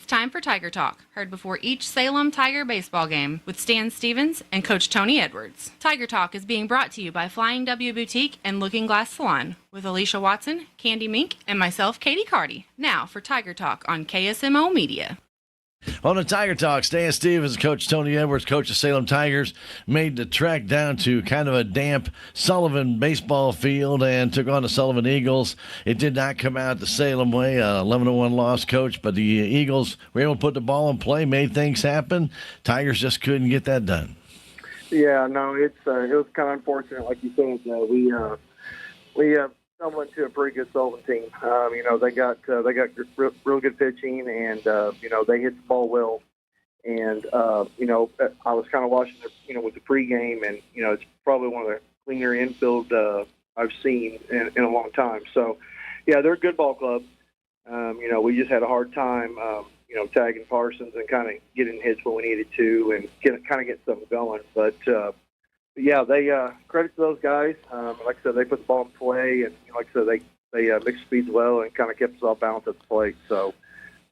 It's time for Tiger Talk, heard before each Salem Tiger baseball game with Stan Stevens and Coach Tony Edwards. Tiger Talk is being brought to you by Flying W Boutique and Looking Glass Salon with Alicia Watson, Candy Mink, and myself, Katie Carty. Now for Tiger Talk on KSMO Media. On the Tiger Talk, Stan Stevens, Coach Tony Edwards, coach of Salem Tigers, made the trek down to kind of a damp Sullivan baseball field and took on the Sullivan Eagles. It did not come out the Salem way, 11-1 loss, Coach, but the Eagles were able to put the ball in play, made things happen. Tigers just couldn't get that done. Yeah, no, it was kind of unfortunate, like you said. We stumbled into a pretty good Sullivan team. They got real good pitching, and they hit the ball well. And I was kind of watching with the pregame, and it's probably one of the cleaner infield I've seen in a long time. So, yeah, they're a good ball club. We just had a hard time, tagging Parsons and kind of getting hits when we needed to, and get something going. But yeah, they credit to those guys. Like I said, they put the ball in play, and like I said, they mixed speeds well and kind of kept us all balanced at the plate. So,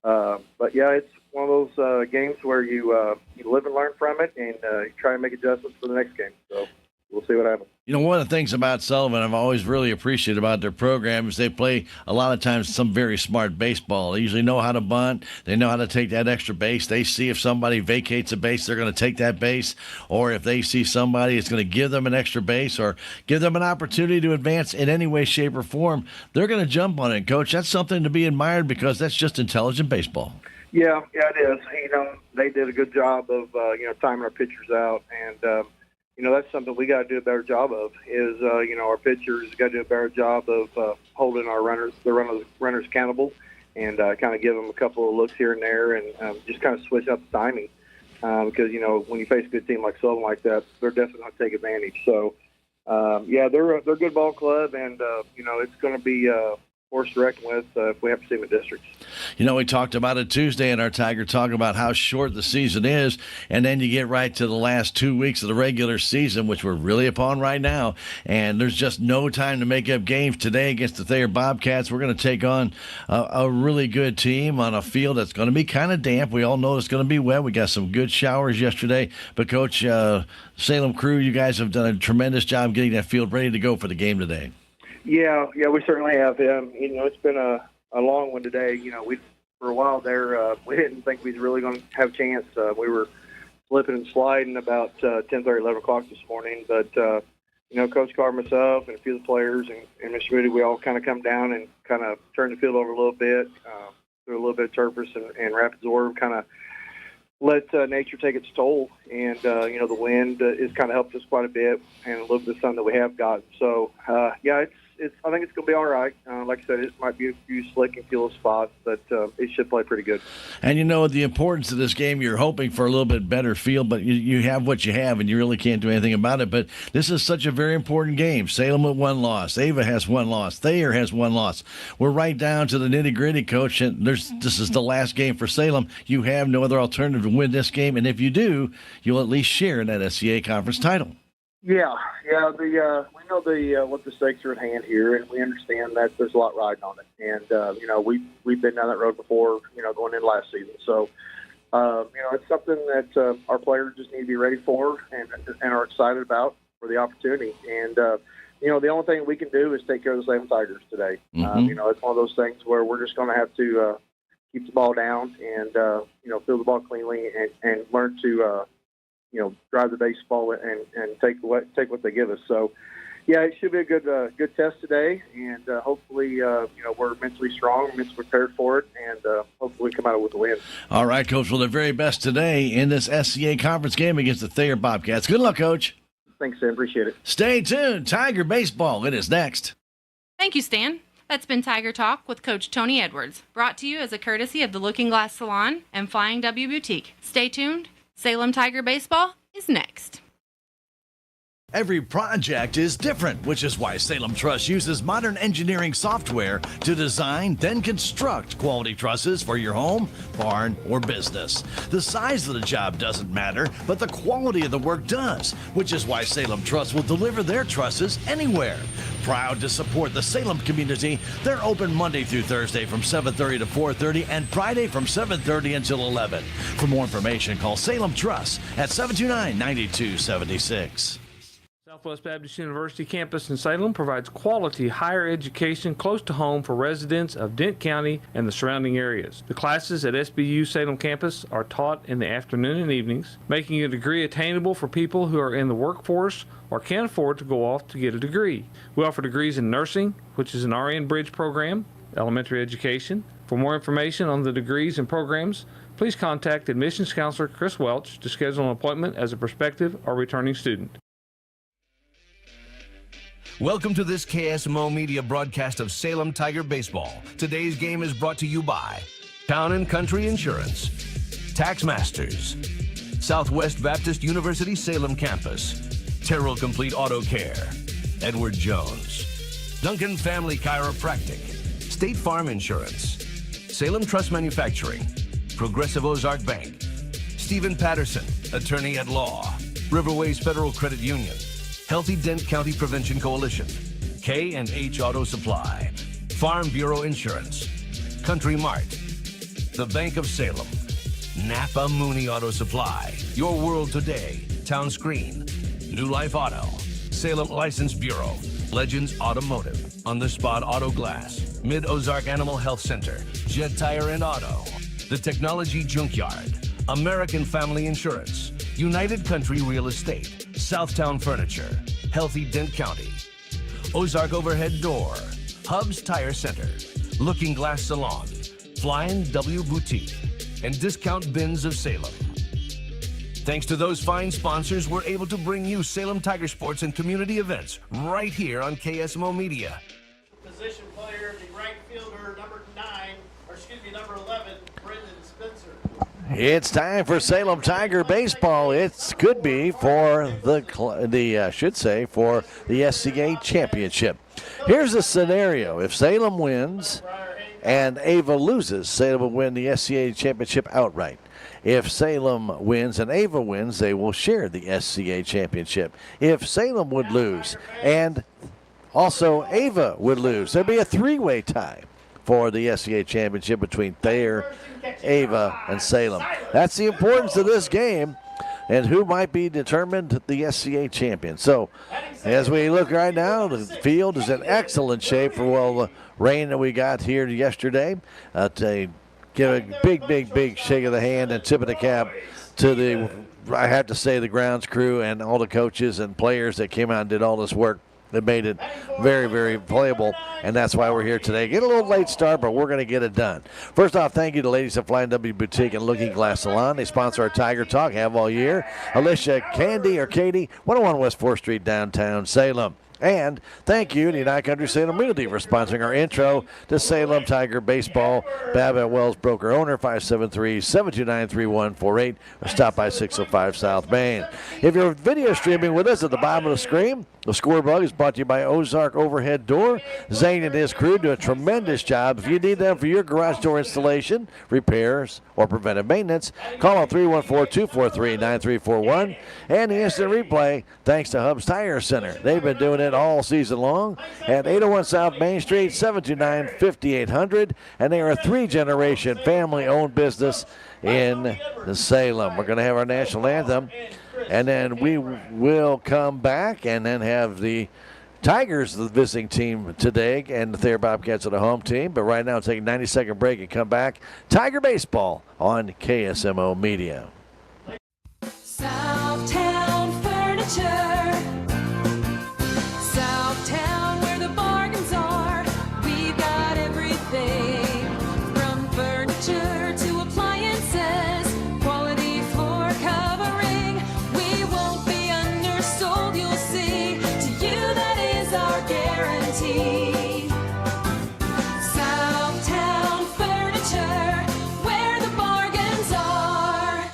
but yeah, it's one of those games where you live and learn from it, and you try and make adjustments for the next game. So we'll see what happens. One of the things about Sullivan I've always really appreciated about their program is they play a lot of times some very smart baseball. They usually know how to bunt. They know how to take that extra base. They see if somebody vacates a base, they're going to take that base. Or if they see somebody that's going to give them an extra base or give them an opportunity to advance in any way, shape, or form, they're going to jump on it, Coach. That's something to be admired because that's just intelligent baseball. Yeah, it is. They did a good job of, timing our pitchers out, and that's something we got to do a better job of. Is our pitchers got to do a better job of holding our runners accountable, and kind of give them a couple of looks here and there, and just kind of switch up the timing. Because when you face a good team like Sullivan like that, they're definitely going to take advantage. So they're a good ball club, and it's going to be force to reckon with if we have to see them in districts. We talked about it Tuesday in our Tiger Talk about how short the season is, and then you get right to the last 2 weeks of the regular season, which we're really upon right now, and there's just no time to make up games. Today against the Thayer Bobcats, we're going to take on a really good team on a field that's going to be kind of damp. We all know it's going to be wet. We got some good showers yesterday, but Coach, Salem crew, you guys have done a tremendous job getting that field ready to go for the game today. Yeah, we certainly have. It's been a long one today. We for a while there, we didn't think we was really going to have a chance. We were slipping and sliding about 10:30, 11 o'clock this morning. But Coach Carr, myself, and a few of the players, and Mr. Moody, we all kind of come down and kind of turn the field over a little bit, through a little bit of turf and rapid absorb, kind of let nature take its toll. And the wind has kind of helped us quite a bit, and a little bit of sun that we have gotten. So I think it's going to be all right. Like I said, it might be a few slick and feel spots, but it should play pretty good. And the importance of this game, you're hoping for a little bit better field, but you have what you have, and you really can't do anything about it. But this is such a very important game. Salem with 1 loss. Ava has 1 loss. Thayer has 1 loss. We're right down to the nitty-gritty, Coach, and this is the last game for Salem. You have no other alternative to win this game, and if you do, you'll at least share in that SCA conference title. Yeah. We know what the stakes are at hand here, and we understand that there's a lot riding on it. And we've been down that road before, going into last season. So it's something that our players just need to be ready for and are excited about for the opportunity. And the only thing we can do is take care of the Salem Tigers today. Mm-hmm. It's one of those things where we're just going to have to keep the ball down and field the ball cleanly and learn to drive the baseball and take what they give us. So, yeah, it should be a good test today, and hopefully, we're mentally strong, mentally prepared for it, and hopefully we come out with a win. All right, Coach. Well, the very best today in this SCA conference game against the Thayer Bobcats. Good luck, Coach. Thanks, Sam. Appreciate it. Stay tuned. Tiger Baseball. It is next. Thank you, Stan. That's been Tiger Talk with Coach Tony Edwards, brought to you as a courtesy of the Looking Glass Salon and Flying W Boutique. Stay tuned. Salem Tiger Baseball is next. Every project is different, which is why Salem Truss uses modern engineering software to design, then construct quality trusses for your home, barn, or business. The size of the job doesn't matter, but the quality of the work does, which is why Salem Truss will deliver their trusses anywhere. Proud to support the Salem community, they're open Monday through Thursday from 7:30 to 4:30 and Friday from 7:30 until 11. For more information, call Salem Trust at 729-9276. Southwest Baptist University campus in Salem provides quality higher education close to home for residents of Dent County and the surrounding areas. The classes at SBU Salem campus are taught in the afternoon and evenings, making a degree attainable for people who are in the workforce or can't afford to go off to get a degree. We offer degrees in nursing, which is an RN Bridge program, elementary education. For more information on the degrees and programs, please contact admissions counselor Chris Welch to schedule an appointment as a prospective or returning student. Welcome to this KSMO Media broadcast of Salem Tiger Baseball. Today's game is brought to you by Town & Country Insurance, Tax Masters, Southwest Baptist University Salem Campus, Terrell Complete Auto Care, Edward Jones, Duncan Family Chiropractic, State Farm Insurance, Salem Trust Manufacturing, Progressive Ozark Bank, Stephen Patterson, Attorney at Law, Riverways Federal Credit Union, Healthy Dent County Prevention Coalition, K&H Auto Supply, Farm Bureau Insurance, Country Mart, the Bank of Salem, Napa Mooney Auto Supply, Your World Today, Town Screen, New Life Auto, Salem License Bureau, Legends Automotive, On the Spot Auto Glass, Mid-Ozark Animal Health Center, Jet Tire and Auto, The Technology Junkyard, American Family Insurance, United Country Real Estate, Southtown Furniture, Healthy Dent County, Ozark Overhead Door, Hubs Tire Center, Looking Glass Salon, Flying W Boutique, and Discount Bins of Salem. Thanks to those fine sponsors, we're able to bring you Salem Tiger sports and community events right here on KSMO Media. Position player, the right fielder, number 11, Brendan Spencer. It's time for Salem Tiger baseball. It could be for for the SCA championship. Here's the scenario: if Salem wins and Ava loses, Salem will win the SCA championship outright. If Salem wins and Ava wins, they will share the SCA championship. If Salem would lose and also Ava would lose, there'd be a three-way tie for the SCA championship between Thayer, Ava, and Salem. That's the importance of this game and who might be determined the SCA champion. So as we look right now, the field is in excellent shape for the rain that we got here yesterday. To give a big shake of the hand and tip of the cap to I have to say, the grounds crew and all the coaches and players that came out and did all this work. That made it very, very playable, and that's why we're here today. Get a little late start, but we're going to get it done. First off, thank you to ladies at Flying W Boutique and Looking Glass Salon. They sponsor our Tiger Talk, have all year. Alicia, Candy, or Katie, 101 West 4th Street, downtown Salem. And thank you to United Country Salem Realty for sponsoring our intro to Salem Tiger Baseball. Babbitt Wells Broker Owner, 573-729-3148, or stop by 605 South Main. If you're video streaming with us at the bottom of the screen, the Score Bug is brought to you by Ozark Overhead Door. Zane and his crew do a tremendous job. If you need them for your garage door installation, repairs, or preventive maintenance, call on 314-243-9341. And the instant replay, thanks to Hubs Tire Center. They've been doing it all season long at 801 South Main Street, 729-5800. And they are a three-generation family-owned business in Salem. We're going to have our national anthem. And then we will come back and then have the Tigers, the visiting team today, and the Thayer Bobcats are the home team. But right now, take a 90-second break and come back. Tiger Baseball on KSMO Media. Southtown Furniture. Southtown, where the bargains are. We've got everything from furniture to appliances. Quality floor covering. We won't be undersold, you'll see. To you, that is our guarantee. Southtown Furniture, where the bargains are.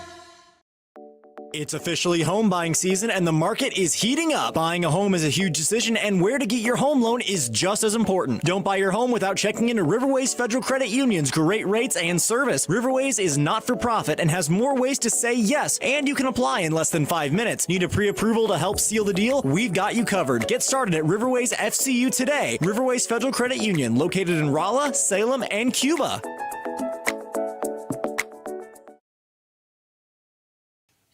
It's It's officially home buying season and the market is heating up. Buying a home is a huge decision and where to get your home loan is just as important. Don't buy your home without checking into Riverways Federal Credit Union's great rates and service. Riverways is not for profit and has more ways to say yes, and you can apply in less than 5 minutes. Need a pre-approval to help seal the deal? We've got you covered. Get started at Riverways FCU today. Riverways Federal Credit Union, located in Rolla, Salem, and Cuba.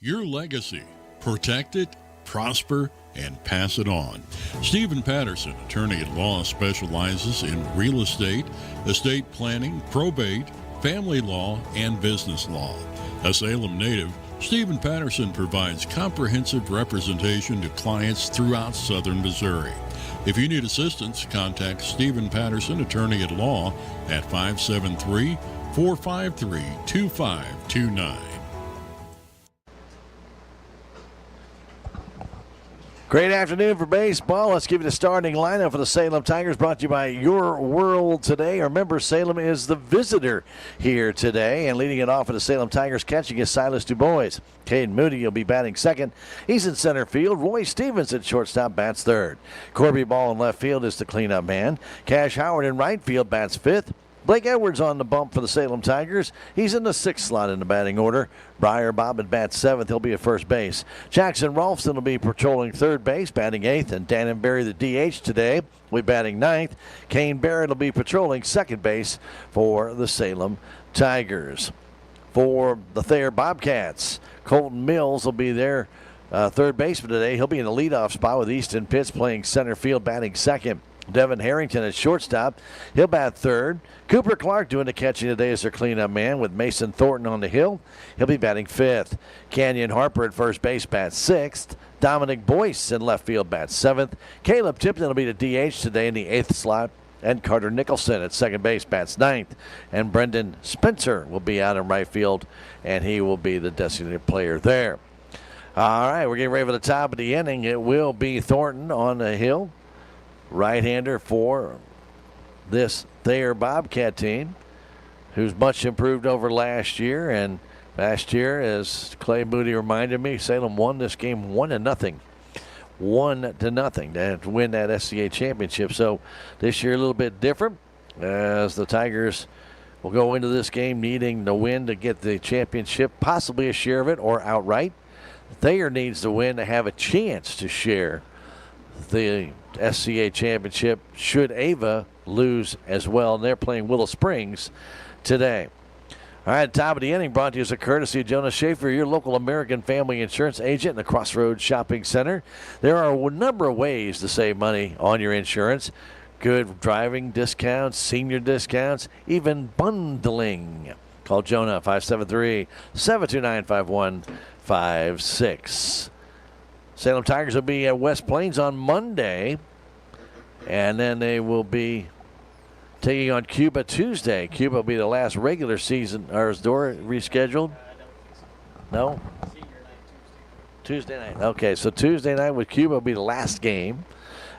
Your legacy. Protect it, prosper, and pass it on. Stephen Patterson, attorney at law, specializes in real estate, estate planning, probate, family law, and business law. A Salem native, Stephen Patterson provides comprehensive representation to clients throughout southern Missouri. If you need assistance, contact Stephen Patterson, attorney at law, at 573-453-2529. Great afternoon for baseball. Let's give you the starting lineup for the Salem Tigers, brought to you by Your World Today. Remember, Salem is the visitor here today, and leading it off for the Salem Tigers, catching is Silas DuBois. Caden Moody will be batting second. He's in center field. Roy Stevens at shortstop bats third. Corby Ball in left field is the cleanup man. Cash Howard in right field bats fifth. Blake Edwards on the bump for the Salem Tigers. He's in the sixth slot in the batting order. Briar Bob at bat seventh. He'll be at first base. Jackson Rolfson will be patrolling third base, batting eighth. And Dannon Berry, the DH today, will be batting ninth. Kane Barrett will be patrolling second base for the Salem Tigers. For the Thayer Bobcats, Colton Mills will be their third baseman today. He'll be in the leadoff spot with Easton Pitts playing center field, batting second. Devin Harrington at shortstop. He'll bat third. Cooper Clark doing the catching today as their cleanup man with Mason Thornton on the hill. He'll be batting fifth. Canyon Harper at first base bats sixth. Dominic Boyce in left field bats seventh. Caleb Tipton will be the DH today in the eighth slot. And Carter Nicholson at second base bats ninth. And Brendan Spencer will be out in right field, and he will be the designated player there. All right, we're getting ready for the top of the inning. It will be Thornton on the hill, right-hander for this Thayer Bobcat team, who's much improved over last year. And last year, as Clay Moody reminded me, Salem won this game 1-0. 1-0 to win that SCA championship. So this year a little bit different, as the Tigers will go into this game needing the win to get the championship, possibly a share of it or outright. Thayer needs the win to have a chance to share the SCA championship should Ava lose as well. And they're playing Willow Springs today. All right, top of the inning brought to you as a courtesy of Jonas Schaefer, your local American family insurance agent in the Crossroads Shopping Center. There are a number of ways to save money on your insurance. Good driving discounts, senior discounts, even bundling. Call Jonah 573-729-5156. Salem Tigers will be at West Plains on Monday, and then they will be taking on Cuba Tuesday. Cuba will be the last regular season. Or is Dora rescheduled? No? Tuesday night. Okay, so Tuesday night with Cuba will be the last game,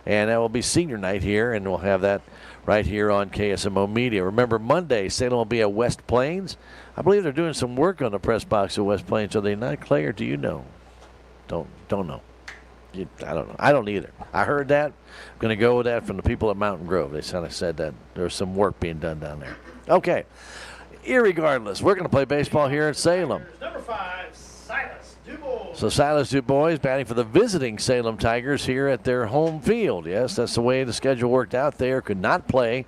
and that will be senior night here, and we'll have that right here on KSMO Media. Remember, Monday, Salem will be at West Plains. I believe they're doing some work on the press box at West Plains. Are they not, Clay, or do you know? Don't know. I don't know. I don't either. I heard that. I'm going to go with that from the people at Mountain Grove. They kind of said that there's some work being done down there. Okay. Irregardless, we're going to play baseball here at Salem. Number 5, Silas DuBois. So Silas DuBois batting for the visiting Salem Tigers here at their home field. Yes, that's the way the schedule worked out. Thayer could not play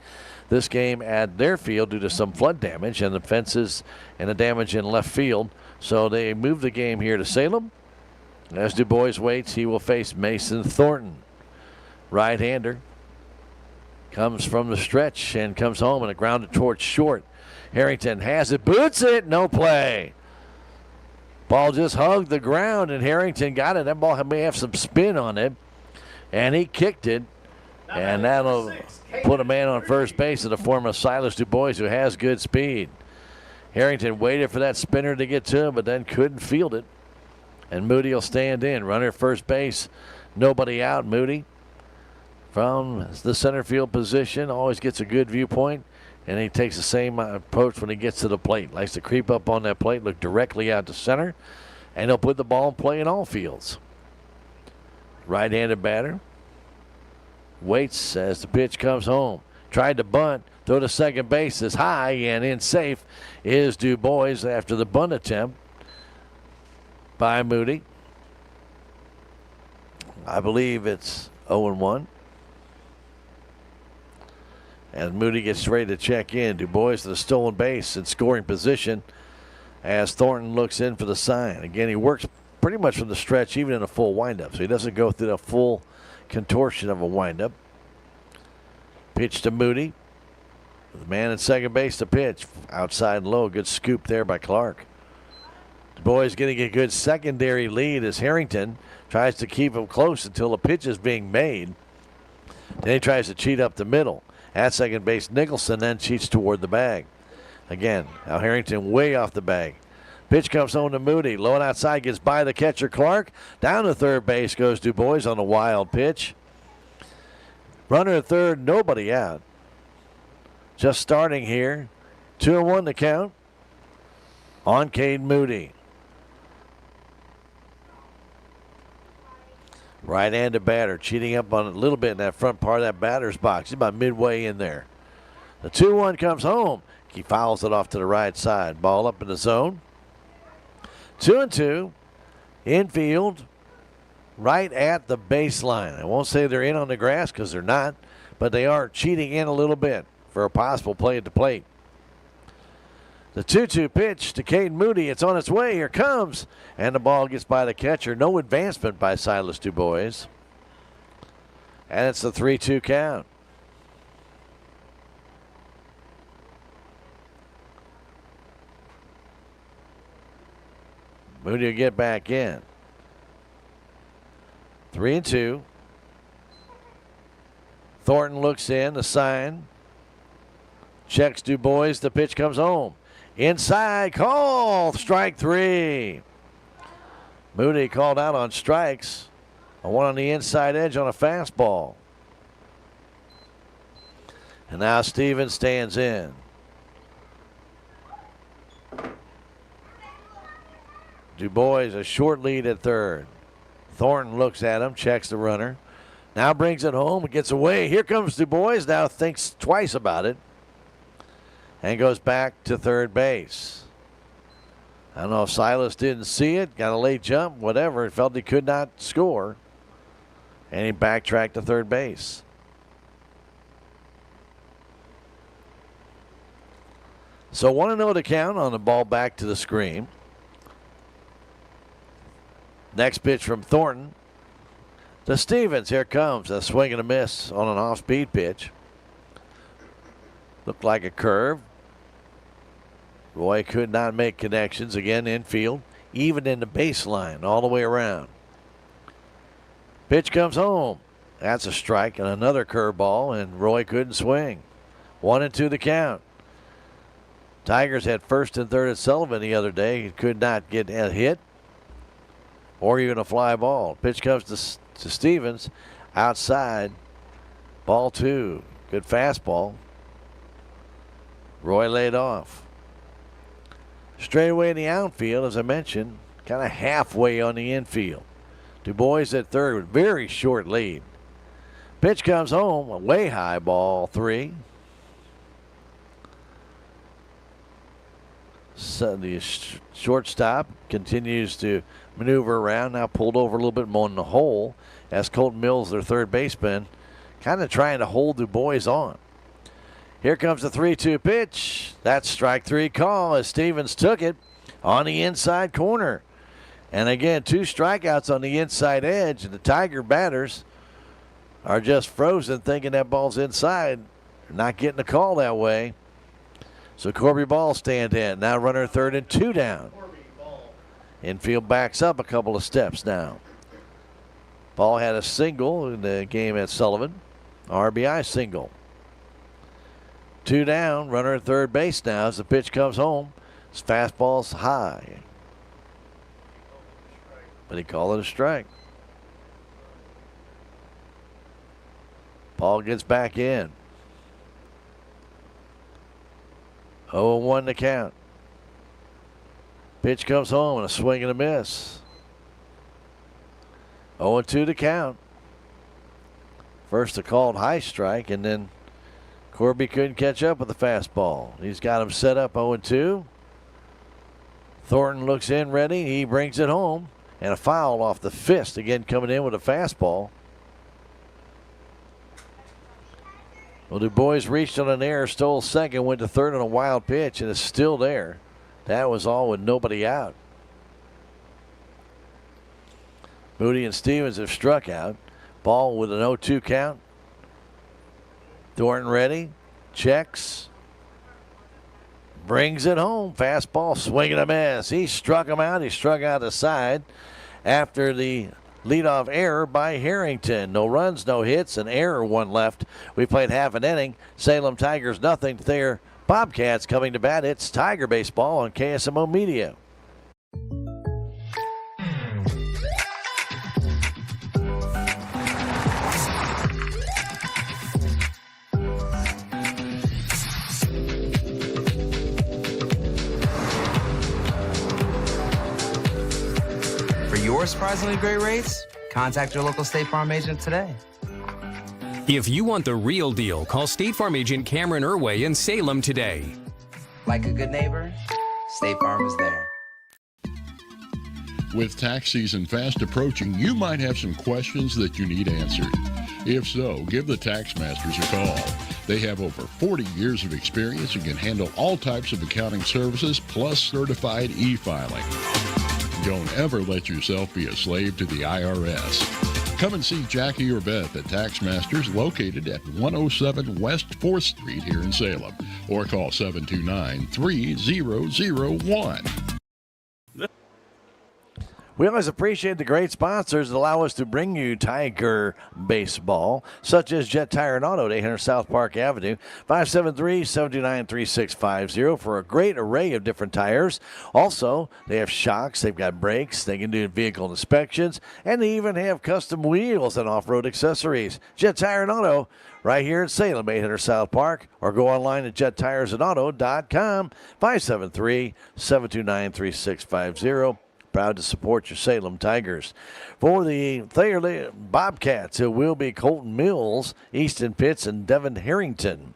this game at their field due to some flood damage and the fences and the damage in left field. So they moved the game here to Salem. As DuBois waits, he will face Mason Thornton. Right-hander. Comes from the stretch and comes home and a grounded towards short. Harrington has it, boots it, no play. Ball just hugged the ground and Harrington got it. That ball may have some spin on it. And he kicked it. And that'll put a man on first base in the form of Silas DuBois, who has good speed. Harrington waited for that spinner to get to him, but then couldn't field it. And Moody will stand in. Runner first base. Nobody out. Moody from the center field position always gets a good viewpoint. And he takes the same approach when he gets to the plate. Likes to creep up on that plate, look directly out to center. and he'll put the ball in play in all fields. Right-handed batter waits as the pitch comes home. Tried to bunt, throw to second base is high, and in safe is Du Bois after the bunt attempt by Moody. I believe it's 0-1. As Moody gets ready to check in, Du Bois to the stolen base in scoring position as Thornton looks in for the sign. Again, he works pretty much from the stretch, even in a full windup, so he doesn't go through the full contortion of a windup. Pitch to Moody. The man at second base to pitch. Outside low. Good scoop there by Clark. Du Bois getting a good secondary lead as Harrington tries to keep him close until the pitch is being made. Then he tries to cheat up the middle. At second base, Nicholson then cheats toward the bag. Again, now Harrington way off the bag. Pitch comes home to Moody. Low and outside, gets by the catcher Clark. Down to third base goes Du Bois on a wild pitch. Runner at third, nobody out. Just starting here. 2-1 to count on Cade Moody. Right-handed batter, cheating up on a little bit in that front part of that batter's box. He's about midway in there. The 2-1 comes home. He fouls it off to the right side. Ball up in the zone. 2-2. Infield, right at the baseline. I won't say they're in on the grass because they're not, but they are cheating in a little bit for a possible play at the plate. The 2-2 pitch to Cade Moody. It's on its way. Here comes. And the ball gets by the catcher. No advancement by Silas Du Bois. And it's the 3-2 count. Moody will get back in. 3-2. Thornton looks in. The sign. Checks Du Bois. The pitch comes home. Inside, call, strike three. Moody called out on strikes. A one on the inside edge on a fastball. And now Stevens stands in. Du Bois a short lead at third. Thornton looks at him, checks the runner. Now brings it home, gets away. Here comes Du Bois, now thinks twice about it. And goes back to third base. I don't know if Silas didn't see it, got a late jump, whatever. Felt he could not score. And he backtracked to third base. So 1-0 to count on the ball back to the screen. Next pitch from Thornton to Stevens. Here comes a swing and a miss on an off-speed pitch. Looked like a curve. Roy could not make connections. Again, infield, even in the baseline, all the way around. Pitch comes home. That's a strike and another curveball, and Roy couldn't swing. 1-2 the count. Tigers had first and third at Sullivan the other day. He could not get a hit or even a fly ball. Pitch comes to Stevens. Outside. Ball two. Good fastball. Roy laid off. Straight away in the outfield, as I mentioned, kind of halfway on the infield. Du Bois at third with very short lead. Pitch comes home, a way high ball three. So the shortstop continues to maneuver around, now pulled over a little bit more in the hole as Colton Mills, their third baseman, kind of trying to hold Du Bois on. Here comes the 3-2 pitch. That's strike three call as Stevens took it on the inside corner. And again, two strikeouts on the inside edge, and the Tiger batters are just frozen thinking that ball's inside. They're not getting a call that way. So Corby Ball stand in. Now runner third and two down. Infield backs up a couple of steps now. Ball had a single in the game at Sullivan. RBI single. Two down, runner at third base now as the pitch comes home. His fastball's high. But he called it a strike. Ball gets back in. 0-1 to count. Pitch comes home and a swing and a miss. 0-2 to count. First a called high strike, and then Corby couldn't catch up with the fastball. He's got him set up 0-2. Thornton looks in ready. He brings it home. And a foul off the fist. Again, coming in with a fastball. Well, Du Bois reached on an error, stole second, went to third on a wild pitch, and is still there. That was all with nobody out. Moody and Stevens have struck out. Ball with an 0-2 count. Thornton ready. Checks. Brings it home. Fastball, swing and a miss. He struck him out. He struck out the side after the leadoff error by Harrington. No runs, no hits, an error, one left. We played half an inning. Salem Tigers nothing. Thayer Bobcats coming to bat. It's Tiger Baseball on KSMO Media. Your surprisingly great rates? Contact your local State Farm agent today. If you want the real deal, call State Farm agent Cameron Irway in Salem today. Like a good neighbor, State Farm is there. With tax season fast approaching, you might have some questions that you need answered. If so, give the Tax Masters a call. They have over 40 years of experience and can handle all types of accounting services plus certified e-filing. Don't ever let yourself be a slave to the IRS. Come and see Jackie or Beth at Tax Masters, located at 107 West 4th Street here in Salem, or call 729-3001. We always appreciate the great sponsors that allow us to bring you Tiger Baseball, such as Jet Tire and Auto at 800 South Park Avenue, 573-729-3650 for a great array of different tires. Also, they have shocks, they've got brakes, they can do vehicle inspections, and they even have custom wheels and off-road accessories. Jet Tire and Auto, right here in Salem, 800 South Park, or go online at jettiresandauto.com, 573-729-3650. Proud to support your Salem Tigers. For the Thayer Bobcats, it will be Colton Mills, Easton Pitts, and Devin Harrington.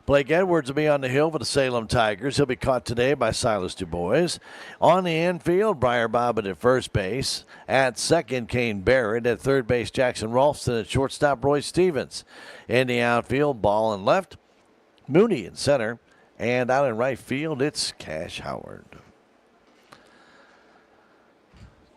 Blake Edwards will be on the hill for the Salem Tigers. He'll be caught today by Silas Du Bois. On the infield, Briar Bobbitt at first base. At second, Kane Barrett. At third base, Jackson Ralston. At shortstop, Roy Stevens. In the outfield, Ball in left. Mooney in center. And out in right field, it's Cash Howard.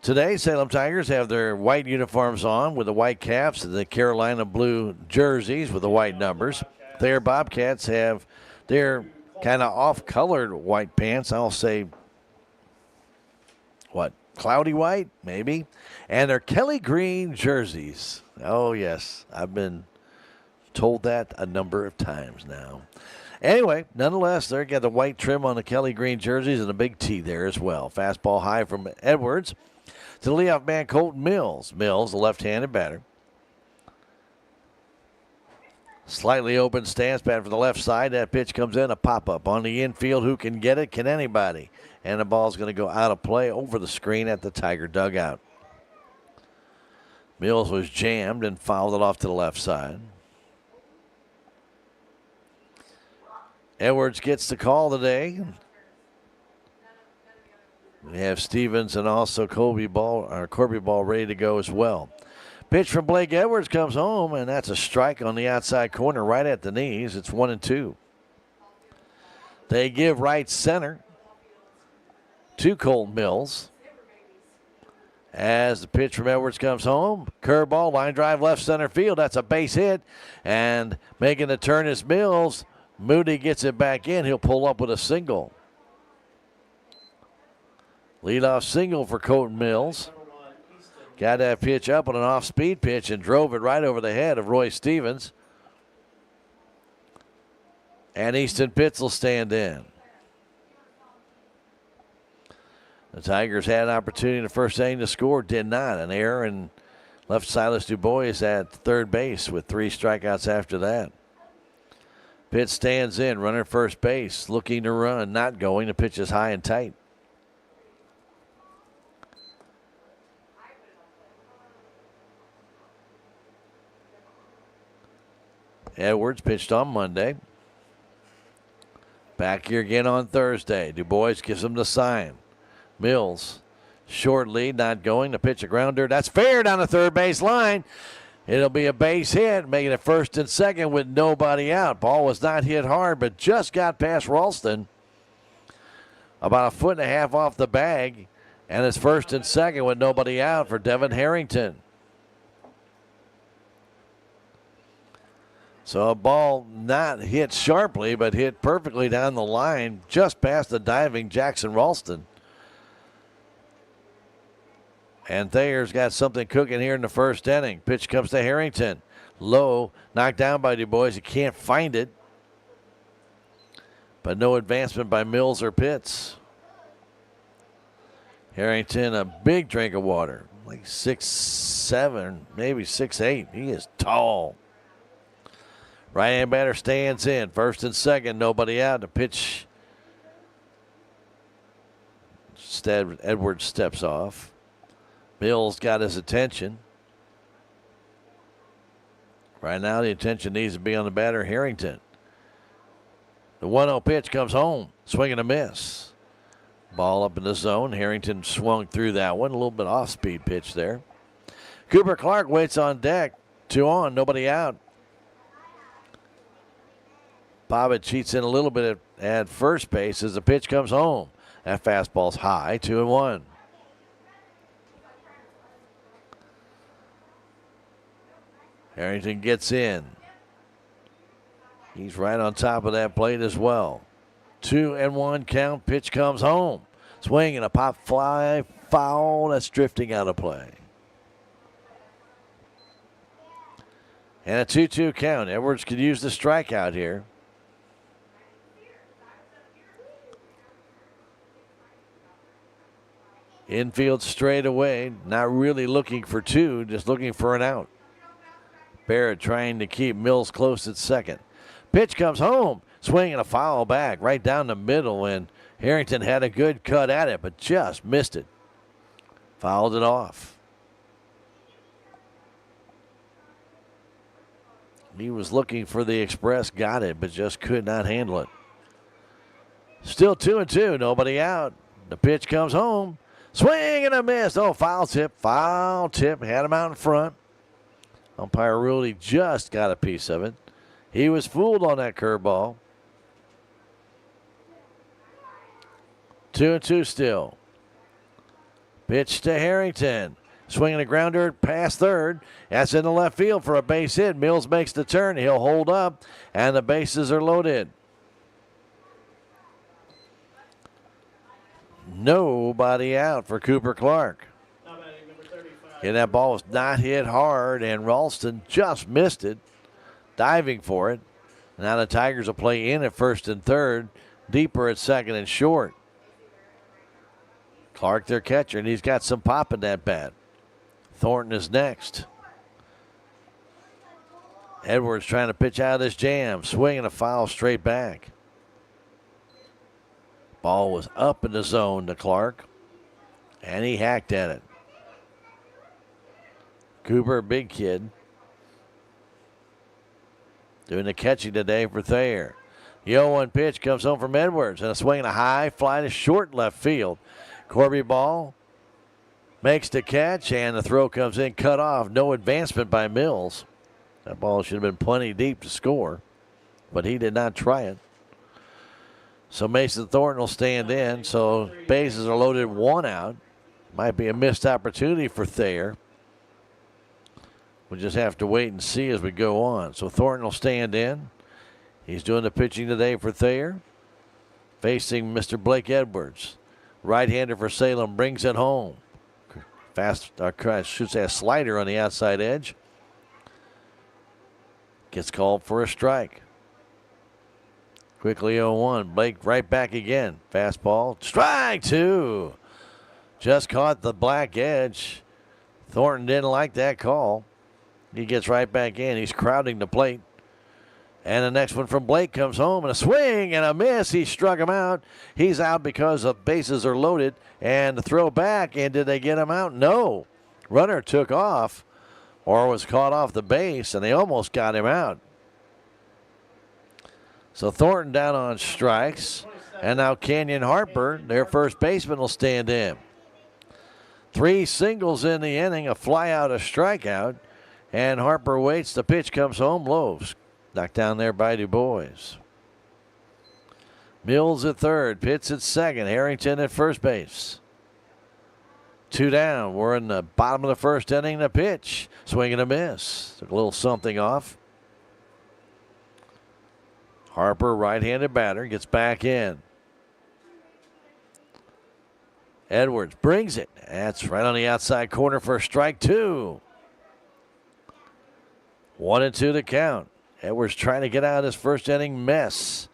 Today, Salem Tigers have their white uniforms on with the white caps and the Carolina blue jerseys with the white numbers. Their Bobcats have their kind of off-colored white pants. I'll say, what, cloudy white, maybe? And their Kelly green jerseys. Oh, yes, I've been told that a number of times now. Anyway, nonetheless, they've got the white trim on the Kelly green jerseys and a big T there as well. Fastball high from Edwards to the leadoff man, Colton Mills. Mills, the left-handed batter. Slightly open stance, bat for the left side. That pitch comes in, a pop-up on the infield. Who can get it? Can anybody? And the ball's going to go out of play over the screen at the Tiger dugout. Mills was jammed and fouled it off to the left side. Edwards gets the call today. We have Stevens and also Corby Ball ready to go as well. Pitch from Blake Edwards comes home, and that's a strike on the outside corner right at the knees. It's 1-2. They give right center to Colton Mills. As the pitch from Edwards comes home, curveball, line drive left center field. That's a base hit, and making the turn is Mills. Moody gets it back in. He'll pull up with a single. Leadoff single for Colton Mills. Got that pitch up on an off-speed pitch and drove it right over the head of Roy Stevens. And Easton Pitts will stand in. The Tigers had an opportunity in the first inning to score, did not. An error, and left Silas Du Bois at third base with 3 strikeouts after that. Pitch stands in, runner first base, looking to run, not going. The pitch is high and tight. Edwards pitched on Monday. Back here again on Thursday. Du Bois gives him the sign. Mills, short lead, not going. The pitch a grounder. That's fair down the third base line. It'll be a base hit, making it first and second with nobody out. Ball was not hit hard, but just got past Ralston. About a foot and a half off the bag. And it's first and second with nobody out for Devin Harrington. So a ball not hit sharply, but hit perfectly down the line, just past the diving Jackson Ralston. And Thayer's got something cooking here in the first inning. Pitch comes to Harrington. Low, knocked down by Du Bois. He can't find it. But no advancement by Mills or Pitts. Harrington, a big drink of water. Like 6'7", maybe 6'8". He is tall. Right-hand batter stands in. First and second, nobody out. The pitch. Instead, Edwards steps off. Mills got his attention. Right now, the attention needs to be on the batter, Harrington. The 1-0 pitch comes home. Swing and a miss. Ball up in the zone. Harrington swung through that one. A little bit off-speed pitch there. Cooper Clark waits on deck. 2 on, nobody out. Bobbitt cheats in a little bit at first base as the pitch comes home. That fastball's high, 2-1. Harrington gets in. He's right on top of that plate as well. 2-1 count. Pitch comes home. Swing and a pop fly foul that's drifting out of play. And a 2-2 count. Edwards could use the strikeout here. Infield straight away. Not really looking for two, just looking for an out. Barrett trying to keep Mills close at second. Pitch comes home. Swing and a foul back right down the middle, and Harrington had a good cut at it, but just missed it. Fouled it off. He was looking for the express, got it, but just could not handle it. Still 2-2, nobody out. The pitch comes home. Swing and a miss. Oh, foul tip, had him out in front. Umpire ruled he just got a piece of it. He was fooled on that curveball. 2-2 still. Pitch to Harrington. Swinging a grounder past third. That's in the left field for a base hit. Mills makes the turn. He'll hold up, and the bases are loaded. Nobody out for Cooper Clark. And that ball was not hit hard, and Ralston just missed it, diving for it. Now the Tigers will play in at first and third, deeper at second and short. Clark, their catcher, and he's got some pop in that bat. Thornton is next. Edwards trying to pitch out of this jam, swinging a foul straight back. Ball was up in the zone to Clark, and he hacked at it. Cooper, big kid, doing the catching today for Thayer. The 0-1 pitch comes home from Edwards, and a swing and a high fly to short left field. Corby Ball makes the catch, and the throw comes in cut off. No advancement by Mills. That ball should have been plenty deep to score, but he did not try it. So Mason Thornton will stand in. So bases are loaded, 1 out. Might be a missed opportunity for Thayer. We'll just have to wait and see as we go on. So Thornton will stand in. He's doing the pitching today for Thayer. Facing Mr. Blake Edwards. Right-hander for Salem brings it home. I should say a slider on the outside edge. Gets called for a strike. Quickly 0-1. Blake right back again. Fastball. Strike 2. Just caught the black edge. Thornton didn't like that call. He gets right back in. He's crowding the plate. And the next one from Blake comes home, and a swing and a miss. He struck him out. He's out because the bases are loaded. And the throw back, and did they get him out? No. Runner took off or was caught off the base, and they almost got him out. So Thornton down on strikes. And now Kenyon Harper, their first baseman, will stand in. 3 singles in the inning, a fly out, a strikeout. And Harper waits. The pitch comes home low. Knocked down there by Du Bois. Mills at third. Pitts at second. Harrington at first base. 2 down. We're in the bottom of the first inning. The pitch. Swing and a miss. Took a little something off. Harper, right-handed batter, gets back in. Edwards brings it. That's right on the outside corner for strike 2. 1-2 to count. Edwards trying to get out of this first inning mess.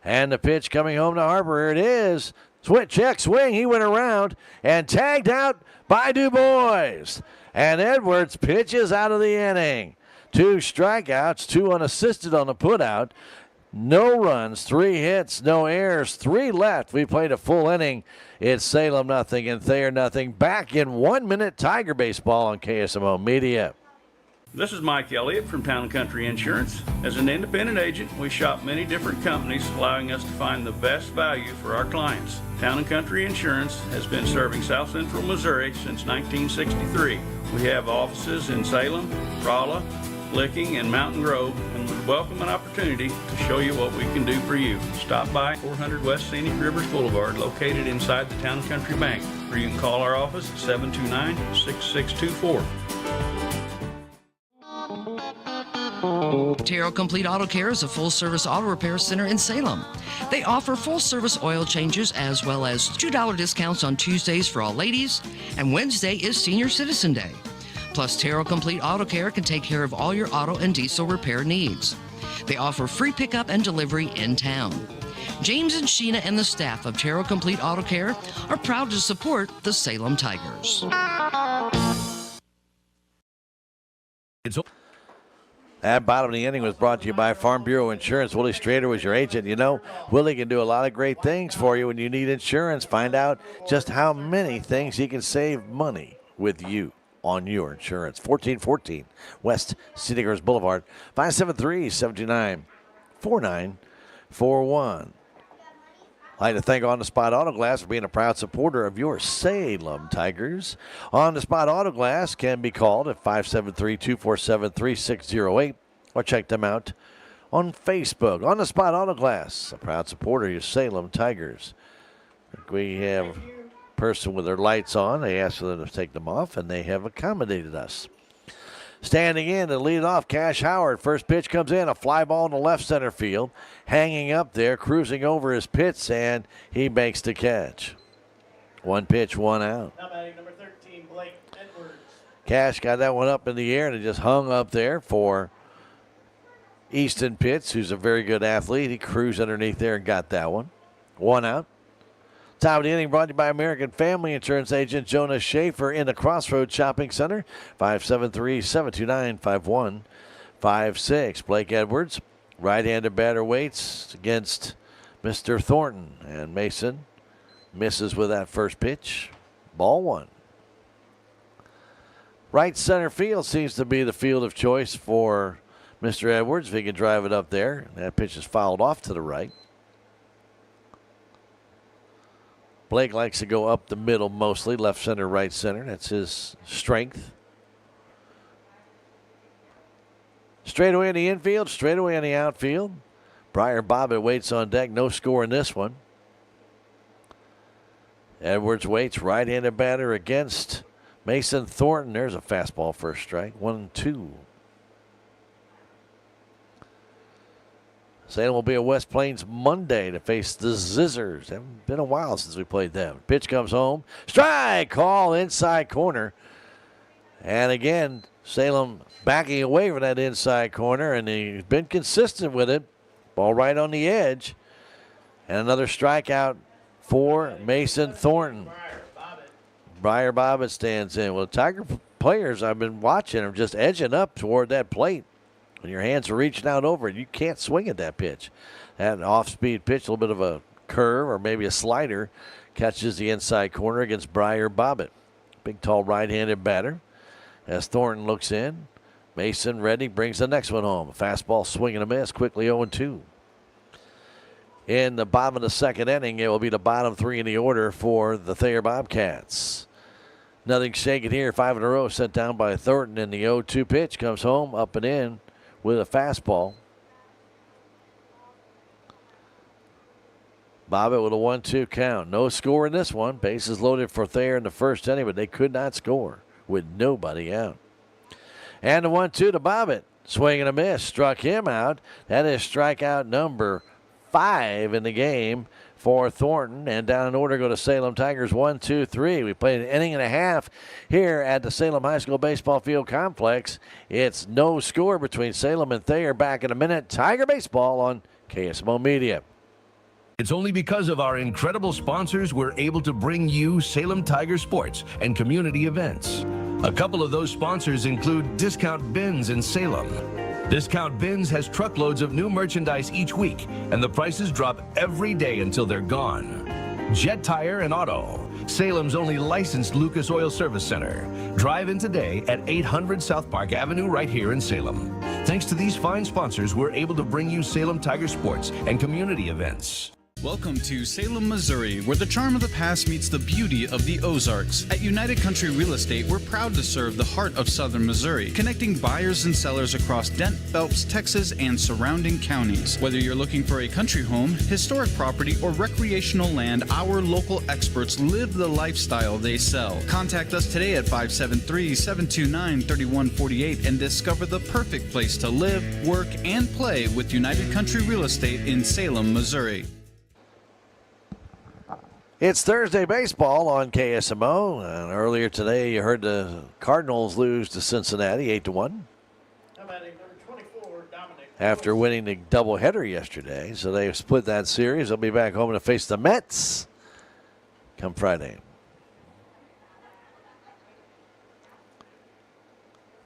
And the pitch coming home to Harper. Here it is. Switch, check, swing. He went around and tagged out by Du Bois. And Edwards pitches out of the inning. 2 strikeouts, 2 unassisted on the putout. No runs, 3 hits, no errors, 3 left. We played a full inning. It's Salem nothing and Thayer nothing. Back in 1 minute Tiger baseball on KSMO Media. This is Mike Elliott from Town & Country Insurance. As an independent agent, we shop many different companies, allowing us to find the best value for our clients. Town & Country Insurance has been serving South Central Missouri since 1963. We have offices in Salem, Rolla, Licking, and Mountain Grove, and would welcome an opportunity to show you what we can do for you. Stop by 400 West Scenic Rivers Boulevard, located inside the Town & Country Bank, or you can call our office at 729-6624. Taro Complete Auto Care is a full-service auto repair center in Salem. They offer full-service oil changes as well as $2 discounts on Tuesdays for all ladies, and Wednesday is Senior Citizen Day. Plus, Taro Complete Auto Care can take care of all your auto and diesel repair needs. They offer free pickup and delivery in town. James and Sheena and the staff of Taro Complete Auto Care are proud to support the Salem Tigers. That bottom of the inning was brought to you by Farm Bureau Insurance. Willie Strader was your agent. You know, Willie can do a lot of great things for you when you need insurance. Find out just how many things he can save money with you on your insurance. 1414 West City Boulevard, 573-794941. I'd like to thank On the Spot Auto Glass for being a proud supporter of your Salem Tigers. On the Spot Auto Glass can be called at 573-247-3608 or check them out on Facebook. On the Spot Auto Glass, a proud supporter of your Salem Tigers. We have a person with their lights on. They asked for them to take them off, and they have accommodated us. Standing in to lead off, Cash Howard. First pitch comes in, a fly ball in the left center field. Hanging up there, cruising over his pits, and he makes the catch. 1 pitch, 1 out. Now batting number 13, Blake Edwards. Cash got that one up in the air and it just hung up there for Easton Pitts, who's a very good athlete. He cruised underneath there and got that one. 1 out. Top of the inning brought to you by American Family Insurance Agent Jonas Schaefer in the Crossroads Shopping Center. 573-729-5156. Blake Edwards, right-handed batter, waits against Mr. Thornton. And Mason misses with that first pitch. Ball 1. Right center field seems to be the field of choice for Mr. Edwards. If he can drive it up there. That pitch is fouled off to the right. Blake likes to go up the middle mostly, left center, right center. That's his strength. Straight away in the infield, straight away in the outfield. Briar Bobbitt waits on deck. No score in this one. Edwards waits, right-handed batter against Mason Thornton. There's a fastball first strike. 1-2. Salem will be at West Plains Monday to face the Zizzers. Haven't been a while since we played them. Pitch comes home. Strike call inside corner. And again, Salem backing away from that inside corner, and he's been consistent with it. Ball right on the edge. And another strikeout for Mason Thornton. Briar Bobbitt stands in. Well, the Tiger players I've been watching are just edging up toward that plate. When your hands are reaching out over it, you can't swing at that pitch. That off-speed pitch, a little bit of a curve or maybe a slider, catches the inside corner against Briar Bobbitt. Big, tall right-handed batter. As Thornton looks in, Mason ready, brings the next one home. Fastball swing and a miss, quickly 0-2. In the bottom of the second inning, it will be the bottom three in the order for the Thayer Bobcats. Nothing shaking here. 5 in a row sent down by Thornton, and the 0-2 pitch comes home up and in with a fastball. Bobbitt with a 1-2 count. No score in this one. Bases loaded for Thayer in the first inning, but they could not score with nobody out. And the 1-2 to Bobbitt. Swing and a miss. Struck him out. That is strikeout number 5 in the game for Thornton. And down in order go to Salem Tigers 1, 2, 3. We played an inning and a half here at the Salem High School Baseball Field Complex. It's no score between Salem and Thayer. Back in a minute. Tiger Baseball on KSMO Media. It's only because of our incredible sponsors we're able to bring you Salem Tiger sports and community events. A couple of those sponsors include Discount Bins in Salem. Discount Bins has truckloads of new merchandise each week, and the prices drop every day until they're gone. Jet Tire and Auto, Salem's only licensed Lucas Oil Service Center. Drive in today at 800 South Park Avenue right here in Salem. Thanks to these fine sponsors, we're able to bring you Salem Tiger sports and community events. Welcome to Salem, Missouri, where the charm of the past meets the beauty of the Ozarks. At United Country Real Estate, we're proud to serve the heart of southern Missouri, connecting buyers and sellers across Dent, Phelps, Texas, and surrounding counties. Whether you're looking for a country home, historic property, or recreational land, our local experts live the lifestyle they sell. Contact us today at 573-729-3148 and discover the perfect place to live, work, and play with United Country Real Estate in Salem, Missouri. It's Thursday baseball on KSMO. And earlier today, you heard the Cardinals lose to Cincinnati 8-1 after winning the doubleheader yesterday. So they split that series. They'll be back home to face the Mets come Friday.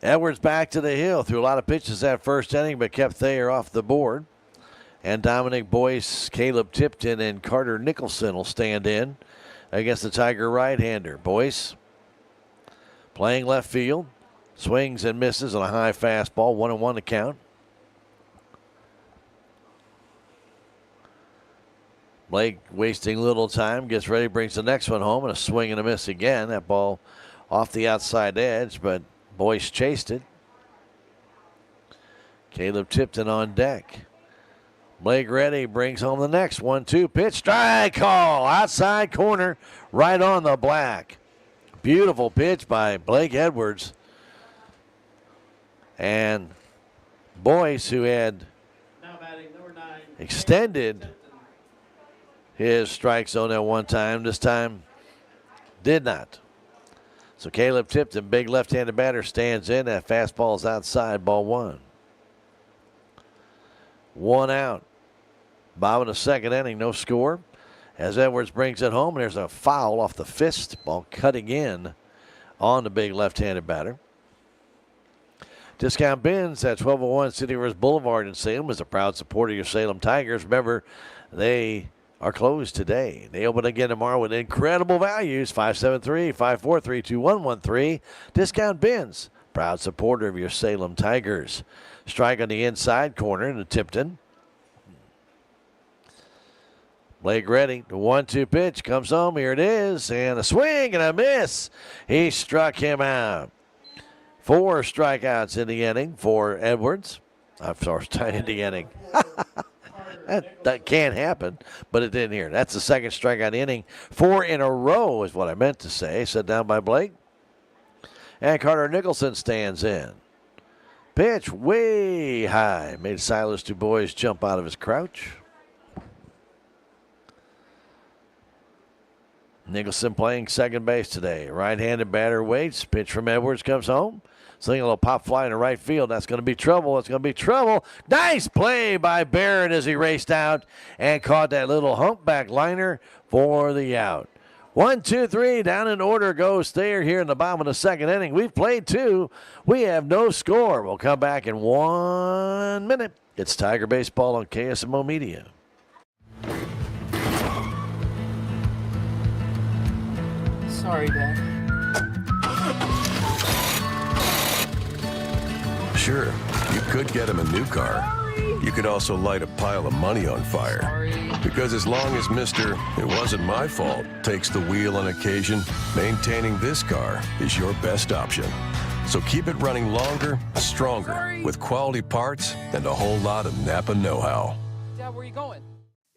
Edwards back to the hill. Threw a lot of pitches that first inning, but kept Thayer off the board. And Dominic Boyce, Caleb Tipton, and Carter Nicholson will stand in against the Tiger right-hander. Boyce playing left field. Swings and misses on a high fastball. 1-1 to count. Blake wasting little time. Gets ready, brings the next one home, and a swing and a miss again. That ball off the outside edge, but Boyce chased it. Caleb Tipton on deck. Blake ready, brings home the next 1-2 pitch. Strike call, outside corner, right on the black. Beautiful pitch by Blake Edwards. And Boyce, who had extended his strike zone at one time, this time did not. So Caleb Tipton, big left-handed batter, stands in. That fastball is outside, ball 1. 1 out. Bottom of the second inning, no score. As Edwards brings it home, and there's a foul off the fist. Ball cutting in on the big left-handed batter. Discount Bins at 1201 City Rivers Boulevard in Salem is a proud supporter of your Salem Tigers. Remember, they are closed today. They open again tomorrow with incredible values. 573-543-2113. Discount Bins, proud supporter of your Salem Tigers. Strike on the inside corner to Tipton. Blake ready. The 1-2 pitch comes home. Here it is. And a swing and a miss. He struck him out. 4 strikeouts in the inning for Edwards. I'm sorry, in the inning. that can't happen, but it didn't here. That's the second strikeout inning. 4 in a row is what I meant to say. Set down by Blake. And Carter Nicholson stands in. Pitch way high. Made Silas DuBois jump out of his crouch. Nicholson playing second base today. Right-handed batter waits. Pitch from Edwards comes home. Swing a little pop fly in the right field. That's going to be trouble. It's going to be trouble. Nice play by Barrett as he raced out and caught that little humpback liner for the out. 1, 2, 3, down in order goes Thayer here in the bottom of the second inning. We've played 2. We have no score. We'll come back in 1 minute. It's Tiger Baseball on KSMO Media. Sorry, Dad. Sure, you could get him a new car. You could also light a pile of money on fire. Because as long as Mr. It wasn't my fault takes the wheel on occasion, maintaining this car is your best option. So keep it running longer, stronger, with quality parts and a whole lot of Napa know-how. Dad, where are you going?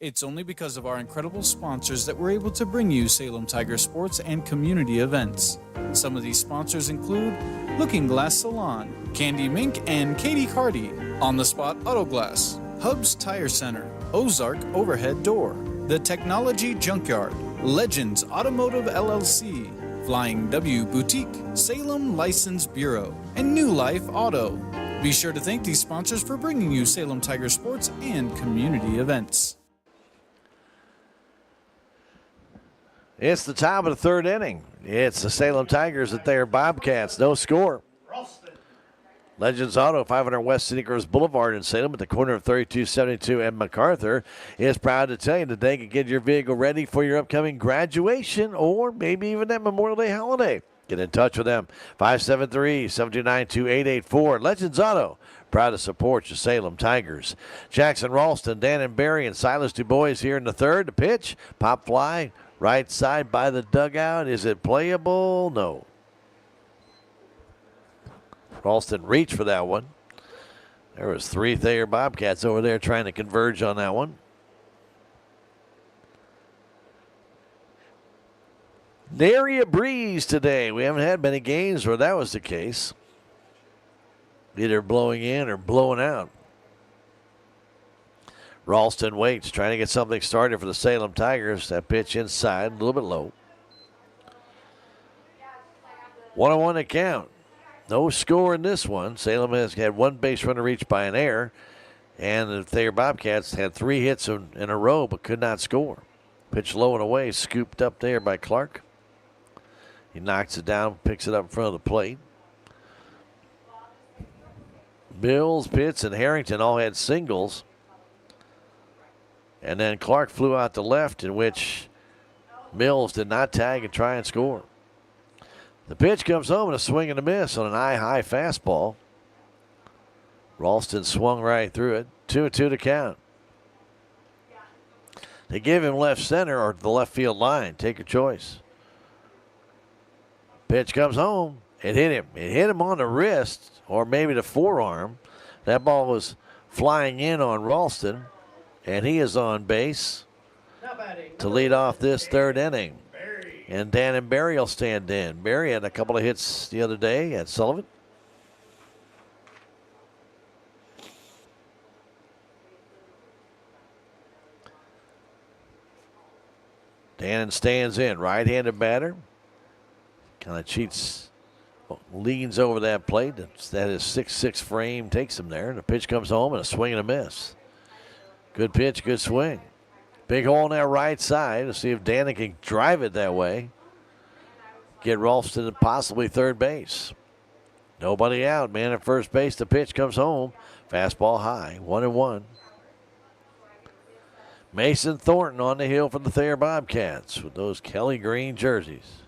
It's only because of our incredible sponsors that we're able to bring you Salem Tiger sports and community events. Some of these sponsors include Looking Glass Salon, Candy Mink and Katie Cardi, On the Spot Auto Glass, Hubs Tire Center, Ozark Overhead Door, The Technology Junkyard, Legends Automotive LLC, Flying W Boutique, Salem License Bureau, and New Life Auto. Be sure to thank these sponsors for bringing you Salem Tiger sports and community events. It's the top of the third inning. It's the Salem Tigers at Thayer Bobcats. No score. Legends Auto, 500 West City Girls Boulevard in Salem at the corner of 3272 and MacArthur is proud to tell you that they can get your vehicle ready for your upcoming graduation or maybe even that Memorial Day holiday. Get in touch with them, 573-729-2884. Legends Auto, proud to support your Salem Tigers. Jackson Ralston, Dan and Barry, and Silas DuBois here in the third. The pitch, pop fly, right side by the dugout. Is it playable? No. Ralston reached for that one. There was 3 Thayer Bobcats over there trying to converge on that one. Nary a breeze today. We haven't had many games where that was the case. Either blowing in or blowing out. Ralston waits, trying to get something started for the Salem Tigers. That pitch inside, a little bit low. 1-1 to count. No score in this one. Salem has had 1 base runner reached by an error. And the Thayer Bobcats had 3 hits in a row but could not score. Pitch low and away, scooped up there by Clark. He knocks it down, picks it up in front of the plate. Mills, Pitts, and Harrington all had singles. And then Clark flew out to left, in which Mills did not tag and try and score. The pitch comes home and a swing and a miss on an high fastball. Ralston swung right through it. 2-2 to count. They give him left center or the left field line. Take your choice. Pitch comes home. It hit him. It hit him on the wrist or maybe the forearm. That ball was flying in on Ralston, and he is on base to lead off this third inning. And Dan and Barry will stand in. Barry had a couple of hits the other day at Sullivan. Dan stands in. Right-handed batter. Kind of cheats, leans over that plate. That is 6'6" frame takes him there. And the pitch comes home and a swing and a miss. Good pitch, good swing. Big hole on that right side to see if Danny can drive it that way. Get Ralston and possibly third base. Nobody out. Man at first base. The pitch comes home. Fastball high. 1-1. Mason Thornton on the hill for the Thayer Bobcats with those Kelly green jerseys.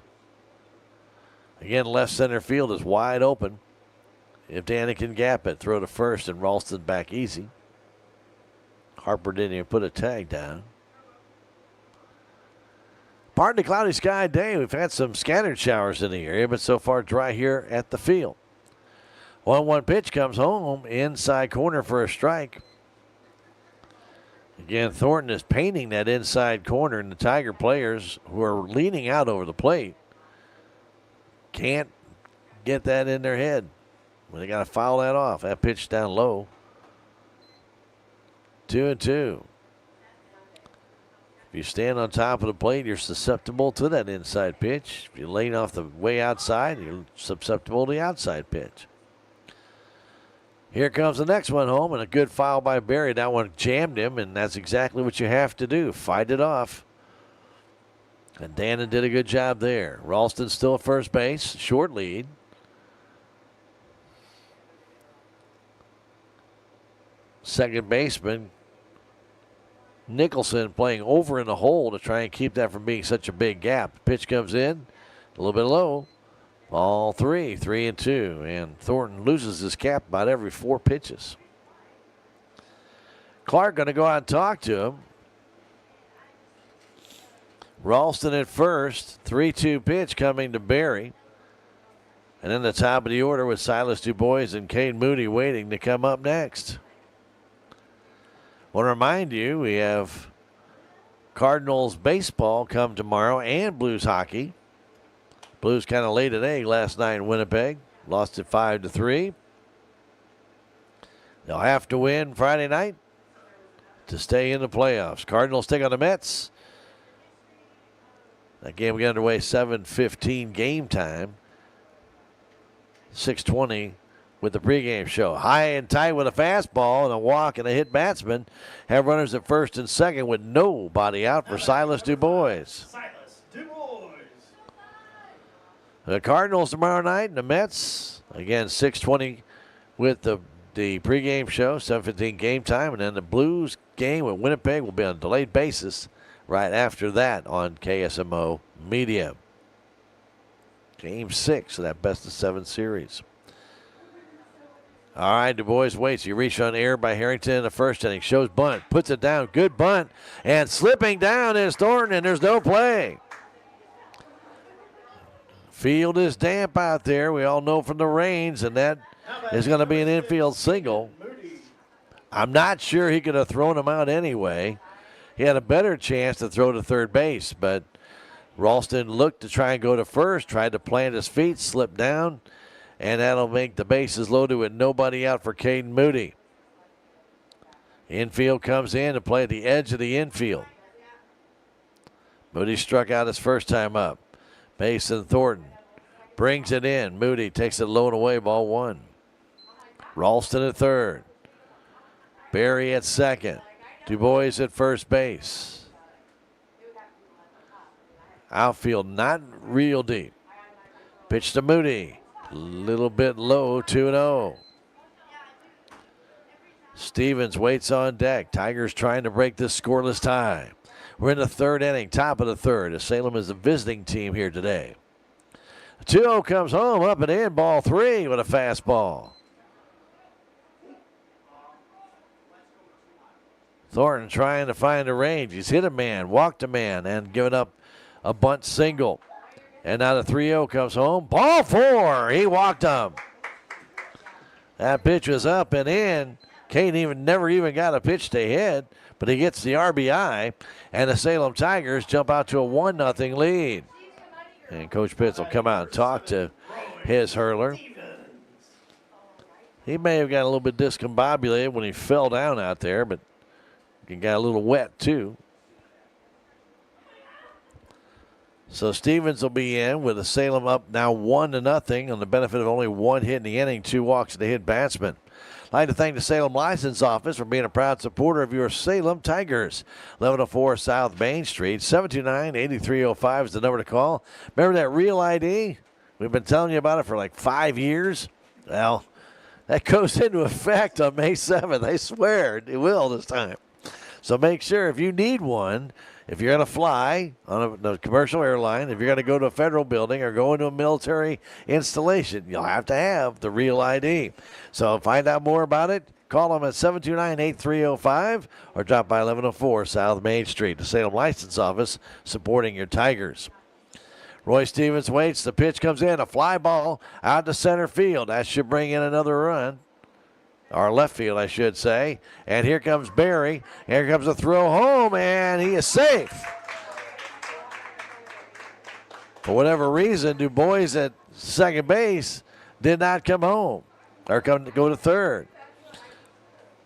Again, left center field is wide open. If Danny can gap it, throw to first and Ralston back easy. Harper didn't even put a tag down. Partly cloudy sky day. We've had some scattered showers in the area, but so far dry here at the field. 1-1 pitch comes home. Inside corner for a strike. Again, Thornton is painting that inside corner, and the Tiger players who are leaning out over the plate can't get that in their head. Well, they got to foul that off. That pitch down low. 2-2. If you stand on top of the plate, you're susceptible to that inside pitch. If you lean off the way outside, you're susceptible to the outside pitch. Here comes the next one home, and a good foul by Barry. That one jammed him, and that's exactly what you have to do. Fight it off. And Dannon did a good job there. Ralston still at first base, short lead. Second baseman Nicholson playing over in the hole to try and keep that from being such a big gap. Pitch comes in, a little bit low. Ball 3, 3-2. And Thornton loses his cap about every 4 pitches. Clark going to go out and talk to him. Ralston at first, 3-2 pitch coming to Barry. And then the top of the order with Silas DuBois and Cade Moody waiting to come up next. Want to remind you, we have Cardinals baseball come tomorrow and Blues hockey. Blues kind of laid an egg last night in Winnipeg. Lost it 5-3. They'll have to win Friday night to stay in the playoffs. Cardinals take on the Mets. That game will get underway 7:15 game time. 6:20 with the pregame show. High and tight with a fastball and a walk and a hit batsman. Have runners at first and second with nobody out for Silas DuBois. Silas DuBois. The Cardinals tomorrow night and the Mets. Again, 6:20 with the pregame show, 7:15 game time. And then the Blues game with Winnipeg will be on a delayed basis right after that on KSMO Media. Game 6 of that best-of-7 series. All right, DuBois waits. He reached on air by Harrington in the first inning. Shows bunt. Puts it down. Good bunt. And slipping down is Thornton, and there's no play. Field is damp out there. We all know from the rains, and that is going to be an infield single. I'm not sure he could have thrown him out anyway. He had a better chance to throw to third base, but Ralston looked to try and go to first, tried to plant his feet, slipped down, and that'll make the bases loaded with nobody out for Caden Moody. Infield comes in to play at the edge of the infield. Moody struck out his first time up. Mason Thornton brings it in. Moody takes it low and away, ball 1. Ralston at third. Barry at second. DuBois at first base. Outfield not real deep. Pitch to Moody. A little bit low, 2-0. Stevens waits on deck. Tigers trying to break this scoreless tie. We're in the third inning, top of the third, as Salem is the visiting team here today. 2-0 comes home, up and in, ball 3 with a fastball. Thornton trying to find a range. He's hit a man, walked a man, and given up a bunt single. And now the 3-0 comes home. Ball 4. He walked him. That pitch was up and in. Kane never even got a pitch to hit, but he gets the RBI, and the Salem Tigers jump out to a 1-0 lead. And Coach Pitts will come out and talk to his hurler. He may have got a little bit discombobulated when he fell down out there, but he got a little wet too. So Stevens will be in with the Salem up now 1-0 on the benefit of only 1 hit in the inning, 2 walks to the hit batsman. I'd like to thank the Salem License Office for being a proud supporter of your Salem Tigers. 1104 South Main Street, 729-8305 is the number to call. Remember that Real ID? We've been telling you about it for like 5 years. Well, that goes into effect on May 7th. I swear it will this time. So make sure if you need one, if you're going to fly on a commercial airline, if you're going to go to a federal building or go into a military installation, you'll have to have the Real ID. So find out more about it. Call them at 729-8305 or drop by 1104 South Main Street. The Salem License Office supporting your Tigers. Roy Stevens waits. The pitch comes in. A fly ball out to center field. That should bring in another run. Or left field, I should say. And here comes Barry. Here comes a throw home, and he is safe. For whatever reason, DuBois at second base did not come home or go to third.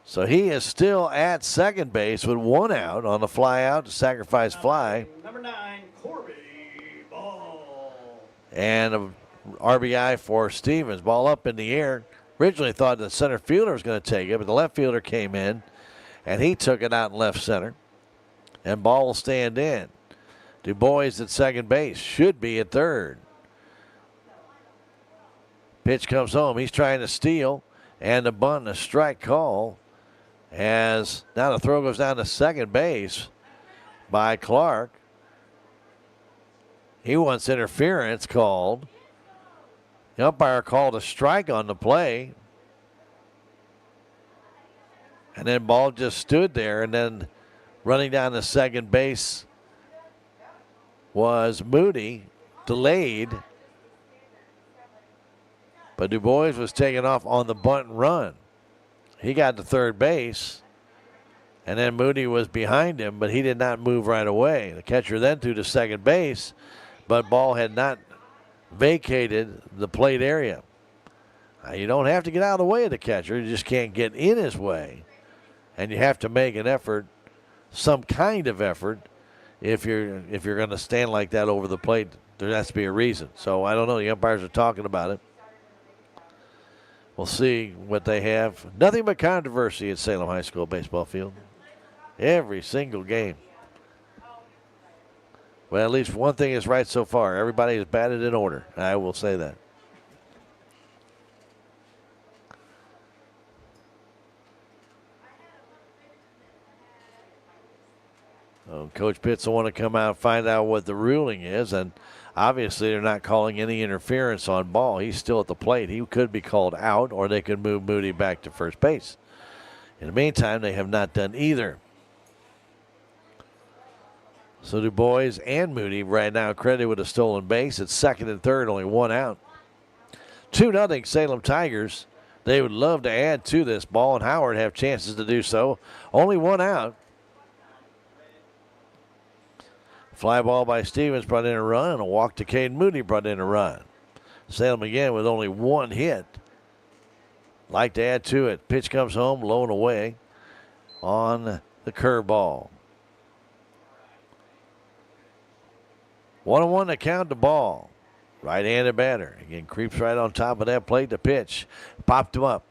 So he is still at second base with 1 out on the fly out, the sacrifice fly. Number 9, Corby. Ball. And a RBI for Stevens. Ball up in the air. Originally thought the center fielder was going to take it, but the left fielder came in, and he took it out in left center. And ball will stand in. Du Bois at second base. Should be at third. Pitch comes home. He's trying to steal. And the bunt, a strike call. As now the throw goes down to second base by Clark. He wants interference called. The umpire called a strike on the play. And then ball just stood there. And then running down to second base was Moody, delayed. But Du Bois was taken off on the bunt and run. He got to third base. And then Moody was behind him, but he did not move right away. The catcher then threw to second base, but ball had not vacated the plate area. Now, you don't have to get out of the way of the catcher. You just can't get in his way. And you have to make an effort, some kind of effort, if you're going to stand like that over the plate. There has to be a reason. So I don't know. The umpires are talking about it. We'll see what they have. Nothing but controversy at Salem High School baseball field. Every single game. Well, at least one thing is right so far. Everybody is batted in order. I will say that. Coach Pitts will want to come out and find out what the ruling is, and obviously they're not calling any interference on ball. He's still at the plate. He could be called out, or they could move Moody back to first base. In the meantime, they have not done either. So Du Bois and Moody right now credited with a stolen base. It's second and third, only one out. 2-0 Salem Tigers. They would love to add to this. Ball and Howard have chances to do so. Only one out. Fly ball by Stevens brought in a run, and a walk to Cade Moody brought in a run. Salem again with only one hit. Like to add to it. Pitch comes home, low and away on the curveball. 1-1 to count the ball. Right-handed batter. Again, creeps right on top of that plate. The pitch. Popped him up.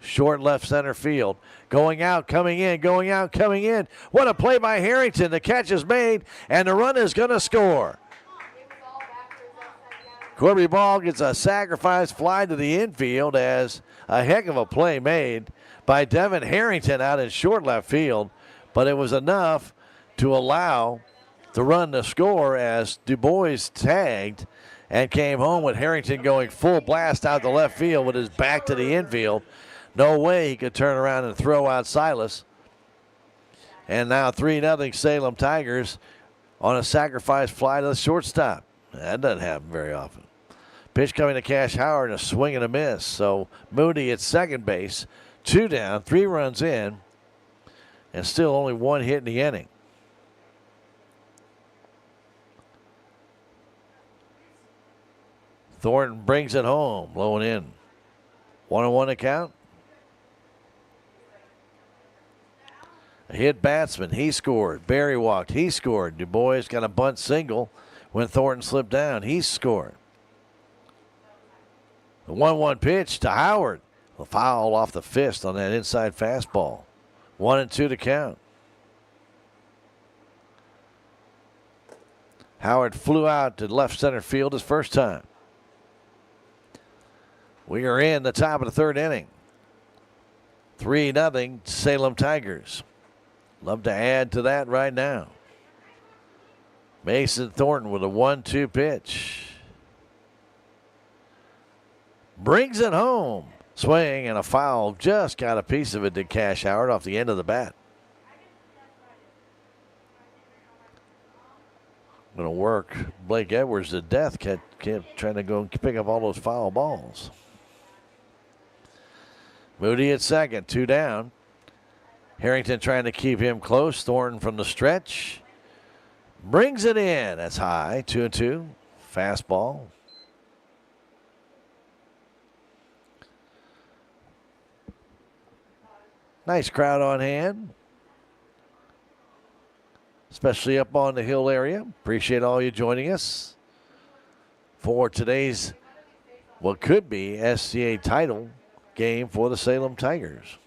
Short left center field. Going out, coming in, going out, coming in. What a play by Harrington. The catch is made, and the run is going to score. Corby Ball gets a sacrifice fly to the infield as a heck of a play made by Devin Harrington out in short left field. But it was enough to allow the run to score as Du Bois tagged and came home with Harrington going full blast out the left field with his back to the infield. No way he could turn around and throw out Silas. And now 3-0 Salem Tigers on a sacrifice fly to the shortstop. That doesn't happen very often. Pitch coming to Cash Howard, and a swing and a miss. So Moody at second base, 2 down, 3 runs in, and still only 1 hit in the inning. Thornton brings it home, low and in. 1-1 to count. A hit batsman, he scored. Barry walked, he scored. Du Bois got a bunt single when Thornton slipped down. He scored. The 1-1 pitch to Howard. A foul off the fist on that inside fastball. 1-2 to count. Howard flew out to left center field his first time. We are in the top of the third inning. 3-0 Salem Tigers. Love to add to that right now. Mason Thornton with a 1-2 pitch. Brings it home. Swing and a foul. Just got a piece of it to Cash Howard off the end of the bat. Going to work Blake Edwards to death. Kept trying to go and pick up all those foul balls. Moody at second, 2 down. Harrington trying to keep him close. Thornton from the stretch. Brings it in. That's high. 2-2. Fastball. Nice crowd on hand. Especially up on the hill area. Appreciate all you joining us for today's what could be SCA title game for the Salem Tigers.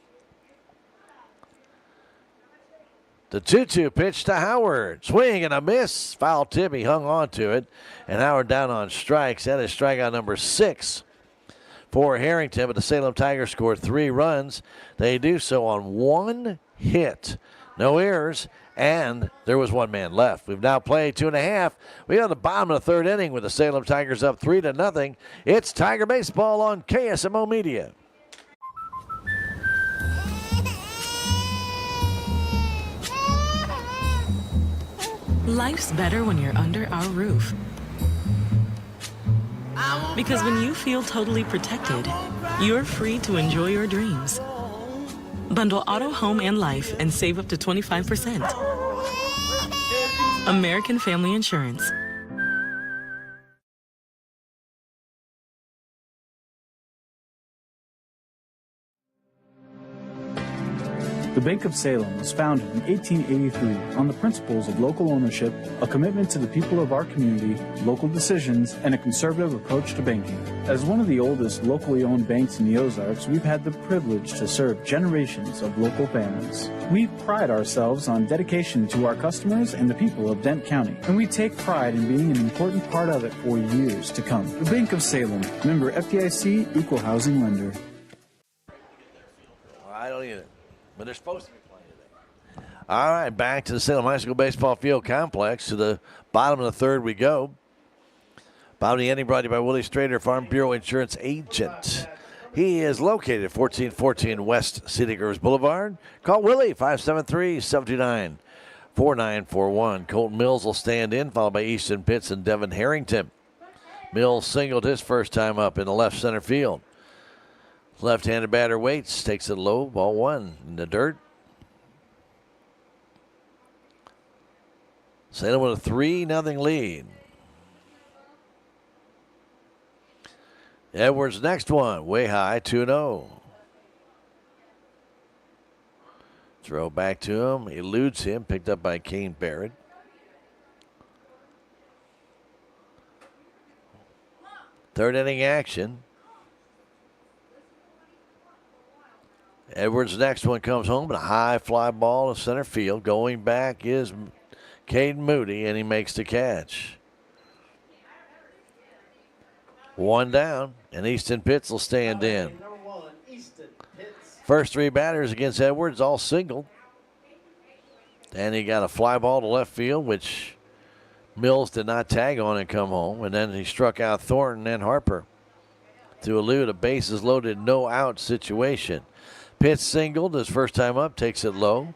The 2-2 pitch to Howard. Swing and a miss. Foul tip. He hung on to it. And Howard down on strikes. That is strikeout number 6 for Harrington. But the Salem Tigers scored 3 runs. They do so on 1 hit. No errors. And there was 1 man left. We've now played 2.5. We're on the bottom of the 3rd inning with the Salem Tigers up 3-0. It's Tiger Baseball on KSMO Media. Life's better when you're under our roof. Because when you feel totally protected, you're free to enjoy your dreams. Bundle auto, home, and life and save up to 25%. American Family Insurance. The Bank of Salem was founded in 1883 on the principles of local ownership, a commitment to the people of our community, local decisions, and a conservative approach to banking. As one of the oldest locally owned banks in the Ozarks, we've had the privilege to serve generations of local families. We pride ourselves on dedication to our customers and the people of Dent County, and we take pride in being an important part of it for years to come. The Bank of Salem, member FDIC, equal housing lender. I don't either. But they're supposed to be playing today. All right, back to the Salem High School Baseball Field Complex. To the bottom of the 3rd we go. Bottom of the inning brought to you by Willie Strader, Farm Bureau Insurance Agent. He is located at 1414 West City Girls Boulevard. Call Willie, 573-729-4941. Colton Mills will stand in, followed by Easton Pitts and Devin Harrington. Mills singled his first time up in the left center field. Left-handed batter waits, takes it low, ball 1 in the dirt. Salem with a 3-0 lead. Edwards next one, way high, 2-0. Throw back to him, eludes him, picked up by Kane Barrett. Third inning action. Edwards' next one comes home, but a high fly ball to center field. Going back is Caden Moody, and he makes the catch. 1 down, and Easton Pitts will stand in. First 3 batters against Edwards, all single. And he got a fly ball to left field, which Mills did not tag on and come home. And then he struck out Thornton and Harper to elude a bases loaded, no out situation. Pitts singled his first time up, takes it low.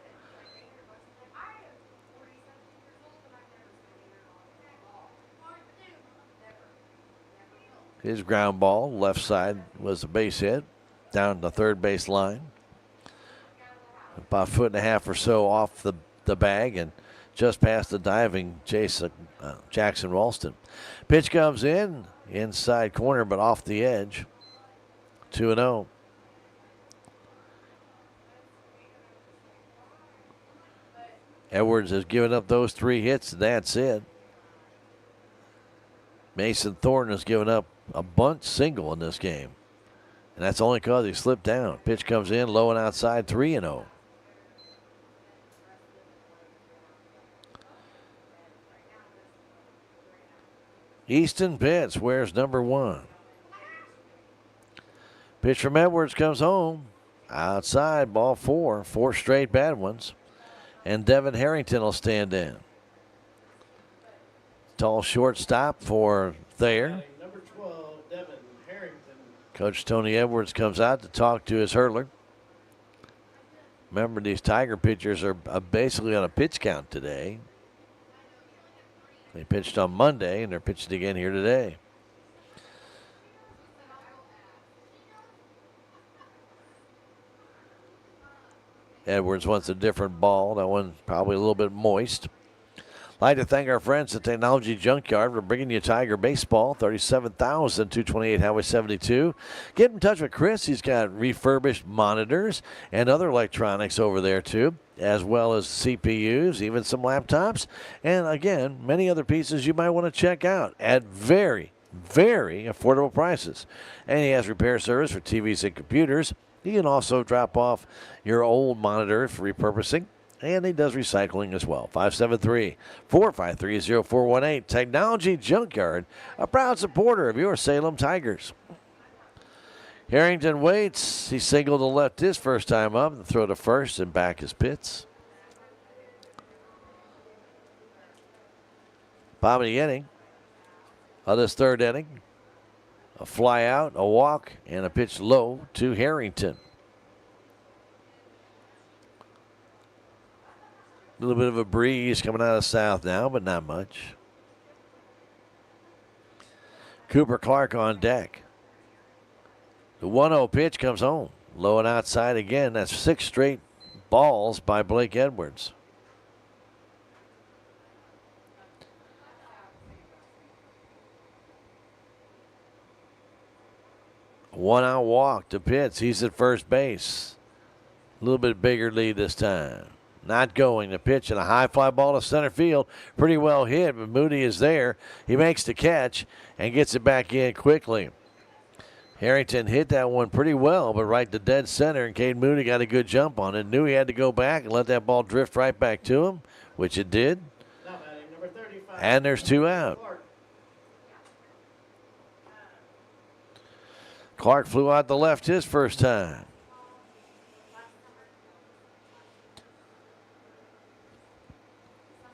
His ground ball, left side, was a base hit down the third base line. About 1.5 feet or so off the bag and just past the diving Jackson Ralston. Pitch comes in, inside corner, but off the edge. 2-0. Edwards has given up those 3 hits. That's it. Mason Thornton has given up a bunt single in this game. And that's only because he slipped down. Pitch comes in, low and outside, 3-0. Easton Pitts wears number 1. Pitch from Edwards comes home. Outside, ball 4. 4 straight bad ones. And Devin Harrington will stand in. Tall shortstop for Thayer. Number 12, Devin Harrington. Coach Tony Edwards comes out to talk to his hurdler. Remember, these Tiger pitchers are basically on a pitch count today. They pitched on Monday, and they're pitching again here today. Edwards wants a different ball. That one probably a little bit moist. I'd like to thank our friends at Technology Junkyard for bringing you Tiger Baseball, 37,228 Highway 72. Get in touch with Chris. He's got refurbished monitors and other electronics over there, too, as well as CPUs, even some laptops. And, again, many other pieces you might want to check out at very, very affordable prices. And he has repair service for TVs and computers. You can also drop off your old monitor for repurposing And he does recycling as well. 573-453-0418. Technology Junkyard, a proud supporter of your Salem Tigers. Harrington waits. He singled to left his first time up. The throw to first and back is Pitts. Bottom of the inning. Of this third inning. A fly out, a walk, and a pitch low to Harrington. A little bit of a breeze coming out of south now, but not much. Cooper Clark on deck. The 1-0 pitch comes home. Low and outside again. That's 6 straight balls by Blake Edwards. One out walk to Pitts. He's at first base. A little bit bigger lead this time. Not going. The pitch and a high fly ball to center field. Pretty well hit, but Moody is there. He makes the catch and gets it back in quickly. Harrington hit that one pretty well, but right to dead center, and Cade Moody got a good jump on it. Knew he had to go back and let that ball drift right back to him, which it did. And there's 2 out. Clark flew out the left his first time.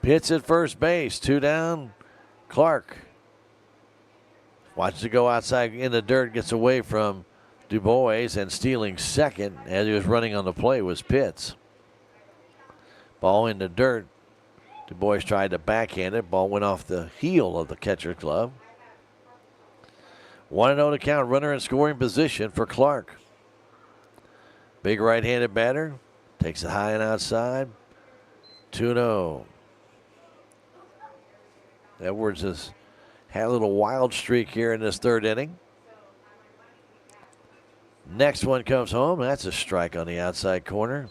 Pitts at first base, 2 down. Clark watches it go outside in the dirt, gets away from Du Bois, and stealing second as he was running on the play was Pitts. Ball in the dirt. Du Bois tried to backhand it. Ball went off the heel of the catcher's glove. 1-0 to count. Runner in scoring position for Clark. Big right-handed batter. Takes it high and outside. 2-0. Edwards has had a little wild streak here in this third inning. Next one comes home. That's a strike on the outside corner.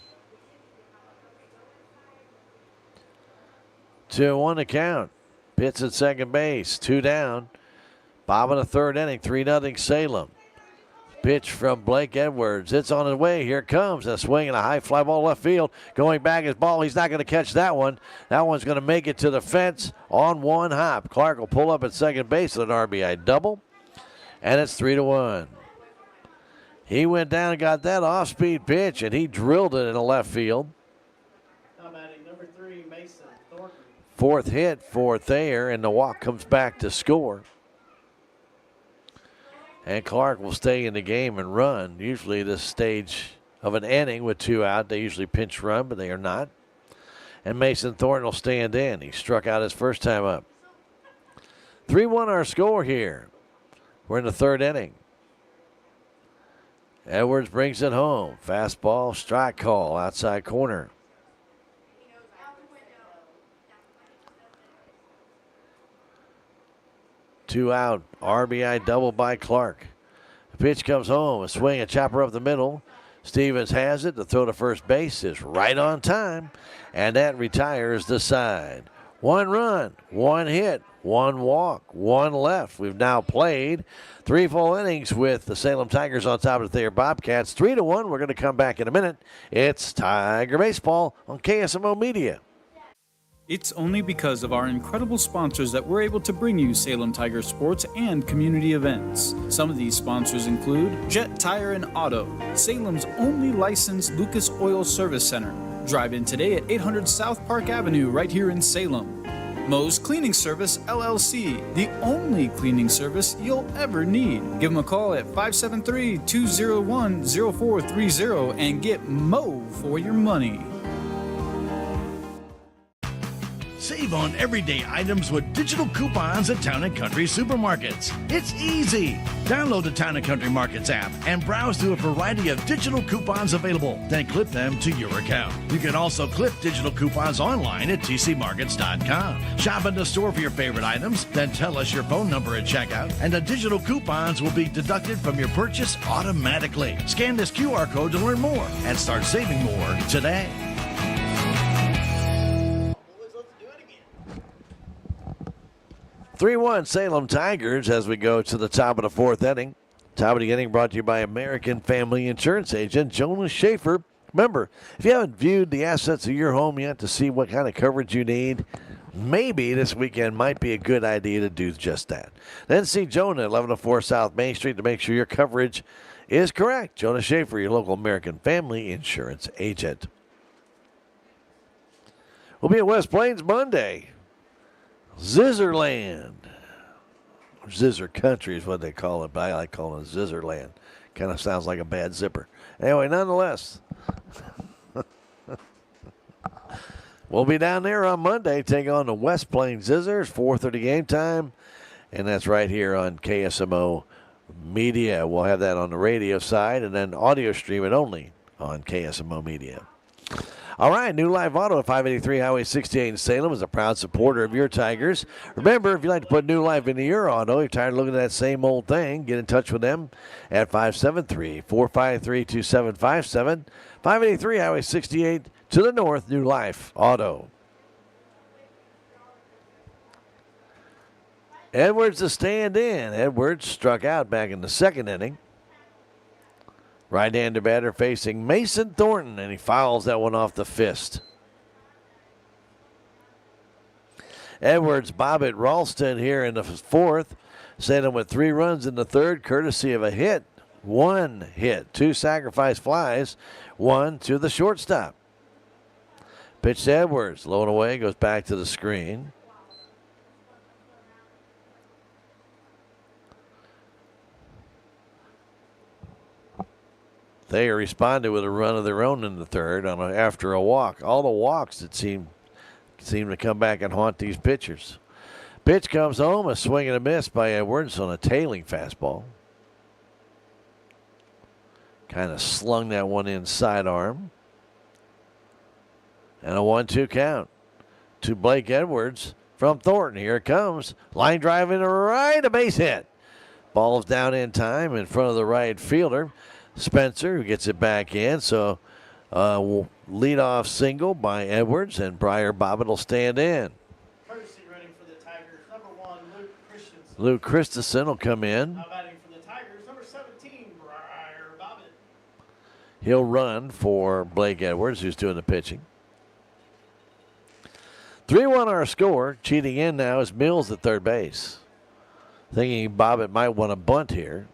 2-1 to count. Pitts at second base. 2 down. Bottom of the third inning. 3-0 Salem. Pitch from Blake Edwards. It's on the way. Here it comes. A swing and a high fly ball left field. Going back his ball. He's not going to catch that one. That one's going to make it to the fence on one hop. Clark will pull up at second base with an RBI double. And it's 3-1. He went down and got that off-speed pitch, and he drilled it in the left field. Number 3, Mason Thornton. Fourth hit for Thayer, and the walk comes back to score. And Clark will stay in the game and run. Usually this stage of an inning with 2 out, they usually pinch run, but they are not. And Mason Thornton will stand in. He struck out his first time up. 3-1 our score here. We're in the third inning. Edwards brings it home. Fastball, strike call, outside corner. Two out, RBI double by Clark. The pitch comes home, a swing, a chopper up the middle. Stevens has it. The throw to first base is right on time, and that retires the side. 1 run, 1 hit, 1 walk, 1 left. We've now played 3 full innings with the Salem Tigers on top of the Thayer Bobcats. 3-1. We're going to come back in a minute. It's Tiger Baseball on KSMO Media. It's only because of our incredible sponsors that we're able to bring you Salem Tiger sports and community events. Some of these sponsors include Jet Tire and Auto, Salem's only licensed Lucas Oil Service Center. Drive in today at 800 South Park Avenue right here in Salem. Moe's Cleaning Service, LLC, the only cleaning service you'll ever need. Give them a call at 573-201-0430 and get Moe for your money. Save on everyday items with digital coupons at Town & Country Supermarkets. It's easy. Download the Town & Country Markets app and browse through a variety of digital coupons available. Then clip them to your account. You can also clip digital coupons online at tcmarkets.com. Shop in the store for your favorite items, then tell us your phone number at checkout, and the digital coupons will be deducted from your purchase automatically. Scan this QR code to learn more and start saving more today. 3-1 Salem Tigers as we go to the top of the fourth inning. Top of the inning brought to you by American Family Insurance Agent Jonas Schaefer. Remember, if you haven't viewed the assets of your home yet to see what kind of coverage you need, maybe this weekend might be a good idea to do just that. Then see Jonah at 1104 South Main Street to make sure your coverage is correct. Jonah Schaefer, your local American Family Insurance agent. We'll be at West Plains Monday. Zizzerland. Or Zizzer Country is what they call it, but I like calling it Zizzerland. Kind of sounds like a bad zipper. Anyway, nonetheless, we'll be down there on Monday, taking on the West Plains Zizzers, 4:30 game time, and that's right here on KSMO Media. We'll have that on the radio side, and then audio stream it only on KSMO Media. All right, New Life Auto at 583 Highway 68 in Salem is a proud supporter of your Tigers. Remember, if you'd like to put new life into your auto, you're tired of looking at that same old thing, get in touch with them at 573-453-2757. 583 Highway 68 to the north, New Life Auto. Edwards to stand in. Edwards struck out back in the second inning. Right-hander batter facing Mason Thornton, and he fouls that one off the fist. Edwards, Bobbitt, Ralston here in the fourth. Salem with 3 runs in the third, courtesy of a hit. 1 hit, 2 sacrifice flies, 1 to the shortstop. Pitch to Edwards, low and away, goes back to the screen. Thayer responded with a run of their own in the third after a walk. All the walks that seem to come back and haunt these pitchers. Pitch comes home, a swing and a miss by Edwards on a tailing fastball. Kind of slung that one in sidearm. And a 1-2 count to Blake Edwards from Thornton. Here it comes. Line drive in the right, a base hit. Ball's down in time in front of the right fielder. Spencer, who gets it back in. So leadoff single by Edwards, and Briar Bobbitt will stand in. Courtesy running for the Tigers, number 1, Luke Christensen. Luke Christensen will come in. Now batting for the Tigers, number 17, Briar Bobbitt. He'll run for Blake Edwards, who's doing the pitching. 3-1 our score. Cheating in now is Mills at third base. Thinking Bobbitt might want to bunt here.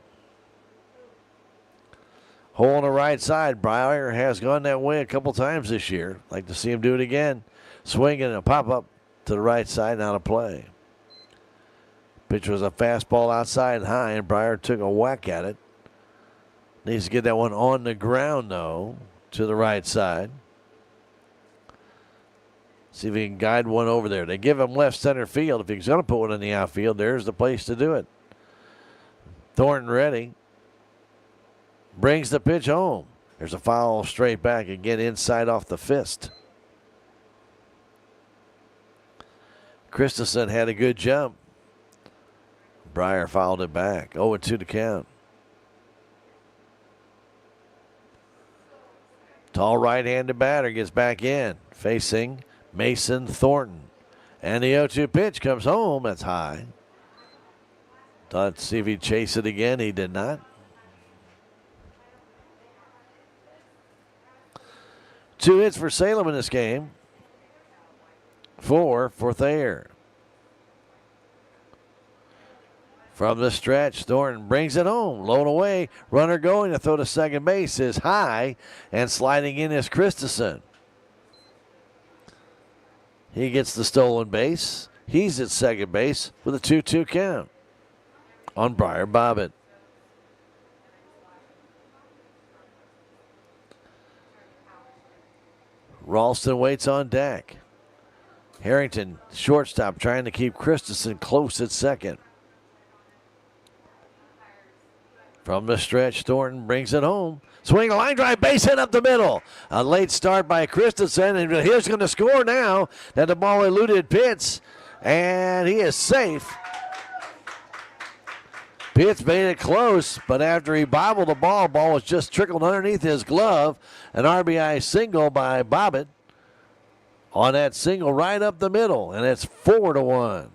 Hole on the right side. Briar has gone that way a couple times this year. Like to see him do it again. Swing and a pop-up to the right side, out of play. Pitch was a fastball outside high, and Briar took a whack at it. Needs to get that one on the ground, though, to the right side. See if he can guide one over there. They give him left center field. If he's going to put one in the outfield, there's the place to do it. Thornton ready. Brings the pitch home. There's a foul straight back again inside off the fist. Christensen had a good jump. Briar fouled it back. 0-2 to count. Tall right-handed batter gets back in, facing Mason Thornton. And the 0-2 pitch comes home. That's high. Thought to see if he'd chase it again. He did not. 2 hits for Salem in this game. 4 for Thayer. From the stretch, Thornton brings it home. Low and away. Runner going to throw to second base is high. And sliding in is Christensen. He gets the stolen base. He's at second base with a 2-2 count on Briar Bobbitt. Ralston waits on deck. Harrington, shortstop, trying to keep Christensen close at second. From the stretch, Thornton brings it home. Swing a line drive, base hit up the middle. A late start by Christensen, and he's going to score now. Then the ball eluded Pitts, and he is safe. Pitts made it close, but after he bobbled the ball was just trickled underneath his glove. An RBI single by Bobbitt on that single right up the middle, and it's 4-1.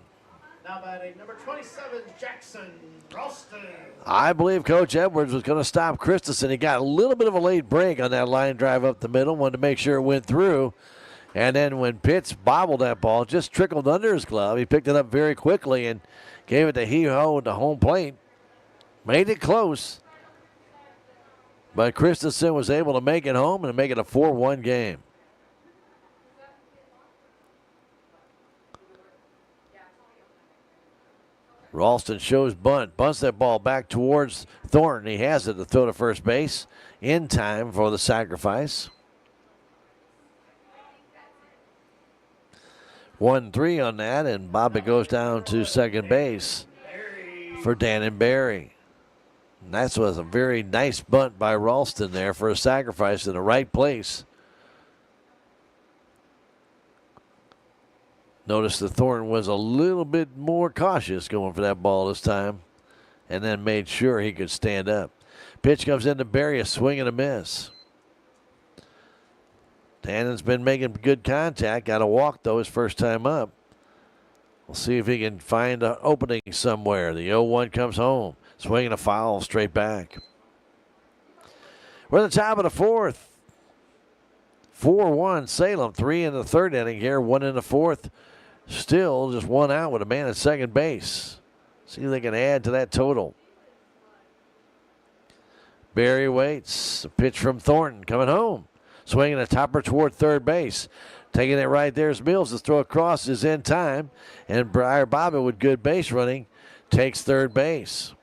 Now batting number 27, Jackson Ralston. I believe Coach Edwards was going to stop Christensen. He got a little bit of a late break on that line drive up the middle, wanted to make sure it went through. And then when Pitts bobbled that ball, just trickled under his glove. He picked it up very quickly and gave it to He-Ho to home plate. Made it close. But Christensen was able to make it home and make it a 4-1 game. Ralston shows bunt, bunts that ball back towards Thornton. He has it to throw to first base in time for the sacrifice. 1-3 on that, and Bobby goes down to second base for Dannon Berry. And that was a very nice bunt by Ralston there for a sacrifice in the right place. Notice that Thornton was a little bit more cautious going for that ball this time and then made sure he could stand up. Pitch comes into Berry, a swing and a miss. Dannon's been making good contact. Got a walk, though, his first time up. We'll see if he can find an opening somewhere. The 0-1 comes home. Swinging a foul straight back. We're at the top of the fourth. 4-1 Salem. 3 in the third inning here. 1 in the fourth. Still just 1 out with a man at second base. See if they can add to that total. Berry waits. A pitch from Thornton coming home. Swinging a topper toward third base. Taking it right there is Mills. The throw across is in time. And Briar Bobby with good base running takes third base.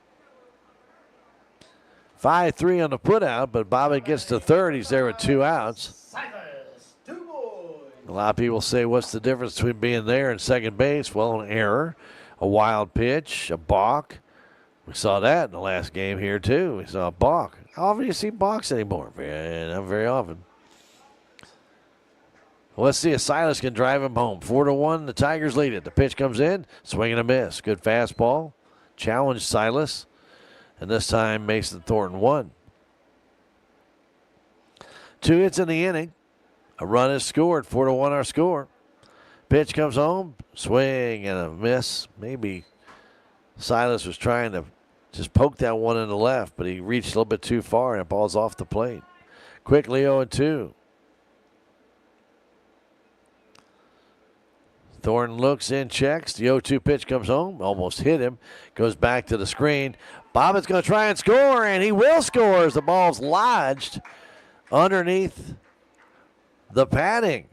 5-3 on the putout, but Bobby gets to third. He's there with 2 outs. A lot of people say, what's the difference between being there and second base? Well, an error, a wild pitch, a balk. We saw that in the last game here, too. We saw a balk. How often do you see balks anymore? Not very often. Well, let's see if Silas can drive him home. 4-1, the Tigers lead it. The pitch comes in, swing and a miss. Good fastball. Challenged Silas. And this time Mason Thornton won. 2 hits in the inning. A run is scored. 4-1 our score. Pitch comes home. Swing and a miss. Maybe Silas was trying to just poke that one in the left, but he reached a little bit too far and the ball's off the plate. Quickly 0-2. Thornton looks in, checks. The 0-2 pitch comes home. Almost hit him. Goes back to the screen. Bobbitt's going to try and score, and he will score as the ball's lodged underneath the padding.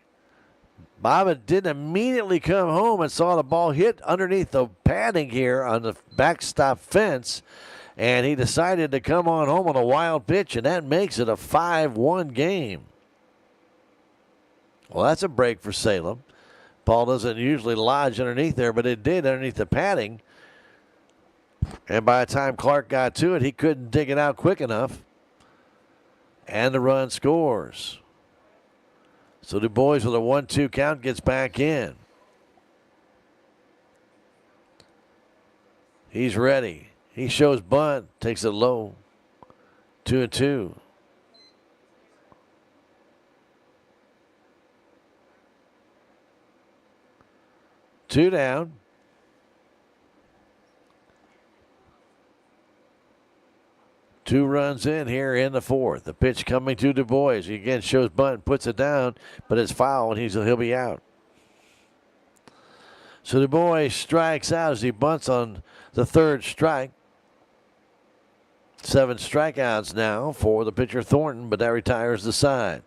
Bobbitt didn't immediately come home and saw the ball hit underneath the padding here on the backstop fence, and he decided to come on home on a wild pitch, and that makes it a 5-1 game. Well, that's a break for Salem. Ball doesn't usually lodge underneath there, but it did underneath the padding. And by the time Clark got to it, he couldn't dig it out quick enough. And the run scores. So Du Bois with a 1-2 count gets back in. He's ready. He shows bunt, takes it low. 2-2. Two down. Two runs in here in the fourth. The pitch coming to Du Bois. He again shows bunt, puts it down, but it's foul, and he'll be out. So Du Bois strikes out as he bunts on the third strike. 7 strikeouts now for the pitcher Thornton, but that retires the side.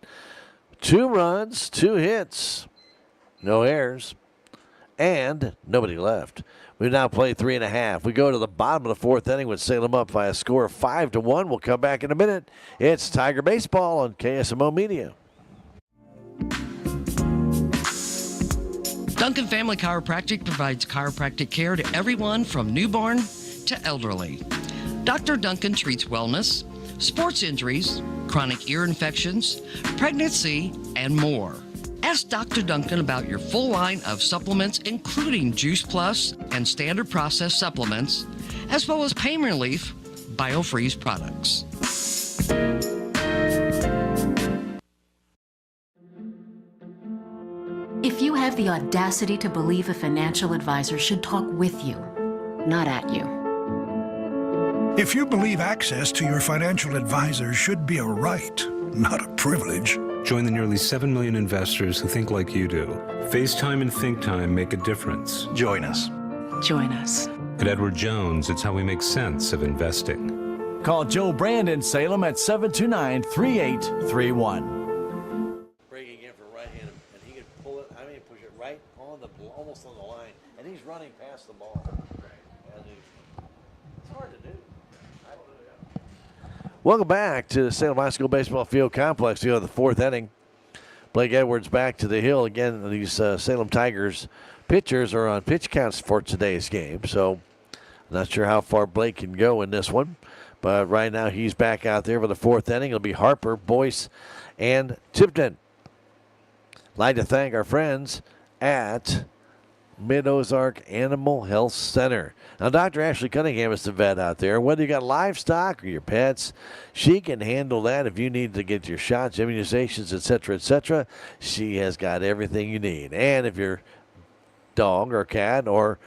2 runs, 2 hits, no errors, and nobody left. We now play 3.5. We go to the bottom of the fourth inning with Salem up by a score of 5-1. We'll come back in a minute. It's Tiger Baseball on KSMO Media. Duncan Family Chiropractic provides chiropractic care to everyone from newborn to elderly. Dr. Duncan treats wellness, sports injuries, chronic ear infections, pregnancy, and more. Ask Dr. Duncan about your full line of supplements, including Juice Plus and standard processed supplements, as well as pain relief, BioFreeze products. If you have the audacity to believe a financial advisor should talk with you, not at you. If you believe access to your financial advisor should be a right, not a privilege. Join the nearly 7 million investors who think like you do. FaceTime and Think Time make a difference. Join us. Join us. At Edward Jones, it's how we make sense of investing. Call Joe Brand in Salem at 729-3831. Breaking in for right-handed, and he can pull it, push it right on the, almost on the line, and he's running past the ball. And it's hard to do. Welcome back to the Salem High School Baseball Field Complex. You know, the fourth inning. Blake Edwards back to the hill. Again, these Salem Tigers pitchers are on pitch counts for today's game, so not sure how far Blake can go in this one. But right now he's back out there for the fourth inning. It'll be Harper, Boyce, and Tipton. Like to thank our friends at Mid-Ozark Animal Health Center. Now, Dr. Ashley Cunningham is the vet out there. Whether you got livestock or your pets, she can handle that. If you need to get your shots, immunizations, etc., she has got everything you need. And if your dog or cat or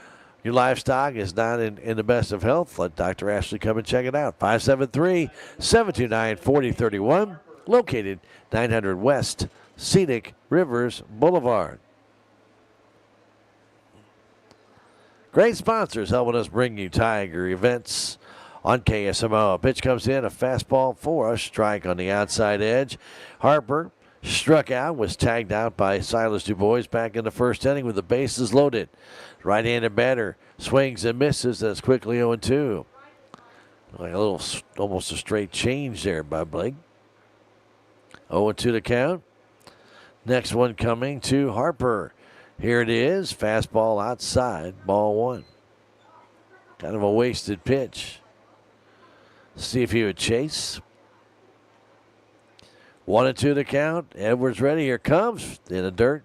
your livestock is not in the best of health, let Dr. Ashley come and check it out. 573-729-4031, located 900 West Scenic Rivers Boulevard. Great sponsors helping us bring you Tiger events on KSMO. A pitch comes in, a fastball for a strike on the outside edge. Harper struck out, was tagged out by Silas DuBois back in the first inning with the bases loaded. Right-handed batter swings and misses. That's quickly 0-2. Like a little, almost a straight change there by Blake. 0-2 the count. Next one coming to Harper. Here it is, fastball outside, ball one. Kind of a wasted pitch. See if he would chase. 1-2 the count. Edwards ready. Here comes in the dirt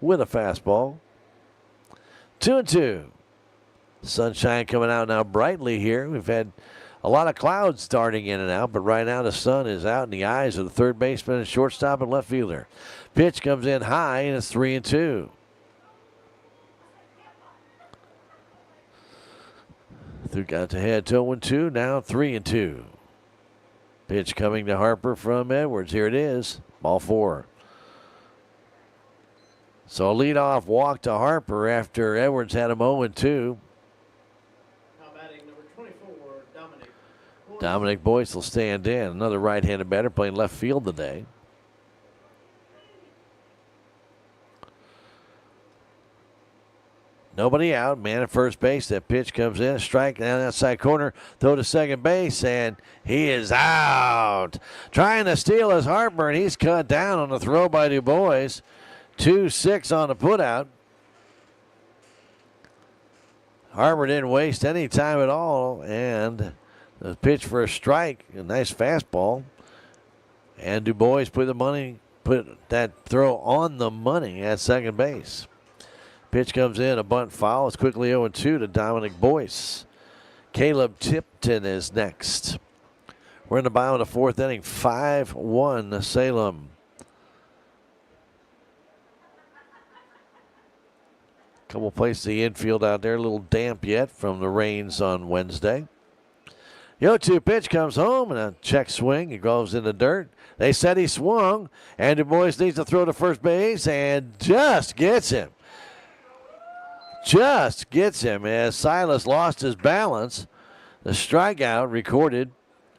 with a fastball. 2-2. Sunshine coming out now brightly here. We've had a lot of clouds starting in and out, but right now the sun is out in the eyes of the third baseman and shortstop and left fielder. Pitch comes in high, and it's 3-2. Threw got to head 0-2, now 3-2. Pitch coming to Harper from Edwards. Here it is, ball four. So a leadoff walk to Harper after Edwards had him 0-2. Dominic Boyce will stand in. Another right-handed batter playing left field today. Nobody out. Man at first base. That pitch comes in. Strike down outside corner. Throw to second base, and he is out. Trying to steal his Harper, and he's cut down on the throw by DuBois. 2-6 on the putout. Harper didn't waste any time at all, and the pitch for a strike. A nice fastball. And DuBois put that throw on the money at second base. Pitch comes in, a bunt foul. It's quickly 0-2 to Dominic Boyce. Caleb Tipton is next. We're in the bottom of the fourth inning, 5-1 Salem. Couple places the infield out there, a little damp yet from the rains on Wednesday. The 0-2 pitch comes home and a check swing. It goes in the dirt. They said he swung, and DuBois needs to throw to first base and just gets him. Just gets him as Silas lost his balance. The strikeout recorded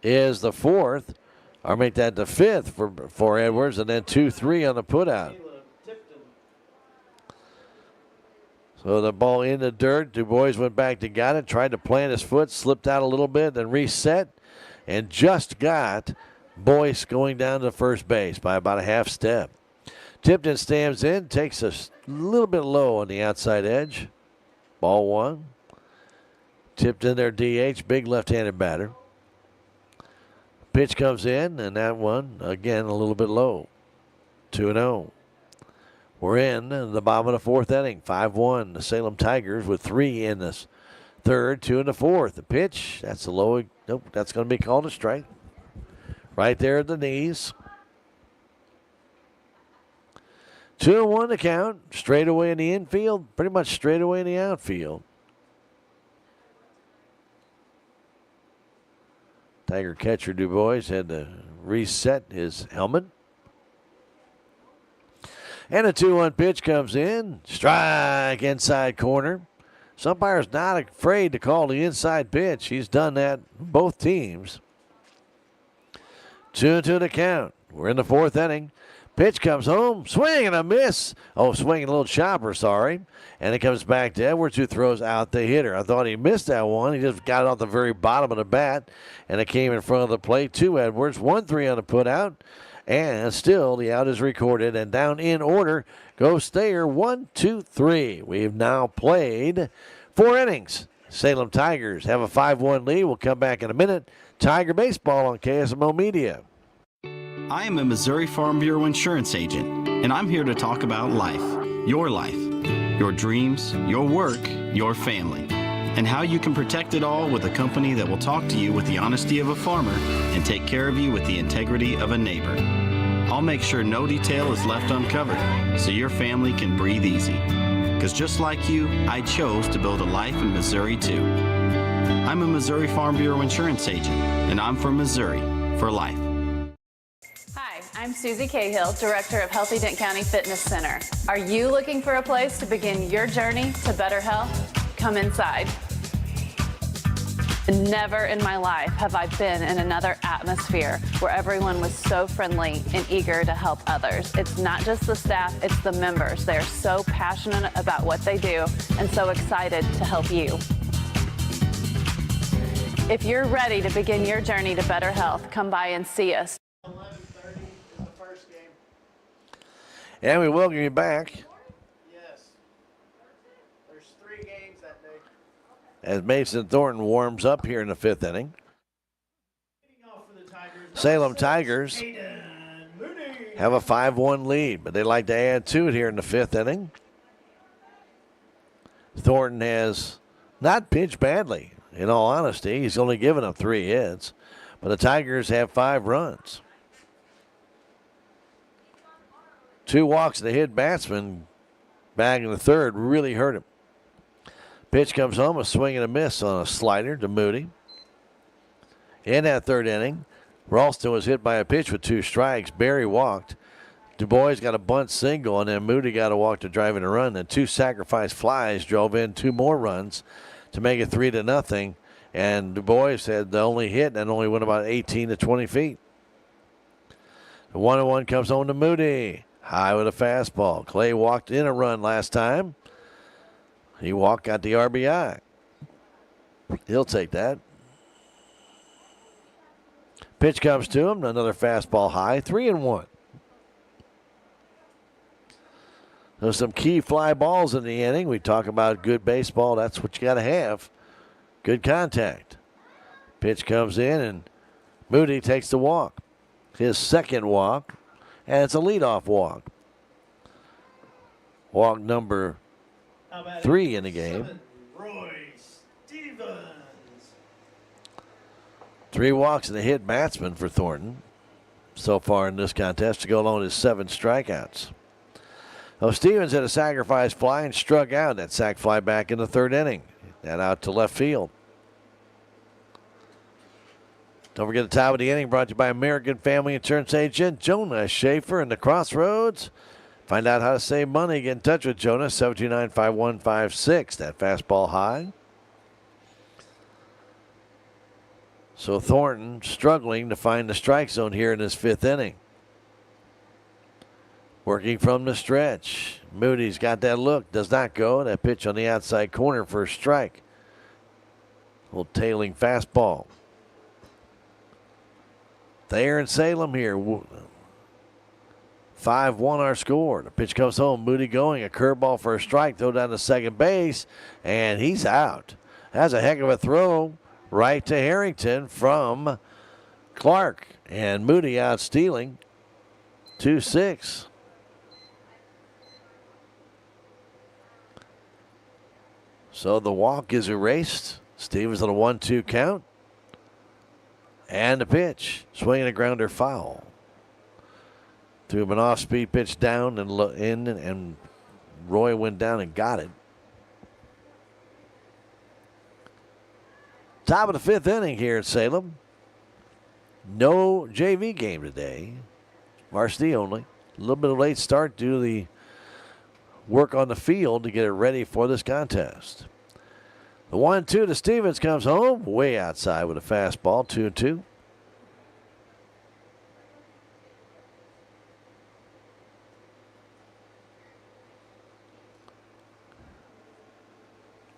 is the fourth, or make that the fifth for Edwards, and then 2-3 on the putout. So the ball in the dirt. DuBois went back to got it, tried to plant his foot, slipped out a little bit, then reset, and just got Boyce going down to first base by about a half step. Tipton stands in, takes a little bit low on the outside edge. Ball one. Tipton their DH, big left-handed batter. Pitch comes in, and that one, again, a little bit low. 2-0. We're in the bottom of the fourth inning. 5-1. The Salem Tigers with 3 in this third, 2 in the fourth. The pitch, that's a low. Nope, that's going to be called a strike. Right there at the knees. 2-1 to count. Straight away in the infield, pretty much straight away in the outfield. Tiger catcher Du Bois had to reset his helmet. And a 2-1 pitch comes in. Strike, inside corner. Umpire's not afraid to call the inside pitch. He's done that both teams. 2-2 to count. We're in the 4th inning. Pitch comes home. Swing and a miss. Oh, swing and a little chopper, sorry. And it comes back to Edwards, who throws out the hitter. I thought he missed that one. He just got it off the very bottom of the bat, and it came in front of the plate to Edwards. 1-3 on the put out. And still the out is recorded. And down in order goes Thayer. 1, 2, 3. We've now played 4 innings. Salem Tigers have a 5-1 lead. We'll come back in a minute. Tiger Baseball on KSMO Media. I am a Missouri Farm Bureau insurance agent, and I'm here to talk about life, your dreams, your work, your family, and how you can protect it all with a company that will talk to you with the honesty of a farmer and take care of you with the integrity of a neighbor. I'll make sure no detail is left uncovered so your family can breathe easy. Because just like you, I chose to build a life in Missouri too. I'm a Missouri Farm Bureau insurance agent, and I'm from Missouri for life. Hi, I'm Susie Cahill, Director of Healthy Dent County Fitness Center. Are you looking for a place to begin your journey to better health? Come inside. Never in my life have I been in another atmosphere where everyone was so friendly and eager to help others. It's not just the staff, it's the members. They are so passionate about what they do and so excited to help you. If you're ready to begin your journey to better health, come by and see us. 11:30 is the first game. And we welcome you back Yes. There's 3 games that day. as Mason Thornton warms up here in the 5th inning. Salem Tigers have a 5-1 lead, but they'd like to add to it here in the 5th inning. Thornton has not pitched badly, in all honesty. He's only given up 3 hits, but the Tigers have 5 runs. 2 walks and a hit batsman back in the 3rd really hurt him. Pitch comes home, a swing and a miss on a slider to Moody. In that 3rd inning, Ralston was hit by a pitch with 2 strikes. Barry walked. Du Bois got a bunt single, and then Moody got a walk to drive in a run. And 2 sacrifice flies drove in 2 more runs to make it 3-0. And Du Bois had the only hit and only went about 18 to 20 feet. The 1-1 comes home to Moody. High with a fastball. Clay walked in a run last time. He walked, got the RBI. He'll take that. Pitch comes to him. Another fastball high. 3-1. There's some key fly balls in the inning. We talk about good baseball. That's what you got to have. Good contact. Pitch comes in, and Moody takes the walk. His 2nd walk, and it's a leadoff walk. Walk number 3 in the game. Royce Stevens. 3 walks and a hit batsman for Thornton so far in this contest to go along with 7 strikeouts. Well, Stevens had a sacrifice fly and struck out. That sac fly back in the 3rd inning. That out to left field. Don't forget the top of the inning brought to you by American Family Insurance Agent Jonah Schaefer in the Crossroads. Find out how to save money. Get in touch with Jonah, 729-5156. That fastball high. So Thornton struggling to find the strike zone here in this 5th inning. Working from the stretch. Moody's got that look. Does not go. That pitch on the outside corner for a strike. Little tailing fastball. Thayer and Salem here. 5-1 our score. The pitch comes home. Moody going. A curveball for a strike. Throw down to second base. And he's out. That's a heck of a throw right to Harrington from Clark. And Moody out stealing. 2-6. So the walk is erased. Stevens on a 1-2 count. And the pitch. Swinging a grounder foul. Threw him an off-speed pitch down and in, and Roy went down and got it. Top of the fifth inning here at Salem. No JV game today. Varsity only. A little bit of late start due to the work on the field to get it ready for this contest. The 1-2 to Stevens comes home way outside with a fastball, 2-2.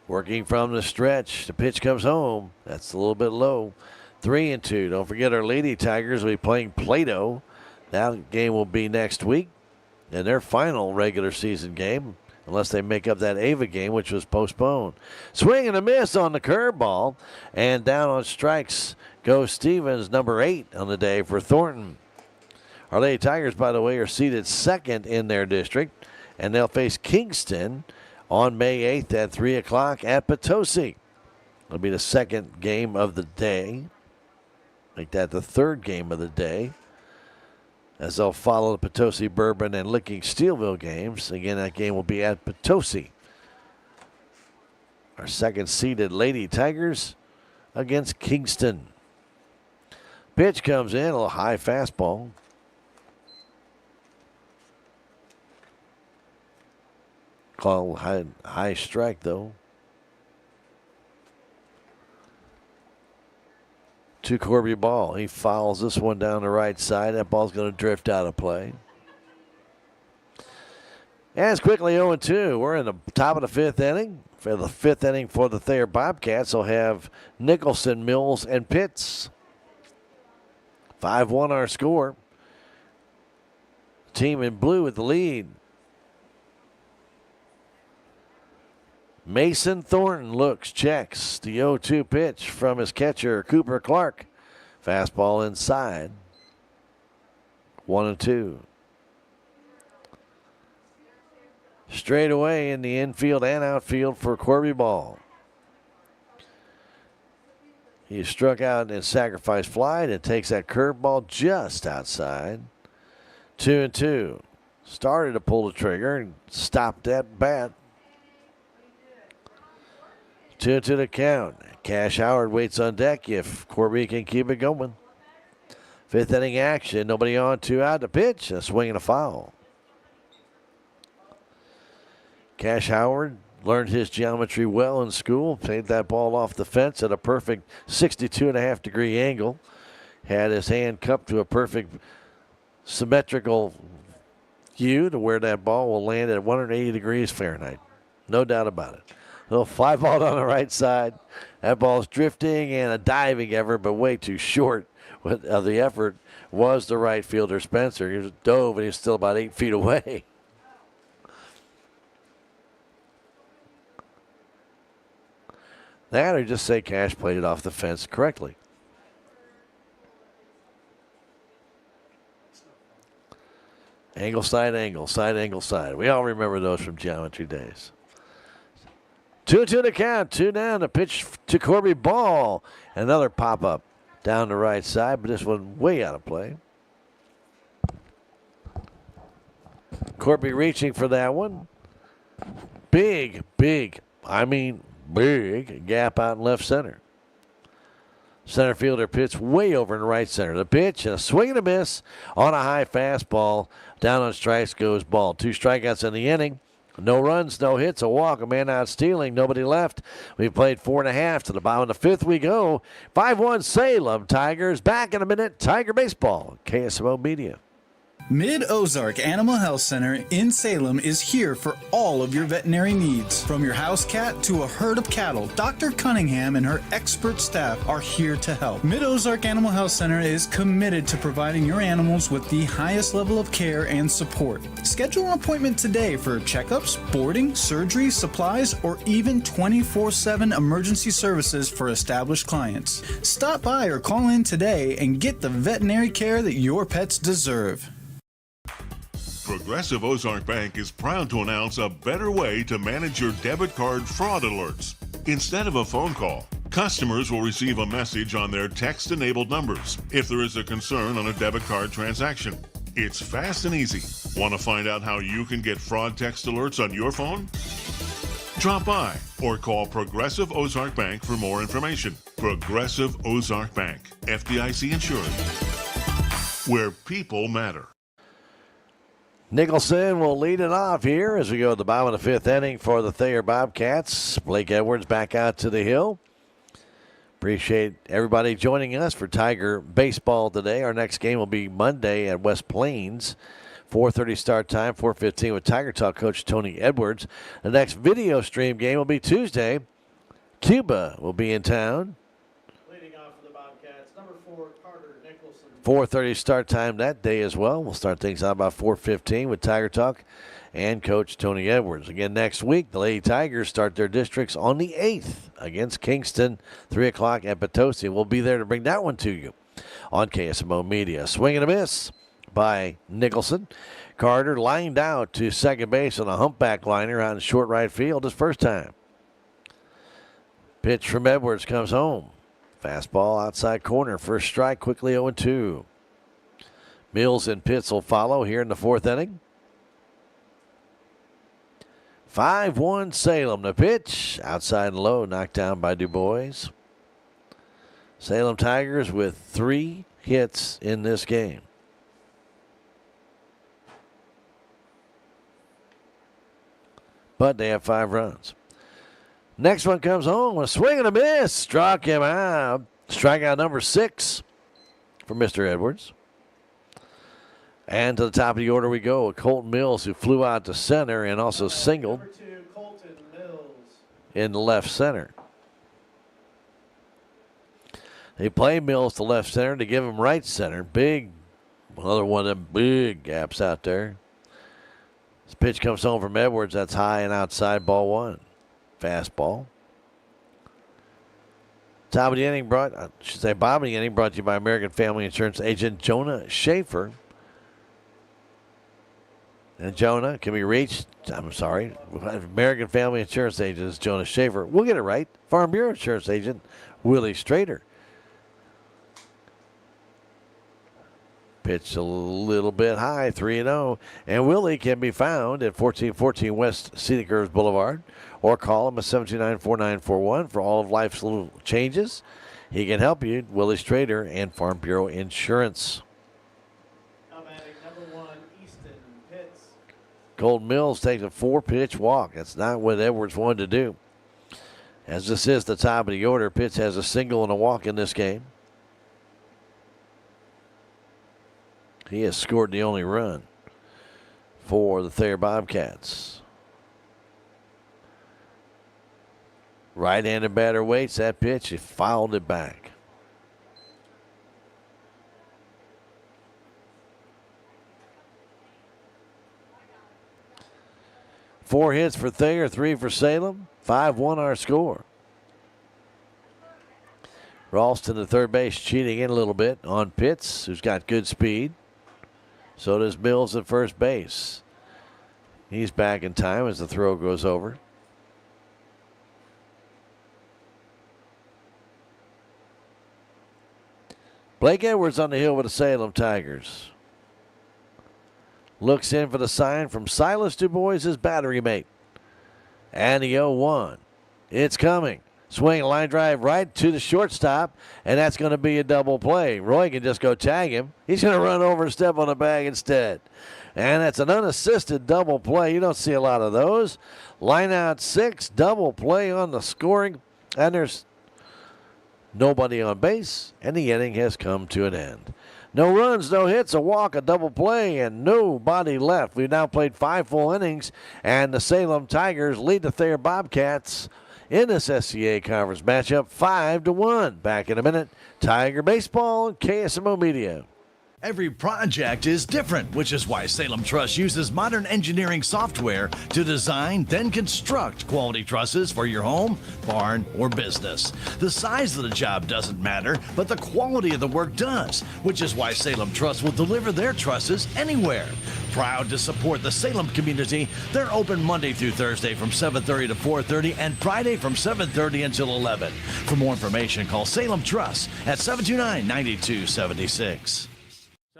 Working from the stretch, the pitch comes home. That's a little bit low. 3-2. Don't forget our Lady Tigers will be playing Plato. That game will be next week in their final regular season game, unless they make up that Ava game, which was postponed. Swing and a miss on the curveball, and down on strikes goes Stevens, number 8 on the day for Thornton. Our Lady Tigers, by the way, are seated second in their district, and they'll face Kingston on May 8th at 3 o'clock at Potosi. It'll be the second game of the day. Make that the third game of the day, as they'll follow the Potosi Bourbon and Licking Steelville games. Again, that game will be at Potosi. Our second seeded Lady Tigers against Kingston. Pitch comes in, a little high fastball. Call high strike, though. To Corby Ball. He fouls this one down the right side. That ball's going to drift out of play. And it's quickly 0-2. We're in the top of the fifth inning. For the fifth inning for the Thayer Bobcats, they'll have Nicholson, Mills, and Pitts. 5-1 our score. Team in blue with the lead. Mason Thornton looks, checks the 0-2 pitch from his catcher, Cooper Clark. Fastball inside. 1-2. Straight away in the infield and outfield for Corby Ball. He struck out in sacrifice fly and takes that curveball just outside. 2-2. Started to pull the trigger and stopped that bat. 2-2 the count. Cash Howard waits on deck if Corby can keep it going. Fifth inning action. Nobody on, 2 out. The pitch. A swing and a foul. Cash Howard learned his geometry well in school. Played that ball off the fence at a perfect 62.5 degree angle. Had his hand cupped to a perfect symmetrical view to where that ball will land at 180 degrees Fahrenheit. No doubt about it. Little fly ball on the right side. That ball's drifting and a diving effort, but way too short. The effort was the right fielder, Spencer. He was dove, and he's still about 8 feet away. That or just say Cash played it off the fence correctly. Angle, side, angle, side, angle, side. We all remember those from geometry days. 2-2 to count, 2 down. The pitch to Corby Ball. Another pop-up down the right side, but this one way out of play. Corby reaching for that one. Big gap out in left center. Center fielder pitch way over in right center. The pitch and a swing and a miss on a high fastball. Down on strikes goes Ball. 2 strikeouts in the inning. No runs, no hits, a walk, a man out stealing, nobody left. We played 4.5 to the bottom of the fifth. We go 5-1 Salem Tigers. Back in a minute. Tiger Baseball, KSMO Media. Mid-Ozark Animal Health Center in Salem is here for all of your veterinary needs. From your house cat to a herd of cattle, Dr. Cunningham and her expert staff are here to help. Mid-Ozark Animal Health Center is committed to providing your animals with the highest level of care and support. Schedule an appointment today for checkups, boarding, surgery, supplies, or even 24/7 emergency services for established clients. Stop by or call in today and get the veterinary care that your pets deserve. Progressive Ozark Bank is proud to announce a better way to manage your debit card fraud alerts. Instead of a phone call, customers will receive a message on their text-enabled numbers if there is a concern on a debit card transaction. It's fast and easy. Want to find out how you can get fraud text alerts on your phone? Drop by or call Progressive Ozark Bank for more information. Progressive Ozark Bank, FDIC insured, where people matter. Nicholson will lead it off here as we go to the bottom of the 5th inning for the Thayer Bobcats. Blake Edwards back out to the hill. Appreciate everybody joining us for Tiger Baseball today. Our next game will be Monday at West Plains. 4:30 start time, 4:15 with Tiger Talk coach Tony Edwards. The next video stream game will be Tuesday. Cuba will be in town. Leading off for the Bobcats, number 4, Carter Nicholson. 4:30 start time that day as well. We'll start things out about 4:15 with Tiger Talk and coach Tony Edwards. Again, next week, the Lady Tigers start their districts on the 8th against Kingston, 3 o'clock at Potosi. We'll be there to bring that one to you on KSMO Media. Swing and a miss by Nicholson. Carter lined out to second base on a humpback liner out in short right field his first time. Pitch from Edwards comes home. Fastball outside corner. First strike, quickly 0-2. Mills and Pitts will follow here in the 4th inning. 5-1 Salem. The pitch outside and low, knocked down by Du Bois. Salem Tigers with 3 hits in this game. But they have 5 runs. Next one comes home. A swing and a miss. Struck him out. Strikeout number 6 for Mr. Edwards. And to the top of the order we go. Colton Mills, who flew out to center and also singled Number 2, Colton Mills. in the left center. They play Mills to left center to give him right center. Another one of them big gaps out there. This pitch comes home from Edwards. That's high and outside, ball 1. Fastball. Top of the inning bottom of the inning brought to you by American Family Insurance agent Jonah Schaefer. And Jonah can be reached, American Family Insurance agent is Jonah Schaefer. We'll get it right. Farm Bureau Insurance agent Willie Strader. Pitched a little bit high, 3-0. And Willie can be found at 1414 West Scenic Groves Boulevard, or call him at 729-4941 for all of life's little changes. He can help you, Willie Strader and Farm Bureau Insurance. Number 1, Easton Pitts. Colton Mills takes a 4-pitch walk. That's not what Edwards wanted to do. As this is the top of the order, Pitts has a single and a walk in this game. He has scored the only run for the Thayer Bobcats. Right-handed batter waits that pitch. He fouled it back. Four hits for Thayer, 3 for Salem. 5-1 our score. Ralston at third base cheating in a little bit on Pitts, who's got good speed. So does Mills at first base. He's back in time as the throw goes over. Blake Edwards on the hill with the Salem Tigers. Looks in for the sign from Silas Du Bois, his battery mate. And the 0-1. It's coming. Swing, line drive right to the shortstop, and that's going to be a double play. Roy can just go tag him. He's going to run over and step on the bag instead. And that's an unassisted double play. You don't see a lot of those. Line out 6, double play on the scoring, and there's nobody on base, and the inning has come to an end. No runs, no hits, a walk, a double play, and nobody left. We've now played 5 full innings, and the Salem Tigers lead the Thayer Bobcats in this SCA conference matchup 5-1. Back in a minute. Tiger Baseball and KSMO Media. Every project is different, which is why Salem Truss uses modern engineering software to design, then construct quality trusses for your home, barn, or business. The size of the job doesn't matter, but the quality of the work does, which is why Salem Truss will deliver their trusses anywhere. Proud to support the Salem community, they're open Monday through Thursday from 7:30 to 4:30 and Friday from 7:30 until 11. For more information, call Salem Truss at 729-9276.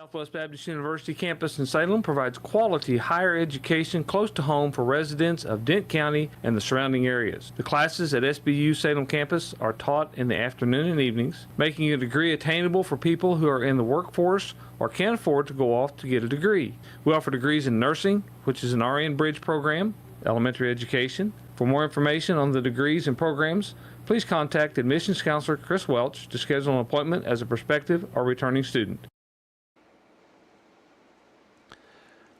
Southwest Baptist University campus in Salem provides quality higher education close to home for residents of Dent County and the surrounding areas. The classes at SBU Salem campus are taught in the afternoon and evenings, making a degree attainable for people who are in the workforce or can't afford to go off to get a degree. We offer degrees in nursing, which is an RN Bridge program, elementary education. For more information on the degrees and programs, please contact admissions counselor Chris Welch to schedule an appointment as a prospective or returning student.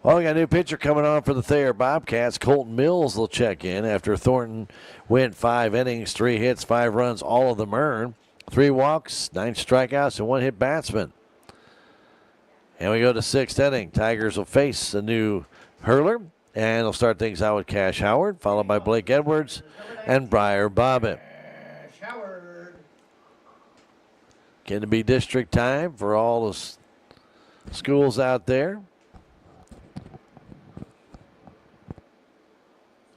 Well, we got a new pitcher coming on for the Thayer Bobcats. Colton Mills will check in after Thornton went 5 innings, 3 hits, 5 runs, all of them earned. 3 walks, 9 strikeouts, and 1 hit batsman. And we go to 6th inning. Tigers will face a new hurler, and they'll start things out with Cash Howard, followed by Blake Edwards and Briar Bobbitt. Going to be district time for all the schools out there.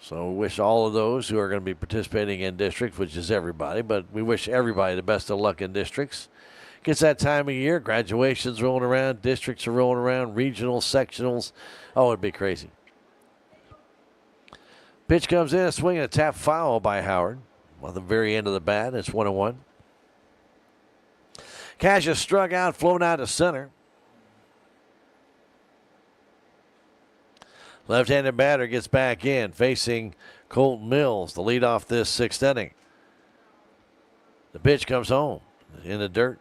So we wish all of those who are going to be participating in districts, which is everybody, but we wish everybody the best of luck in districts. Gets that time of year, graduations rolling around, districts are rolling around, regionals, sectionals. Oh, it'd be crazy. Pitch comes in, a swing and a tap foul by Howard. At the very end of the bat, it's 1-1. Cash is struck out, flown out to center. Left-handed batter gets back in, facing Colton Mills, the lead off this 6th inning. The pitch comes home in the dirt.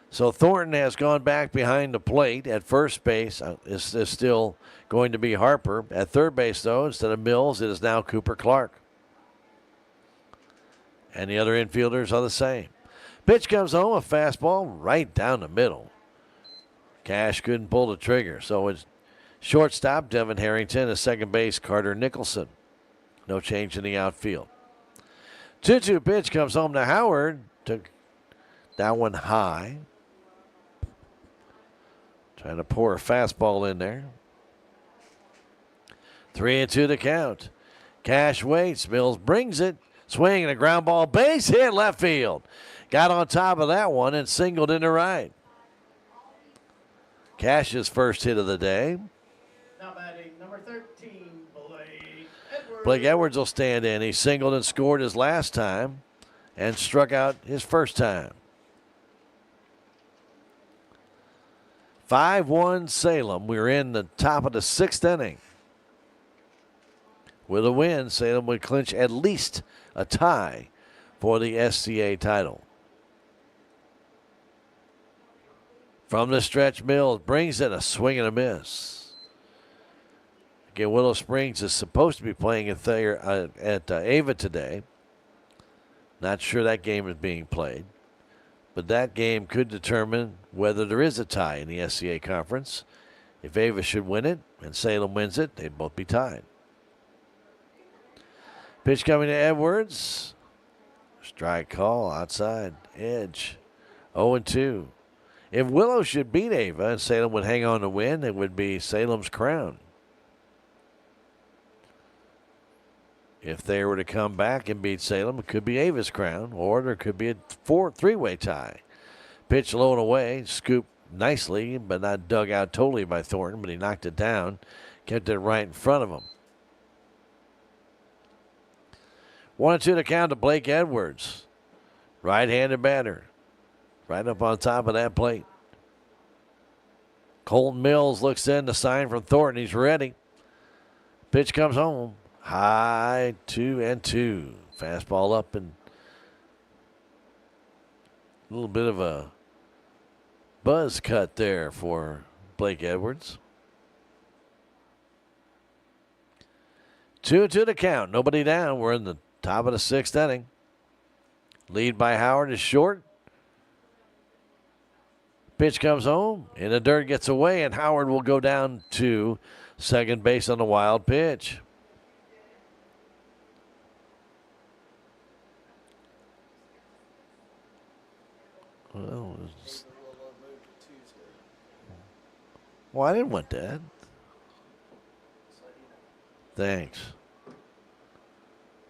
So Thornton has gone back behind the plate at first base. Is still going to be Harper. At third base, though, instead of Mills, it is now Cooper Clark. And the other infielders are the same. Pitch comes home, a fastball right down the middle. Cash couldn't pull the trigger, so it's shortstop Devin Harrington, and second base Carter Nicholson. No change in the outfield. 2-2 pitch comes home to Howard. Took that one high. Trying to pour a fastball in there. 3-2 the count. Cash waits. Mills brings it. Swing and a ground ball. Base hit left field. Got on top of that one and singled into right. Cash's first hit of the day. Now batting number 13, Blake Edwards. Blake Edwards will stand in. He singled and scored his last time and struck out his first time. 5-1 Salem. We're in the top of the 6th inning. With a win, Salem would clinch at least a tie for the SCA title. From the stretch, Mills brings it, a swing and a miss. Again, Willow Springs is supposed to be playing at Thayer, at Ava today. Not sure that game is being played. But that game could determine whether there is a tie in the SCA conference. If Ava should win it and Salem wins it, they'd both be tied. Pitch coming to Edwards. Strike call outside edge. 0-2. If Willow should beat Ava and Salem would hang on to win, it would be Salem's crown. If they were to come back and beat Salem, it could be Ava's crown, or there could be a 3-way tie. Pitch low and away, scooped nicely, but not dug out totally by Thornton, but he knocked it down, kept it right in front of him. 1-2 to count to Blake Edwards. Right-handed batter. Right up on top of that plate. Colton Mills looks in, the sign from Thornton. He's ready. Pitch comes home. High 2-2. Fastball up and a little bit of a buzz cut there for Blake Edwards. 2-2 to count. Nobody down. We're in the top of the 6th inning. Lead by Howard is short. Pitch comes home, and the dirt gets away, and Howard will go down to second base on the wild pitch. Well, I didn't want that. Thanks.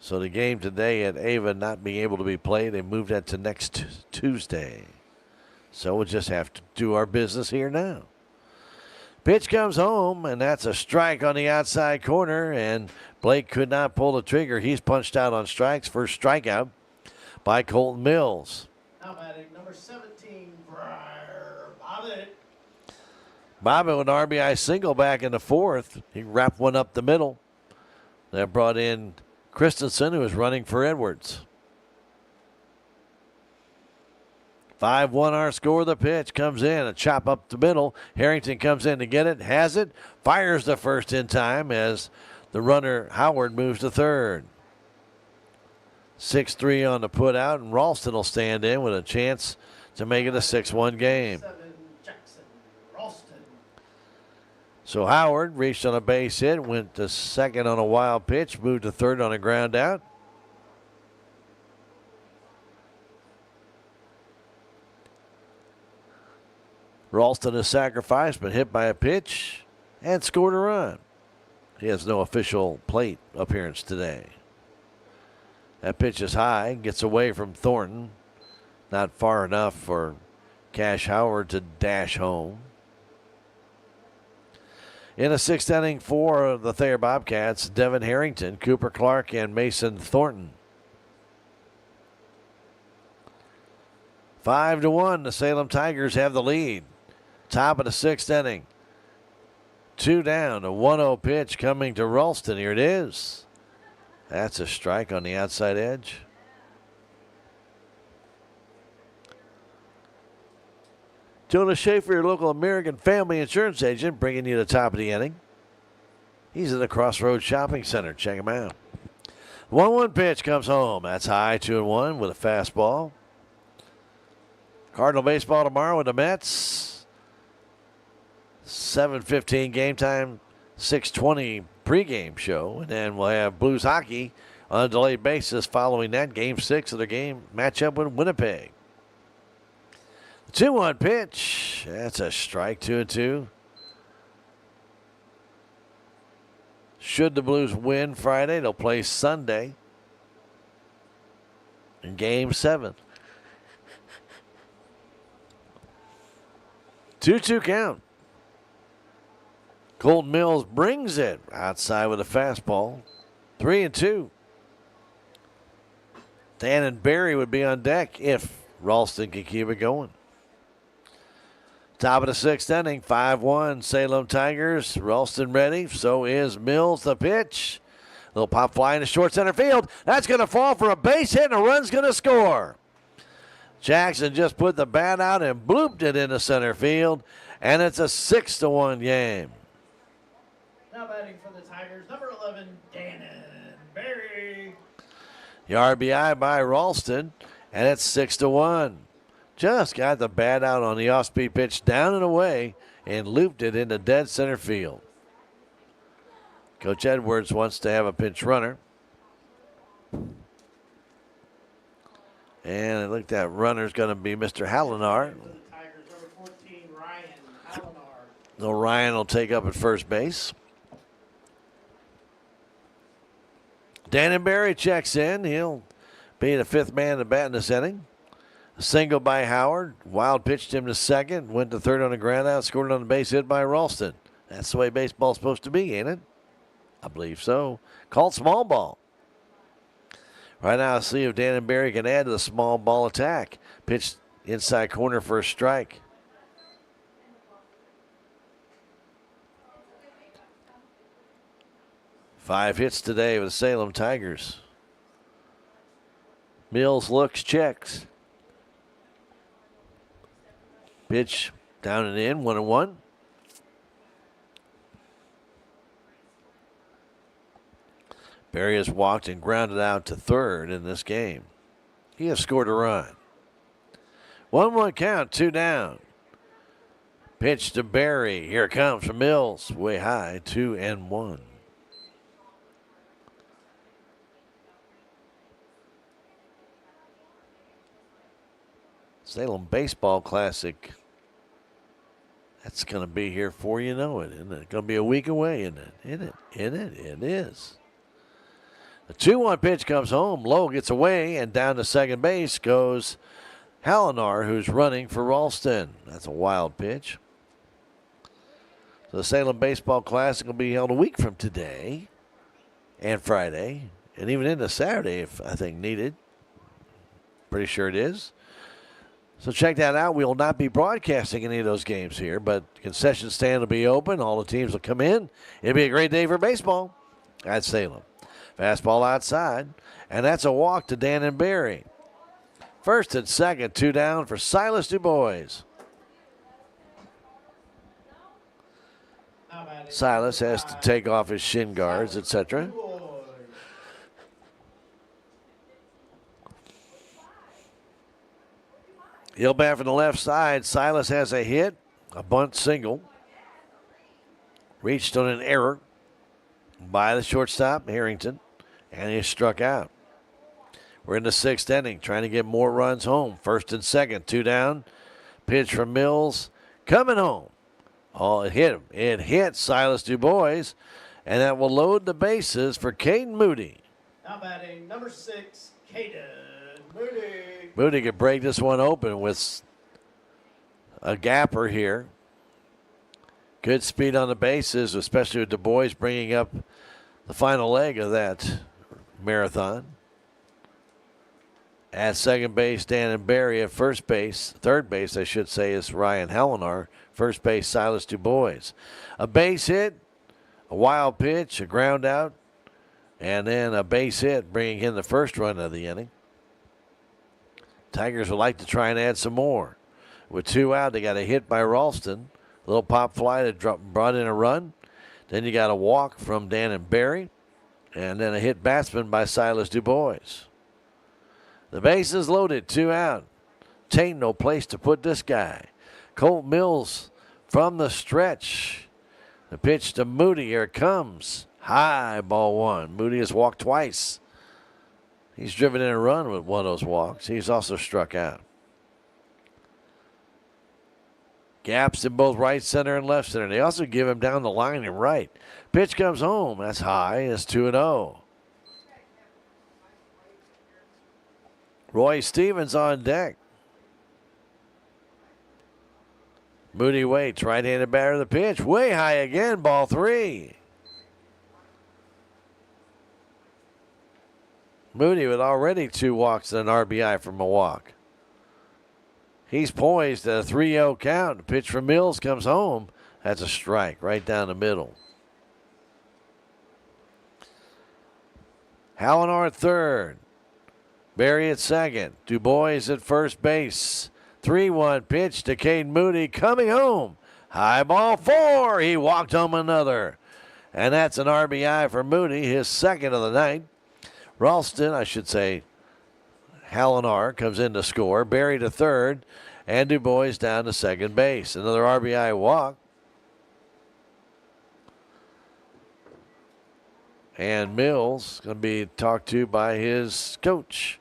So the game today at Ava not being able to be played, they moved that to next Tuesday. So we'll just have to do our business here now. Pitch comes home, and that's a strike on the outside corner, and Blake could not pull the trigger. He's punched out on strikes. First strikeout by Colton Mills. Now batting number 17, Bobbitt. Bobbitt with an RBI single back in the fourth. He wrapped one up the middle. That brought in Christensen, who was running for Edwards. 5-1 our score. The pitch comes in. A chop up the middle. Harrington comes in to get it. Has it. Fires the first in time as the runner Howard moves to third. 6-3 on the put out, and Ralston will stand in with a chance to make it a 6-1 game. So Howard reached on a base hit, went to second on a wild pitch, moved to third on a ground out. Ralston is sacrificed, but hit by a pitch and scored a run. He has no official plate appearance today. That pitch is high, gets away from Thornton. Not far enough for Cash Howard to dash home. In the sixth inning for the Thayer Bobcats, Devin Harrington, Cooper Clark, and Mason Thornton. 5-1, the Salem Tigers have the lead. Top of the sixth inning. 2 down, a 1-0 pitch coming to Ralston. Here it is. That's a strike on the outside edge. Jonah Schaefer, your local American Family Insurance agent, bringing you the top of the inning. He's at the Crossroads Shopping Center. Check him out. 1-1 pitch comes home. That's high, 2-1 with a fastball. Cardinal baseball tomorrow with the Mets. 7:15 game time, 6:20 pregame show. And then we'll have Blues hockey on a delayed basis following that game 6 of the game matchup with Winnipeg. 2-1 pitch. That's a strike, 2-2. Should the Blues win Friday, they'll play Sunday in game 7. 2-2 count. Colton Mills brings it outside with a fastball. 3-2. Dan and Barry would be on deck if Ralston can keep it going. Top of the sixth inning, 5-1 Salem Tigers. Ralston ready. So is Mills. The pitch. Little pop fly into short center field. That's going to fall for a base hit, and a run's going to score. Jackson just put the bat out and blooped it into center field, and it's a 6-1 game. Now batting for the Tigers, number 11, Dannon Berry. The RBI by Ralston, and it's 6-1. Just got the bat out on the off-speed pitch down and away and looped it into dead center field. Coach Edwards wants to have a pinch runner. And it looked that runner's going to be Mr. Hallinar. So Ryan will take up at first base. Danenberry checks in. He'll be the fifth man to bat in this inning. A single by Howard. Wild pitched him to second. Went to third on the ground out. Scored on the base hit by Ralston. That's the way baseball's supposed to be, ain't it? I believe so. Called small ball. Right now, I'll see if Danenberry can add to the small ball attack. Pitched inside corner for a strike. Five hits today with the Salem Tigers. Mills looks, checks. Pitch down and in, 1-1. Berry has walked and grounded out to third in this game. He has scored a run. 1-1 count, 2 down. Pitch to Berry. Here it comes from Mills. Way high, 2-1. Salem Baseball Classic. That's going to be here before you know it, isn't it? Going to be a week away, isn't it? It is. The 2-1 pitch comes home. Lowe gets away, and down to second base goes Hallinar, who's running for Ralston. That's a wild pitch. So the Salem Baseball Classic will be held a week from today and Friday, and even into Saturday if I think needed. Pretty sure it is. So check that out. We will not be broadcasting any of those games here, but concession stand will be open. All the teams will come in. It'll be a great day for baseball at Salem. Fastball outside, and that's a walk to Dan and Barry. First and second, 2 down for Silas DuBois. Silas has to take off his shin guards, etc. He'll bat from the left side. Silas has a hit, a bunt single. Reached on an error by the shortstop, Harrington, and he struck out. We're in the 6th inning, trying to get more runs home. First and second, 2 down. Pitch from Mills, coming home. Oh, it hit him. It hit Silas DuBois, and that will load the bases for Caden Moody. Now batting number 6, Caden Moody. Moody could break this one open with a gapper here. Good speed on the bases, especially with DuBois bringing up the final leg of that marathon. At second base, Dan and Barry. At first base, third base, I should say, is Ryan Hallinar. First base, Silas DuBois. A base hit, a wild pitch, a ground out, and then a base hit, bringing in the first run of the inning. Tigers would like to try and add some more. With 2 out, they got a hit by Ralston. A little pop fly that brought in a run. Then you got a walk from Dan and Barry, and then a hit batsman by Silas DuBois. The base is loaded, 2 out. Ain't no place to put this guy. Colt Mills from the stretch. The pitch to Moody. Here it comes. High, ball 1. Moody has walked twice. He's driven in a run with one of those walks. He's also struck out. Gaps in both right center and left center. They also give him down the line and right. Pitch comes home. That's high. It's 2-0. Roy Stevens on deck. Moody waits. Right-handed batter the pitch. Way high again. Ball 3. Moody with already 2 walks and an RBI from a walk. He's poised at a 3-0 count. The pitch from Mills comes home. That's a strike right down the middle. Hallinar at third. Barry at second. DuBois at first base. 3-1 pitch to Caden Moody coming home. High ball 4. He walked home another. And that's an RBI for Moody, his second of the night. Ralston, I should say, Hallinar comes in to score. Barry to third. And DuBois down to second base. Another RBI walk. And Mills going to be talked to by his coach.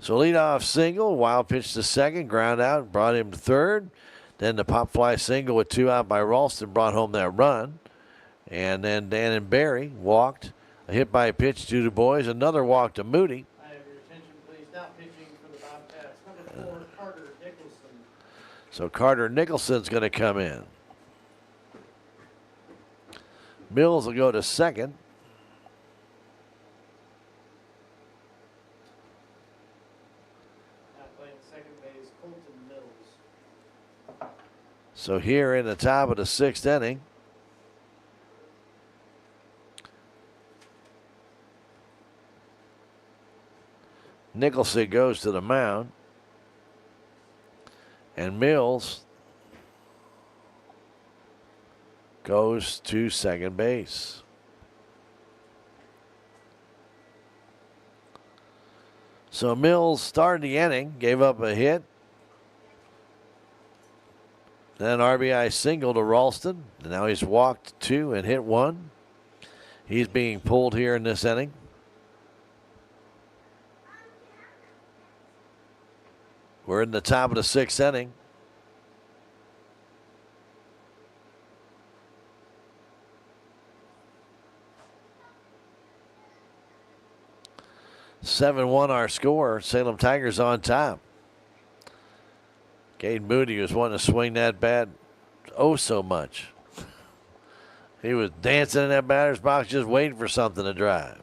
So leadoff single, wild pitch to second, ground out, brought him to third. Then the pop fly single with 2 out by Ralston brought home that run. And then Dan and Barry walked. A hit by a pitch to DuBois, another walk to Moody. I have your attention, please. Now pitching for the Bobcats. Number 4, Carter Nicholson. So Carter Nicholson's going to come in. Mills will go to second. So here in the top of the 6th inning, Nicholson goes to the mound, and Mills goes to second base. So Mills started the inning, gave up a hit. Then RBI single to Ralston. And now he's walked 2 and hit 1. He's being pulled here in this inning. We're in the top of the 6th inning. (7-1) our score. Salem Tigers on top. Cade Moody was wanting to swing that bat oh so much. He was dancing in that batter's box just waiting for something to drive.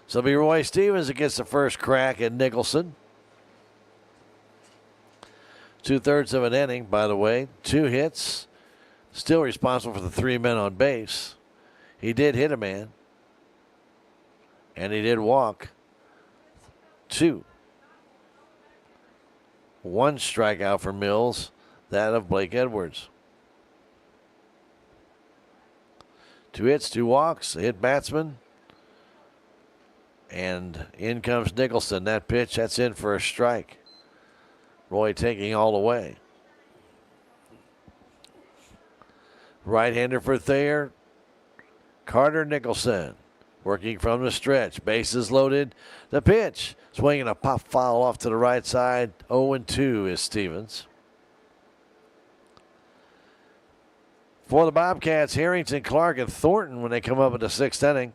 So it'll be Roy Stevens that gets the first crack at Nicholson. 2/3 of an inning, by the way. 2 hits. Still responsible for the 3 men on base. He did hit a man. And he did walk 2. 1 strikeout for Mills, that of Blake Edwards. 2 hits, 2 walks, a hit batsman. And in comes Nicholson. That pitch, that's in for a strike. Roy taking all the way. Right-hander for Thayer. Carter Nicholson working from the stretch. Bases loaded. The pitch. Swinging a pop foul off to the right side. 0-2 is Stevens. For the Bobcats, Harrington, Clark, and Thornton when they come up in the 6th inning.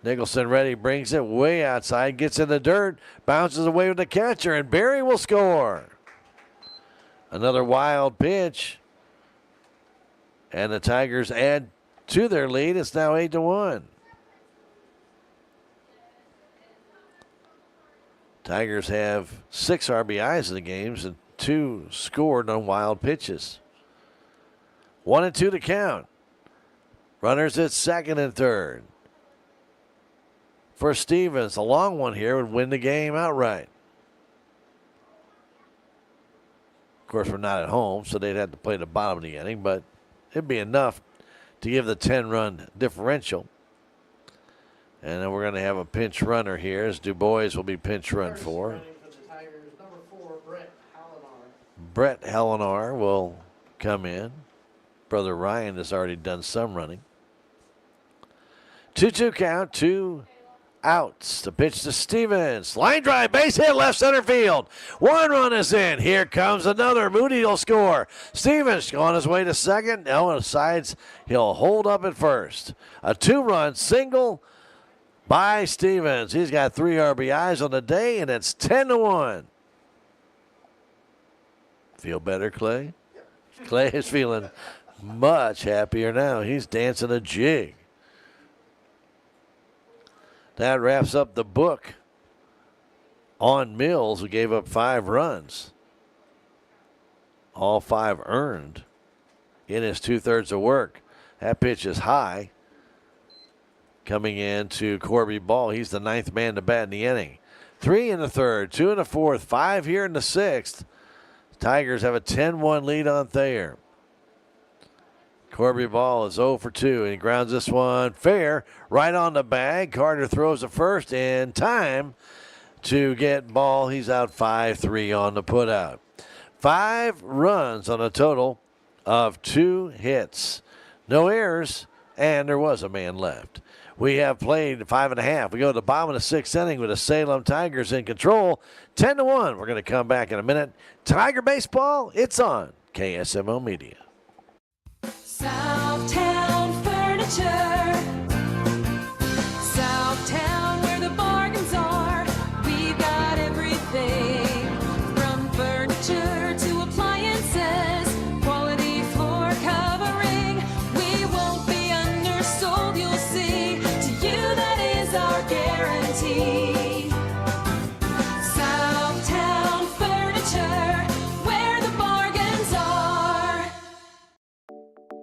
Nicholson ready, brings it way outside, gets in the dirt, bounces away with the catcher, and Barry will score. Another wild pitch. And the Tigers add to their lead. It's now 8-1. Tigers have 6 RBIs in the games and 2 scored on wild pitches. 1-2 to count. Runners at second and third. For Stevens, a long one here would win the game outright. Of course, we're not at home, so they'd have to play the bottom of the inning, but it'd be enough to give the 10-run differential. And then we're going to have a pinch runner here as Du Bois will be pinch run for. Brett Hellenar will come in. Brother Ryan has already done some running. 2-2 count, 2 outs. The pitch to Stevens. Line drive, base hit, left center field. 1 run is in. Here comes another. Moody will score. Stevens on his way to second. Now on the sides, he'll hold up at first. A 2-run single by Stevens. He's got 3 RBIs on the day, and it's 10-1. Feel better, Clay? Clay is feeling much happier now. He's dancing a jig. That wraps up the book on Mills, who gave up 5 runs. All 5 earned in his 2/3 of work. That pitch is high. Coming in to Corby Ball. He's the 9th man to bat in the inning. 3 in the 3rd, 2 in the 4th, 5 here in the 6th. Tigers have a 10-1 lead on Thayer. Corby Ball is 0 for 2, and he grounds this one fair right on the bag. Carter throws the first in time to get Ball. He's out 5-3 on the putout. 5 runs on a total of 2 hits. No errors, and there was a man left. We have played 5.5. We go to the bottom of the 6th inning with the Salem Tigers in control. 10-1. We're going to come back in a minute. Tiger baseball, it's on KSMO Media. Southtown Furniture. Southtown, where the bargains are. We've got everything from furniture to appliances. Quality floor covering. We won't be undersold, you'll see. To you, that is our guarantee. Southtown Furniture, where the bargains are.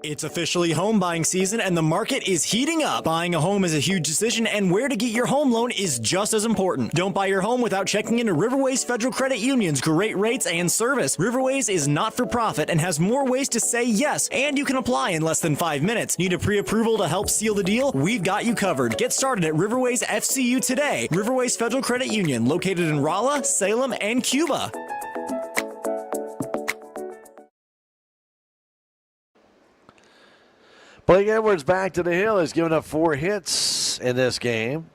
It's officially home buying season and the market is heating up. Buying a home is a huge decision and where to get your home loan is just as important. Don't buy your home without checking into Riverways Federal Credit Union's great rates and service. Riverways is not for profit and has more ways to say yes, and you can apply in less than 5 minutes. Need a pre-approval to help seal the deal? We've got you covered. Get started at Riverways FCU today. Riverways Federal Credit Union, located in Rolla, Salem, and Cuba. Blake Edwards back to the hill. He's given up 4 hits in this game.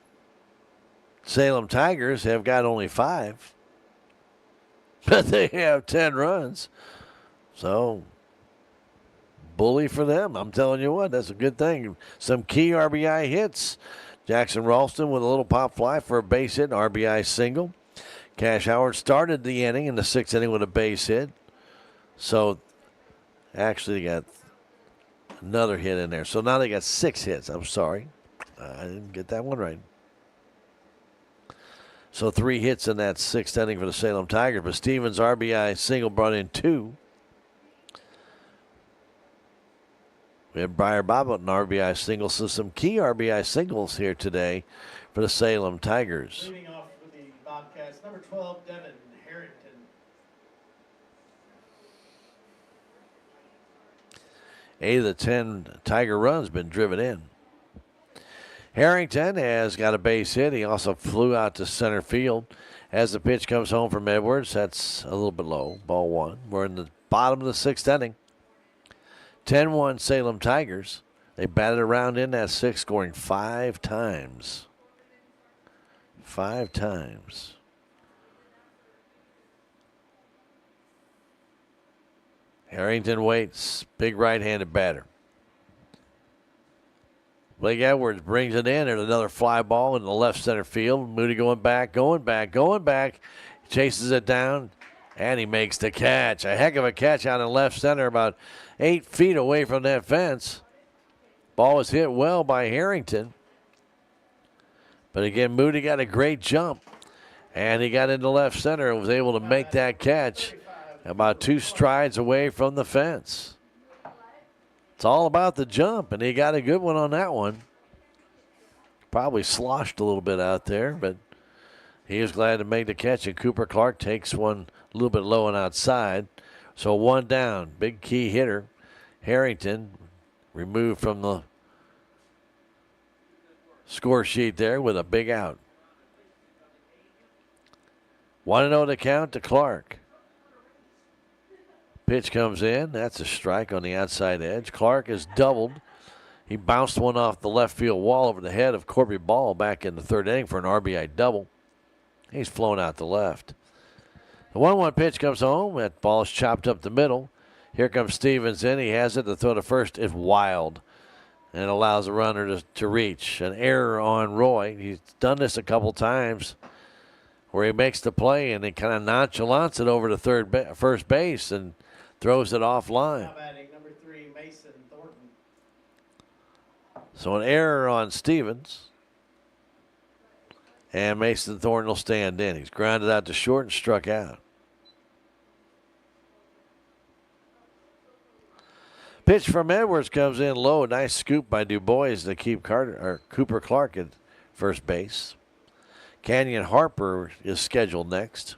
Salem Tigers have got only 5. But they have 10 runs. So, bully for them. I'm telling you what, that's a good thing. Some key RBI hits. Jackson Ralston with a little pop fly for a base hit, RBI single. Cash Howard started the inning in the 6th inning with a base hit. So actually they got another hit in there. So now they got 6 hits. I'm sorry. I didn't get that one right. So 3 hits in that 6th inning for the Salem Tigers. But Stevens' RBI single brought in 2. We had Briar Bobbitt an RBI single. So some key RBI singles here today for the Salem Tigers. Leading off with the Bobcats, number 12, Devin Harrington. 8 of the 10 Tiger runs been driven in. Harrington has got a base hit. He also flew out to center field. As the pitch comes home from Edwards, that's a little bit low. Ball 1. We're in the bottom of the 6th inning. 10-1 Salem Tigers. They batted around in that 6th, scoring 5 times. 5 times. Harrington waits. Big right-handed batter. Blake Edwards brings it in, and another fly ball in the left center field. Moody going back. Chases it down, and he makes the catch. A heck of a catch out in left center, about 8 feet away from that fence. Ball was hit well by Harrington. But again, Moody got a great jump, and he got into left center and was able to make that catch about 2 strides away from the fence. It's all about the jump, and he got a good one on that one. Probably sloshed a little bit out there, but he was glad to make the catch, and Cooper Clark takes one a little bit low and outside. So 1 down. Big key hitter, Harrington, removed from the score sheet there with a big out. 1-0 to count to Clark. Pitch comes in. That's a strike on the outside edge. Clark is doubled. He bounced one off the left field wall over the head of Corby Ball back in the 3rd inning for an RBI double. He's flown out the left. The 1-1 pitch comes home. That ball is chopped up the middle. Here comes Stevens in. He has it. The throw to first is wild and allows the runner to reach. An error on Roy. He's done this a couple times where he makes the play and he kind of nonchalants it over to first base and throws it offline. Now batting, number 3, Mason Thornton. So an error on Stevens. And Mason Thornton will stand in. He's grounded out to short and struck out. Pitch from Edwards comes in low. Nice scoop by DuBois to keep Cooper Clark at first base. Canyon Harper is scheduled next.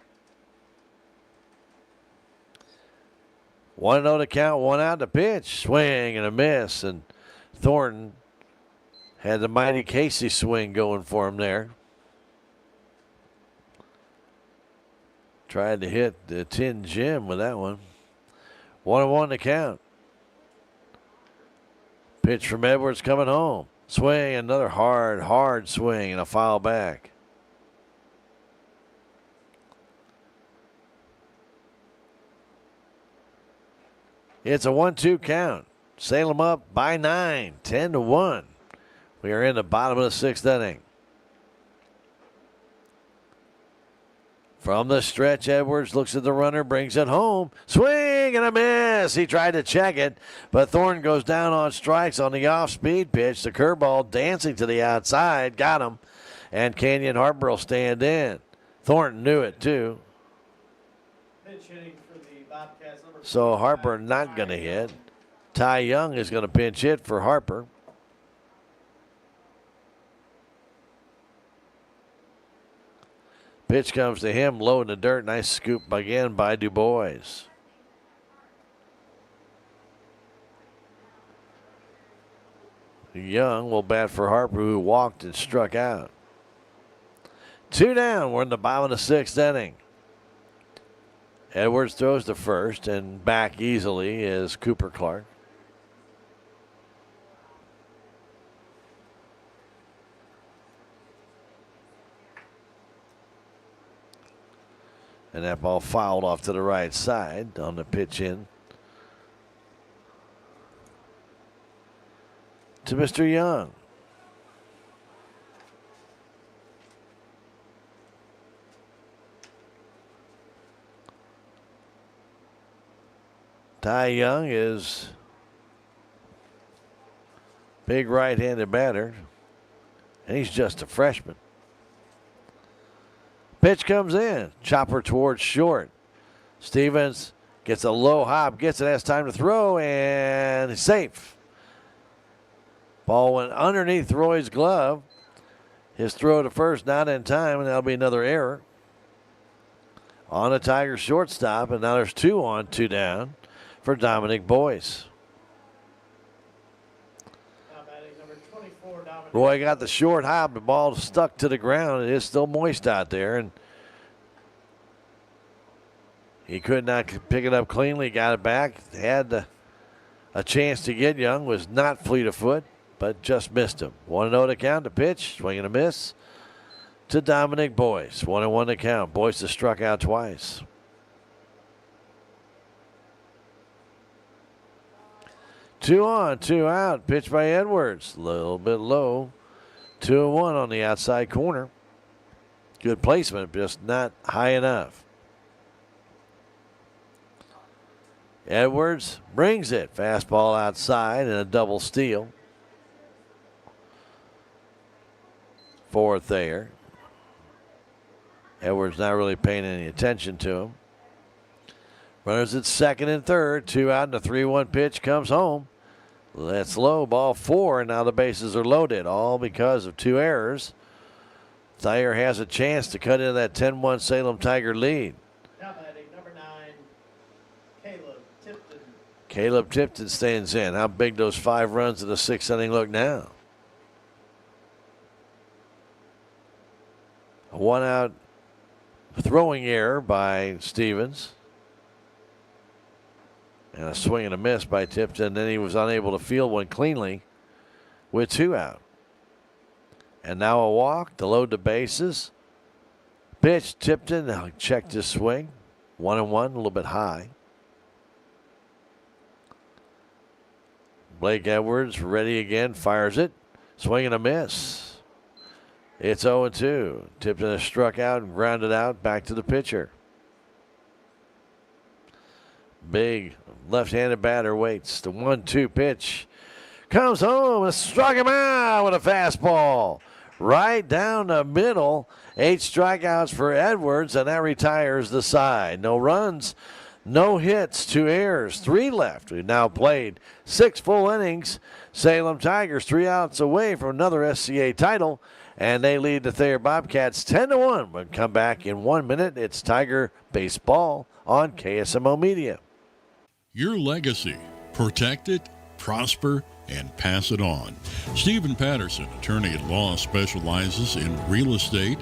1-0 to count, 1 out to pitch. Swing and a miss. And Thornton had the mighty Casey swing going for him there. Tried to hit the Tin Jim with that one. 1-1 to count. Pitch from Edwards coming home. Swing, another hard swing, and a foul back. It's a 1-2 count. Salem up by 9, 10-1. We are in the bottom of the 6th inning. From the stretch, Edwards looks at the runner, brings it home. Swing and a miss. He tried to check it, but Thornton goes down on strikes on the off-speed pitch. The curveball dancing to the outside. Got him. And Canyon Harper will stand in. Thornton knew it, too. Pinch hitting for the Bobcats, number 4. So Harper not going to hit. Ty Young is going to pinch hit for Harper. Pitch comes to him, low in the dirt. Nice scoop again by DuBois. Young will bat for Harper, who walked and struck out. 2 down. We're in the bottom of the 6th inning. Edwards throws to first, and back easily is Cooper Clark. And that ball fouled off to the right side on the pitch in to Mr. Young. Ty Young is big right-handed batter, and he's just a freshman. Pitch comes in. Chopper towards short. Stevens gets a low hop, gets it, has time to throw, and he's safe. Ball went underneath Roy's glove. His throw to first not in time, and that'll be another error. On a Tiger shortstop, and now there's 2 on, 2 down for Dominic Boyce. Roy got the short hop. The ball stuck to the ground. It is still moist out there, and he could not pick it up cleanly. Got it back. Had a chance to get Young. Was not fleet of foot, but just missed him. 1-0 to count. The pitch. Swing and a miss to Dominic Boyce. 1-1 to count. Boyce has struck out twice. Two on, 2 out. Pitch by Edwards. A little bit low. 2-1 on the outside corner. Good placement, just not high enough. Edwards brings it. Fastball outside and a double steal for Thayer. Edwards not really paying any attention to him. Runners at second and third. 2 out and a 3-1 pitch comes home. That's low, ball 4, and now the bases are loaded, all because of 2 errors. Thayer has a chance to cut into that 10-1 Salem Tiger lead. Now batting number 9, Caleb Tipton. Caleb Tipton stands in. How big those 5 runs in the 6th inning look now? A 1-out throwing error by Stevens. And a swing and a miss by Tipton. Then he was unable to field one cleanly with 2 out. And now a walk to load the bases. Pitch, Tipton. Now checked his swing. 1-1, a little bit high. Blake Edwards ready again, fires it. Swing and a miss. It's 0-2. Tipton has struck out and grounded out. Back to the pitcher. Big left-handed batter waits. The 1-2 pitch comes home and struck him out with a fastball. Right down the middle. 8 strikeouts for Edwards, and that retires the side. No runs, no hits, 2 errors, 3 left. We've now played 6 full innings. Salem Tigers 3 outs away from another SCA title, and they lead the Thayer Bobcats 10-1. We'll come back in 1 minute. It's Tiger Baseball on KSMO Media. Your legacy. Protect it, prosper, and pass it on. Stephen Patterson, attorney at law, specializes in real estate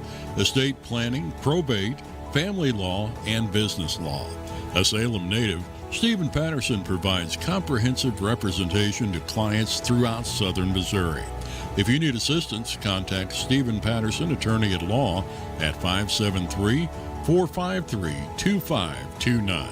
planning, probate, family law, and business law. A Salem native, Stephen Patterson provides comprehensive representation to clients throughout southern Missouri. If you need assistance, contact Stephen Patterson, attorney at law, at 573-453-2529.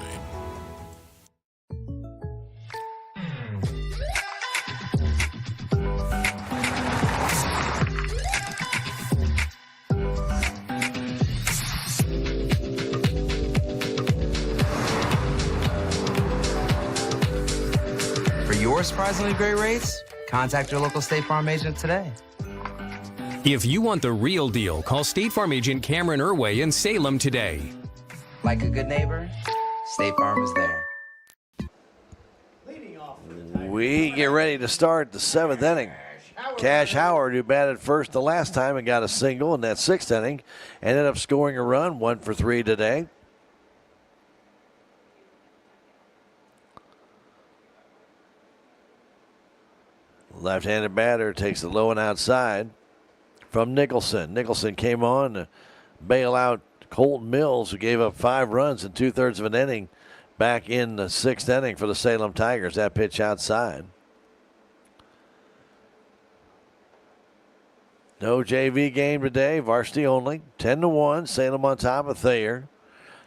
For surprisingly great rates, contact your local State Farm agent today. If you want the real deal, call State Farm agent Cameron Irway in Salem today. Like a good neighbor, State Farm is there. We get ready to start the 7th inning. Cash Howard, who batted first the last time and got a single in that 6th inning, ended up scoring a run, 1 for 3 today. Left-handed batter takes the low and outside from Nicholson. Nicholson came on to bail out Colton Mills, who gave up 5 runs in 2/3 of an inning back in the 6th inning for the Salem Tigers. That pitch outside. No JV game today, varsity only. 10-1, Salem on top of Thayer.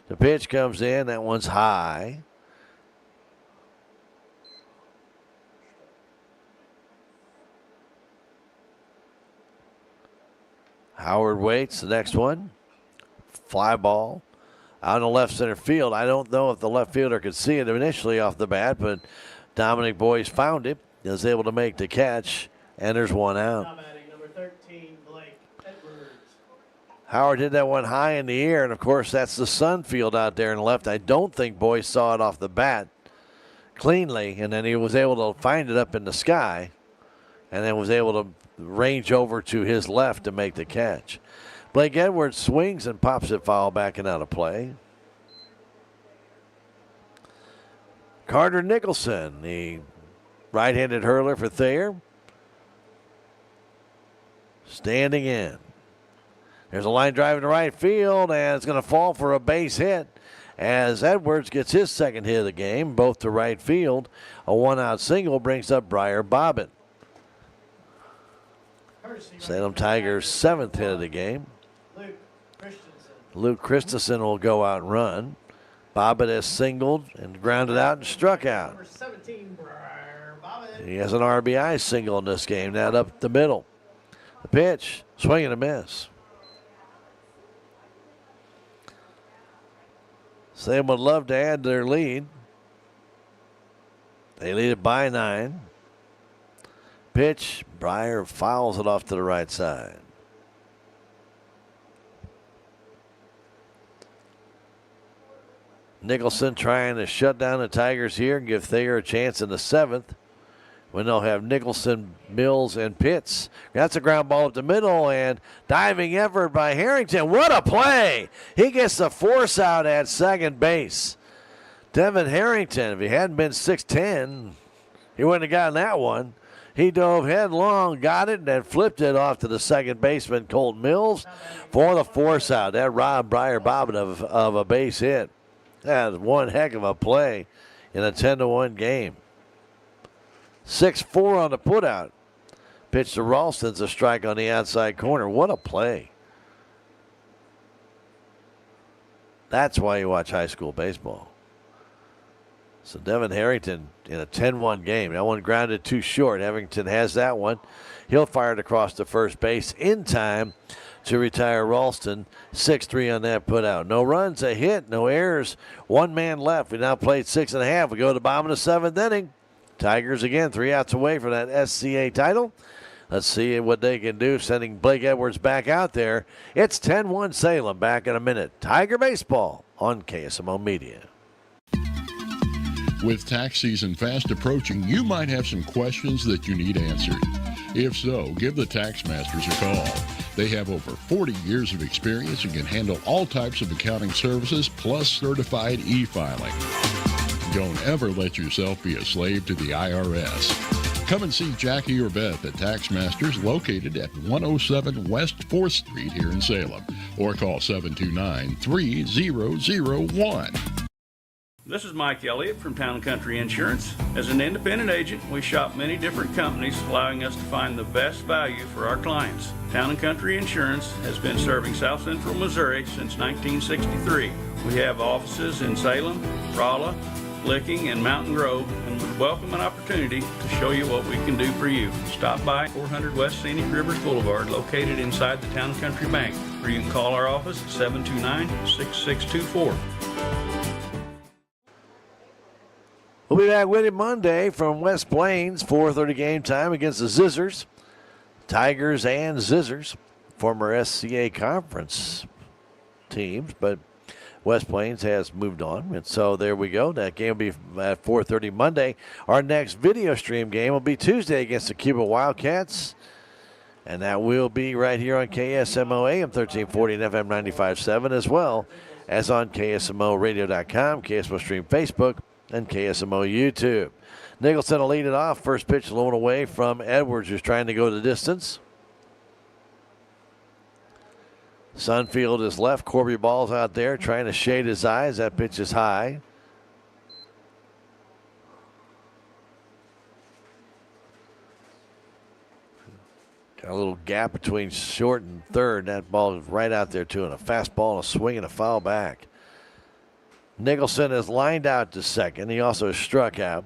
The pitch comes in, that one's high. Howard waits. The next one, fly ball out in the left center field. I don't know if the left fielder could see it initially off the bat, but Dominic Boyce found it, is able to make the catch, and there's one out. Number 13, Blake Edwards. Howard hit that one high in the air, and of course that's the Sun field out there in the left. I don't think Boyce saw it off the bat cleanly, and then he was able to find it up in the sky, and then was able to range over to his left to make the catch. Blake Edwards swings and pops it foul back and out of play. Carter Nicholson, the right-handed hurler for Thayer, standing in. There's a line drive in the right field, and it's going to fall for a base hit as Edwards gets his second hit of the game, both to right field. A one-out single brings up Briar Bobbin. Salem Tigers' seventh hit of the game. Luke Christensen will go out and run. Bobbin has singled and grounded out and struck out. He has an RBI single in this game, that up the middle. The pitch, swing and a miss. Salem would love to add to their lead. They lead it by 9. Pitch, Briar fouls it off to the right side. Nicholson trying to shut down the Tigers here and give Thayer a chance in the 7th when they'll have Nicholson, Mills, and Pitts. That's a ground ball up the middle, and diving effort by Harrington. What a play! He gets the force out at second base. Devin Harrington, if he hadn't been 6'10", he wouldn't have gotten that one. He dove headlong, got it, and then flipped it off to the second baseman, Colt Mills, for the force out. That robbed Briar Bobbin of a base hit. That was one heck of a play in a 10-1 game. 6-4 on the putout. Pitch to Ralston's a strike on the outside corner. What a play. That's why you watch high school baseball. So Devin Harrington in a 10-1 game. That one grounded too short. Harrington has that one. He'll fire it across the first base in time to retire Ralston. 6-3 on that putout. No runs, a hit, no errors. One man left. We now played 6.5. We go to the bottom of the 7th inning. Tigers again 3 outs away from that SCA title. Let's see what they can do, sending Blake Edwards back out there. It's 10-1 Salem. Back in a minute. Tiger Baseball on KSMO Media. With tax season fast approaching, you might have some questions that you need answered. If so, give the Tax Masters a call. They have over 40 years of experience and can handle all types of accounting services plus certified e-filing. Don't ever let yourself be a slave to the IRS. Come and see Jackie or Beth at Tax Masters, located at 107 West 4th Street here in Salem, or call 729-3001. This is Mike Elliott from Town & Country Insurance. As an independent agent, we shop many different companies, allowing us to find the best value for our clients. Town & Country Insurance has been serving South Central Missouri since 1963. We have offices in Salem, Rolla, Licking, and Mountain Grove, and would welcome an opportunity to show you what we can do for you. Stop by 400 West Scenic Rivers Boulevard, located inside the Town & Country Bank, or you can call our office at 729-6624. We'll be back with you Monday from West Plains, 4:30 game time against the Zizzers. Tigers and Zizzers, former SCA conference teams, but West Plains has moved on. And so there we go. That game will be at 4:30 Monday. Our next video stream game will be Tuesday against the Cuba Wildcats. And that will be right here on KSMO AM 1340 and FM 95.7, as well as on KSMOradio.com, KSMO Stream Facebook, and KSMO YouTube. Nicholson will lead it off. First pitch low and away from Edwards, who's trying to go the distance. Sunfield is left. Corby Ball's out there trying to shade his eyes. That pitch is high. Got a little gap between short and third. That ball is right out there, too. And a fastball, and a swing, and a foul back. Nicholson is lined out to second. He also struck out.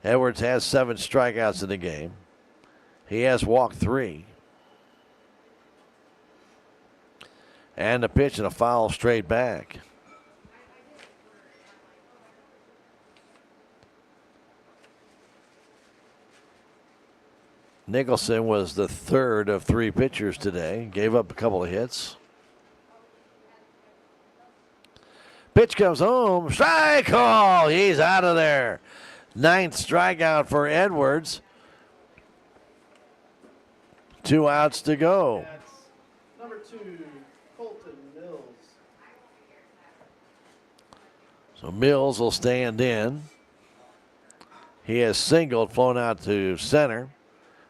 Edwards has 7 strikeouts in the game. He has walked 3. And the pitch and a foul straight back. Nicholson was the third of 3 pitchers today. Gave up a couple of hits. Pitch comes home. Strike call. He's out of there. 9th strikeout for Edwards. 2 outs to go. That's number 2, Colton Mills. So Mills will stand in. He has singled, flown out to center,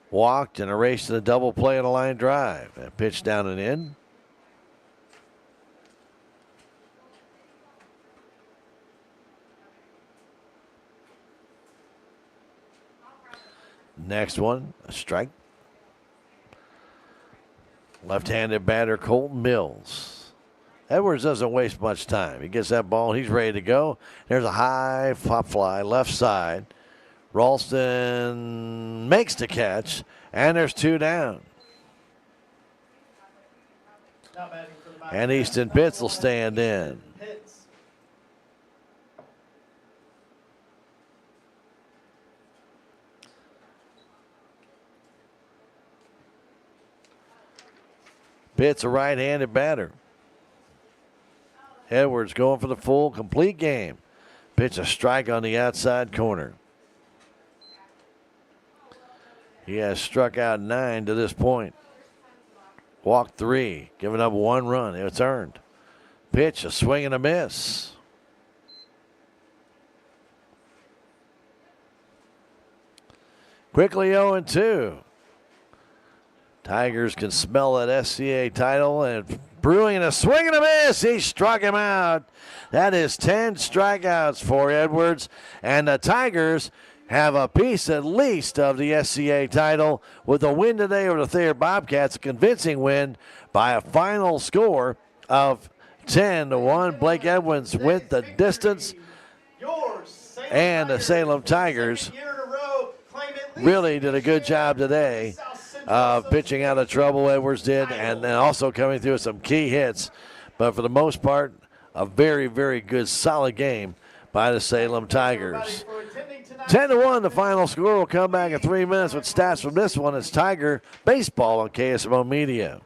walked, and erased a double play and a line drive. And pitch down and in. Next one, a strike. Left-handed batter Colton Mills. Edwards doesn't waste much time. He gets that ball, he's ready to go. There's a high pop fly left side. Ralston makes the catch, and there's 2 down. And Easton Pitts will stand in. Pitts, a right-handed batter. Edwards going for the full, complete game. Pitch a strike on the outside corner. He has struck out 9 to this point. Walked 3, giving up 1 run. It's earned. Pitch, a swing and a miss. Quickly 0-2. Tigers can smell that SCA title, and brewing a swing and a miss. He struck him out. That is 10 strikeouts for Edwards, and the Tigers have a piece at least of the SCA title with a win today over the Thayer Bobcats, a convincing win by a final score of 10-1. Blake Edwards with the distance, and the Salem Tigers really did a good job today pitching out of trouble. Edwards did, and then also coming through with some key hits. But for the most part, a very, very good, solid game by the Salem Tigers. 10-1, the final score. Will come back in 3 minutes with stats from this one. It's Tiger Baseball on KSMO Media.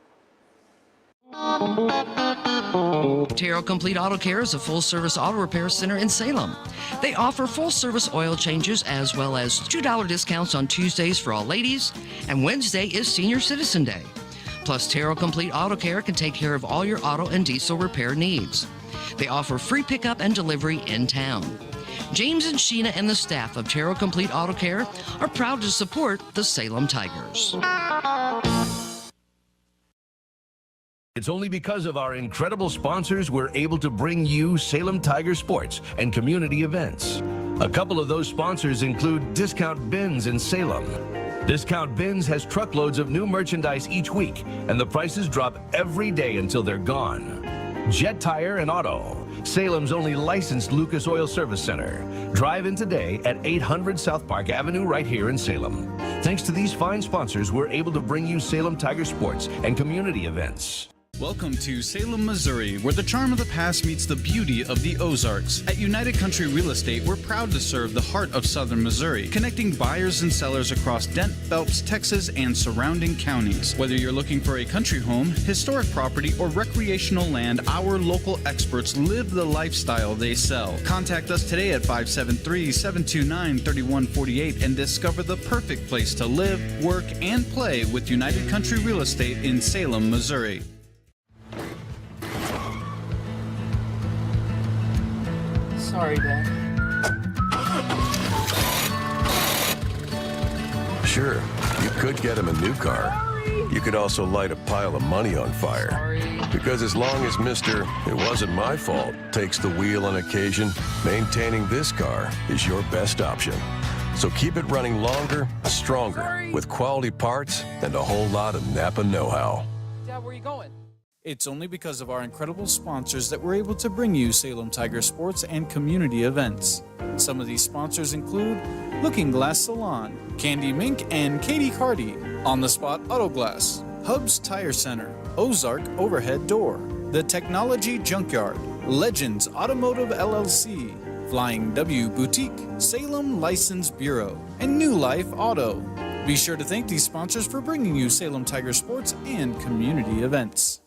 Thayer Complete Auto Care is a full-service auto repair center in Salem. They offer full-service oil changes as well as $2 discounts on Tuesdays for all ladies, and Wednesday is Senior Citizen Day. Plus, Thayer Complete Auto Care can take care of all your auto and diesel repair needs. They offer free pickup and delivery in town. James and Sheena and the staff of Thayer Complete Auto Care are proud to support the Salem Tigers. It's only because of our incredible sponsors we're able to bring you Salem Tiger sports and community events. A couple of those sponsors include Discount Bins in Salem. Discount Bins has truckloads of new merchandise each week, and the prices drop every day until they're gone. Jet Tire and Auto, Salem's only licensed Lucas Oil Service Center. Drive in today at 800 South Park Avenue right here in Salem. Thanks to these fine sponsors, we're able to bring you Salem Tiger sports and community events. Welcome to Salem, Missouri, where the charm of the past meets the beauty of the Ozarks. At United Country Real Estate, we're proud to serve the heart of southern Missouri, connecting buyers and sellers across Dent, Phelps, Texas, and surrounding counties. Whether you're looking for a country home, historic property, or recreational land, our local experts live the lifestyle they sell. Contact us today at 573-729-3148 and discover the perfect place to live, work, and play with United Country Real Estate in Salem, Missouri. Sorry, Dad. Sure, you could get him a new car. You could also light a pile of money on fire. Because as long as Mr. It wasn't my fault takes the wheel on occasion, maintaining this car is your best option. So keep it running longer, stronger, with quality parts and a whole lot of Napa know-how. Dad, where are you going? It's only because of our incredible sponsors that we're able to bring you Salem Tiger sports and community events. Some of these sponsors include Looking Glass Salon, Candy Mink and Katie Cardi, On the Spot Auto Glass, Hubs Tire Center, Ozark Overhead Door, The Technology Junkyard, Legends Automotive LLC, Flying W Boutique, Salem License Bureau, and New Life Auto. Be sure to thank these sponsors for bringing you Salem Tiger sports and community events.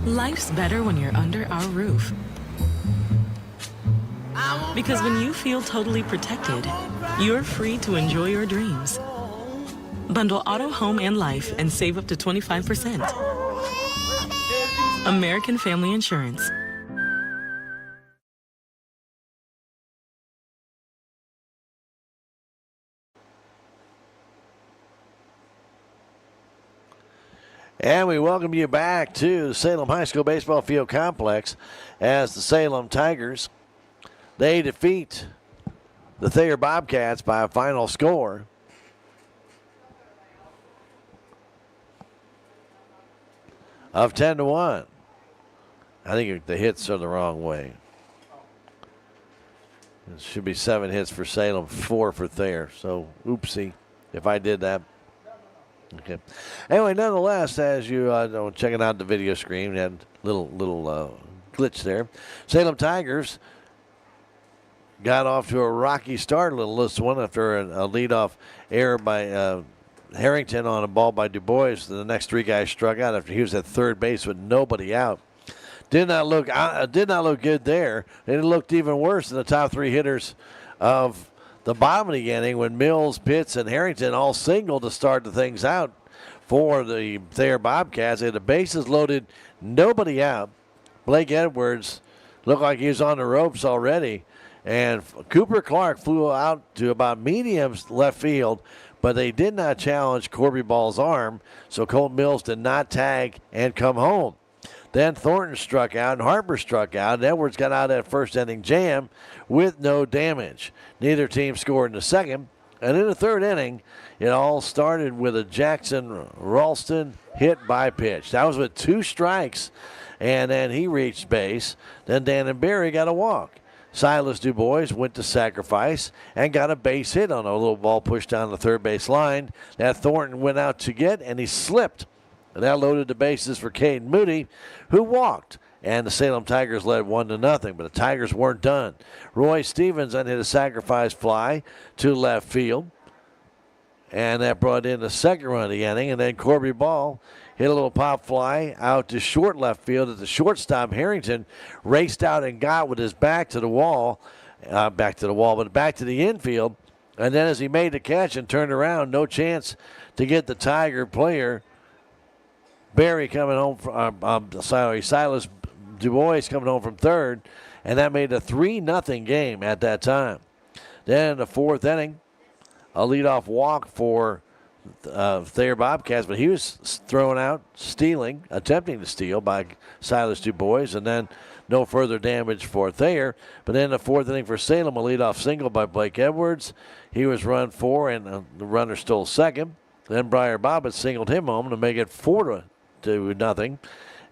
Life's better when you're under our roof. Because when you feel totally protected, you're free to enjoy your dreams. Bundle auto, home, and life and save up to 25%. American Family Insurance. And we welcome you back to the Salem High School Baseball Field Complex as the Salem Tigers, they defeat the Thayer Bobcats by a final score of 10-1. I think the hits are the wrong way. It should be 7 hits for Salem, 4 for Thayer. So, oopsie if I did that. Okay. Anyway, nonetheless, as you checking out the video screen, we had a little glitch there. Salem Tigers got off to a rocky start, this one, after a leadoff error by Harrington on a ball by Du Bois. The next 3 guys struck out after he was at third base with nobody out. Did not look good there. It looked even worse than the top 3 hitters of the bottom of the inning when Mills, Pitts, and Harrington all singled to start the things out for the Thayer Bobcats. They had the bases loaded, nobody out. Blake Edwards looked like he was on the ropes already. And Cooper Clark flew out to about medium left field, but they did not challenge Corby Ball's arm, so Colt Mills did not tag and come home. Then Thornton struck out and Harper struck out, and Edwards got out of that first inning jam with no damage. Neither team scored in the second, and in the third inning, it all started with a Jackson Ralston hit by pitch. That was with 2 strikes, and then he reached base. Then Dan and Barry got a walk. Silas Du Bois went to sacrifice and got a base hit on a little ball pushed down the third base line that Thornton went out to get, and he slipped. And that loaded the bases for Caden Moody, who walked. And the Salem Tigers led 1-0, but the Tigers weren't done. Roy Stevens then hit a sacrifice fly to left field. And that brought in the second run of the inning. And then Corby Ball hit a little pop fly out to short left field at the shortstop. Harrington raced out and got with his back to the wall. But back to the infield. And then as he made the catch and turned around, no chance to get the Tiger player. Barry coming home from, Silas Du Bois coming home from third, and that made a 3-0 game at that time. Then in the fourth inning, a leadoff walk for Thayer Bobcats, but he was thrown out, attempting to steal by Silas Du Bois, and then no further damage for Thayer. But then in the fourth inning for Salem, a leadoff single by Blake Edwards. He was run 4, and the runner stole second. Then Briar Bobbitt singled him home to make it 4-0.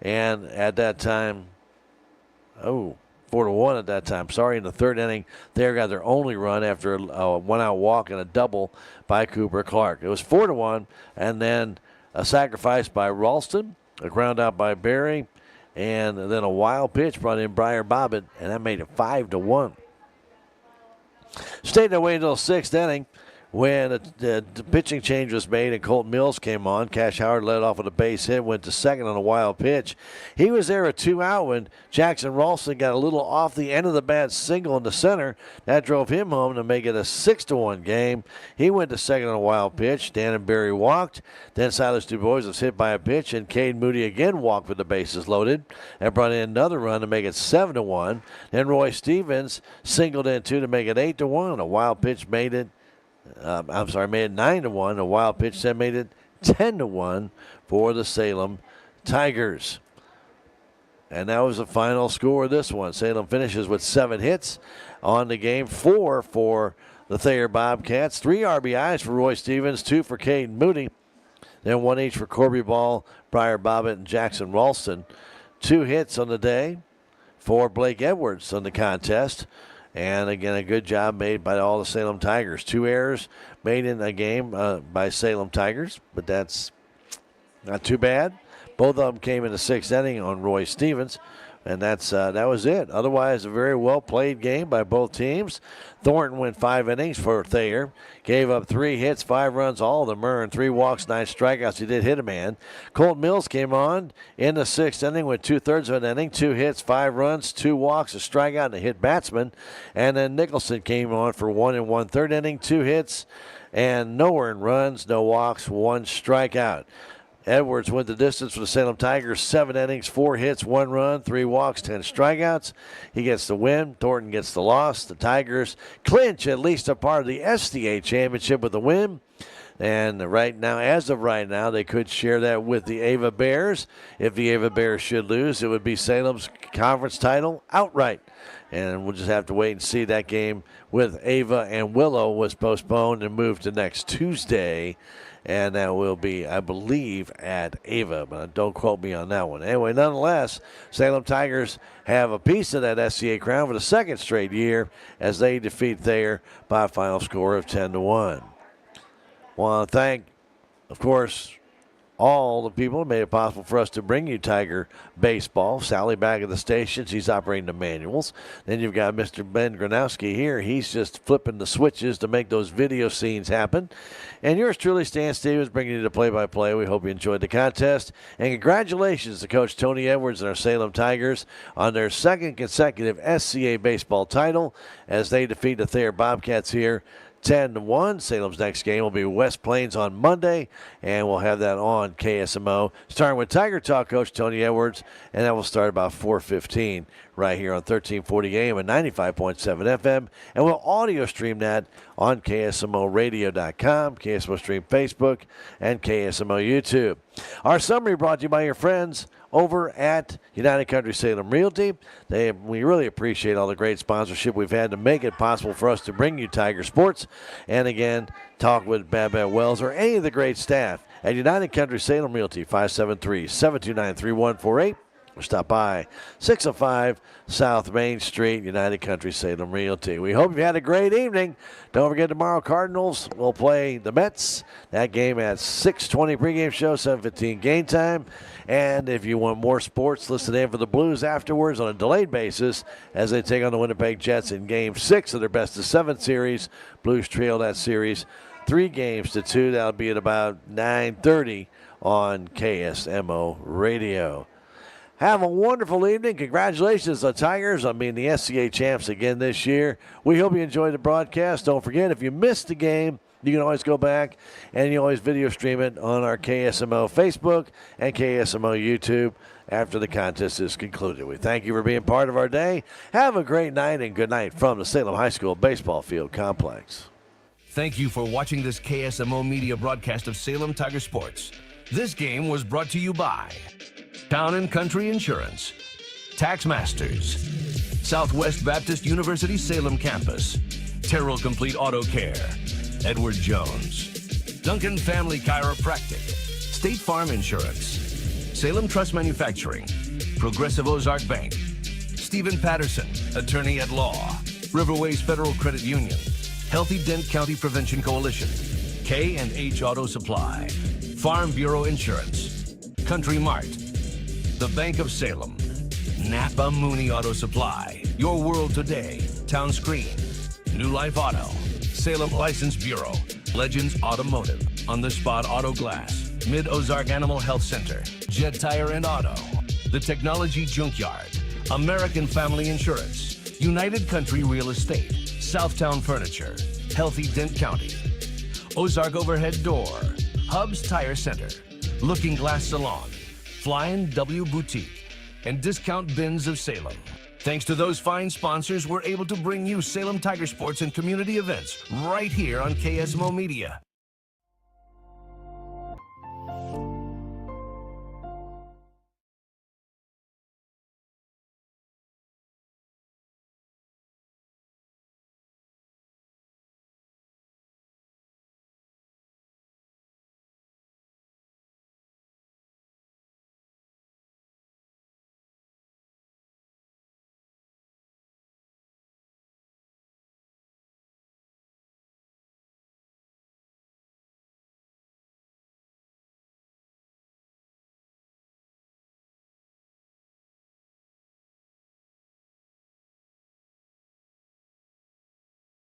And at that time, 4-1 at that time. Sorry, in the third inning, they got their only run after a one-out walk and a double by Cooper Clark. It was 4-1, and then a sacrifice by Ralston, a ground out by Barry, and then a wild pitch brought in Briar Bobbitt, and that made it 5-1. Stayed away until the sixth inning, when the pitching change was made and Colt Mills came on. Cash Howard led off with a base hit, went to second on a wild pitch. He was there with 2 out when Jackson Ralston got a little off the end of the bat single in the center. That drove him home to make it a 6-1 game. He went to second on a wild pitch. Dan and Barry walked. Then Silas Du Bois was hit by a pitch, and Caden Moody again walked with the bases loaded. That brought in another run to make it 7-1. Then Roy Stevens singled in 2 to make it 8-1. A wild pitch made it made it 9-1. A wild pitch then made it 10-1 for the Salem Tigers. And that was the final score of this one. Salem finishes with 7 hits on the game, 4 for the Thayer Bobcats, 3 RBIs for Roy Stevens, 2 for Caden Moody, then 1 each for Corby Ball, Briar Bobbitt, and Jackson Ralston. 2 hits on the day for Blake Edwards on the contest. And again, a good job made by all the Salem Tigers. 2 errors made in a game by Salem Tigers, but that's not too bad. Both of them came in the 6th inning on Roy Stevens. And that was it. Otherwise, a very well-played game by both teams. Thornton went 5 innings for Thayer. Gave up 3 hits, 5 runs, all of them earned, 3 walks, 9 strikeouts. He did hit a man. Colt Mills came on in the 6th inning with 2/3 of an inning, 2 hits, 5 runs, 2 walks, a strikeout, and a hit batsman. And then Nicholson came on for 1 1/3 inning, 2 hits, and no earned runs, no walks, 1 strikeout. Edwards went the distance for the Salem Tigers, 7 innings, 4 hits, 1 run, 3 walks, 10 strikeouts. He gets the win. Thornton gets the loss. The Tigers clinch at least a part of the SDA championship with the win. And right now, as of right now, they could share that with the Ava Bears. If the Ava Bears should lose, it would be Salem's conference title outright. And we'll just have to wait and see. That game with Ava and Willow was postponed and moved to next Tuesday. And that will be, I believe, at Ava, but don't quote me on that one. Anyway, nonetheless, Salem Tigers have a piece of that SCA crown for the 2nd straight year as they defeat Thayer by a final score of 10-1. Want to thank, of course, all the people who made it possible for us to bring you Tiger baseball. Sally back at the station, she's operating the manuals. Then you've got Mr. Ben Gronowski here. He's just flipping the switches to make those video scenes happen. And yours truly, Stan Stevens, bringing you the play-by-play. We hope you enjoyed the contest. And congratulations to Coach Tony Edwards and our Salem Tigers on their 2nd consecutive SCA baseball title as they defeat the Thayer Bobcats here 10-1. Salem's next game will be West Plains on Monday, and we'll have that on KSMO, starting with Tiger Talk Coach Tony Edwards, and that will start about 4:15 right here on 1340 AM and 95.7 FM, and we'll audio stream that on KSMOradio.com, KSMO Stream Facebook, and KSMO YouTube. Our summary brought to you by your friends over at United Country Salem Realty. We really appreciate all the great sponsorship we've had to make it possible for us to bring you Tiger Sports. And again, talk with Babette Wells or any of the great staff at United Country Salem Realty, 573-729-3148. Or stop by 605 South Main Street, United Country Salem Realty. We hope you had a great evening. Don't forget, tomorrow Cardinals will play the Mets. That game at 6:20 pregame show, 7:15 game time. And if you want more sports, listen in for the Blues afterwards on a delayed basis as they take on the Winnipeg Jets in Game 6 of their best-of-7 series. Blues trail that series 3-2. That'll be at about 9:30 on KSMO Radio. Have a wonderful evening. Congratulations to the Tigers on being the SCA champs again this year. We hope you enjoyed the broadcast. Don't forget, if you missed the game, you can always go back and you always video stream it on our KSMO Facebook and KSMO YouTube after the contest is concluded. We thank you for being part of our day. Have a great night and good night from the Salem High School Baseball Field Complex. Thank you for watching this KSMO media broadcast of Salem Tiger Sports. This game was brought to you by Town & Country Insurance, Tax Masters, Southwest Baptist University Salem Campus, Terrell Complete Auto Care, Edward Jones, Duncan Family Chiropractic, State Farm Insurance, Salem Trust Manufacturing, Progressive Ozark Bank, Stephen Patterson, Attorney at Law, Riverways Federal Credit Union, Healthy Dent County Prevention Coalition, K&H Auto Supply, Farm Bureau Insurance, Country Mart, the Bank of Salem, Napa Mooney Auto Supply, Your World Today, Town Screen, New Life Auto, Salem License Bureau, Legends Automotive, On the Spot Auto Glass, Mid-Ozark Animal Health Center, Jet Tire and Auto, The Technology Junkyard, American Family Insurance, United Country Real Estate, Southtown Furniture, Healthy Dent County, Ozark Overhead Door, Hubs Tire Center, Looking Glass Salon, Flying W Boutique, and Discount Bins of Salem. Thanks to those fine sponsors, we're able to bring you Salem Tiger Sports and community events right here on KSMO Media.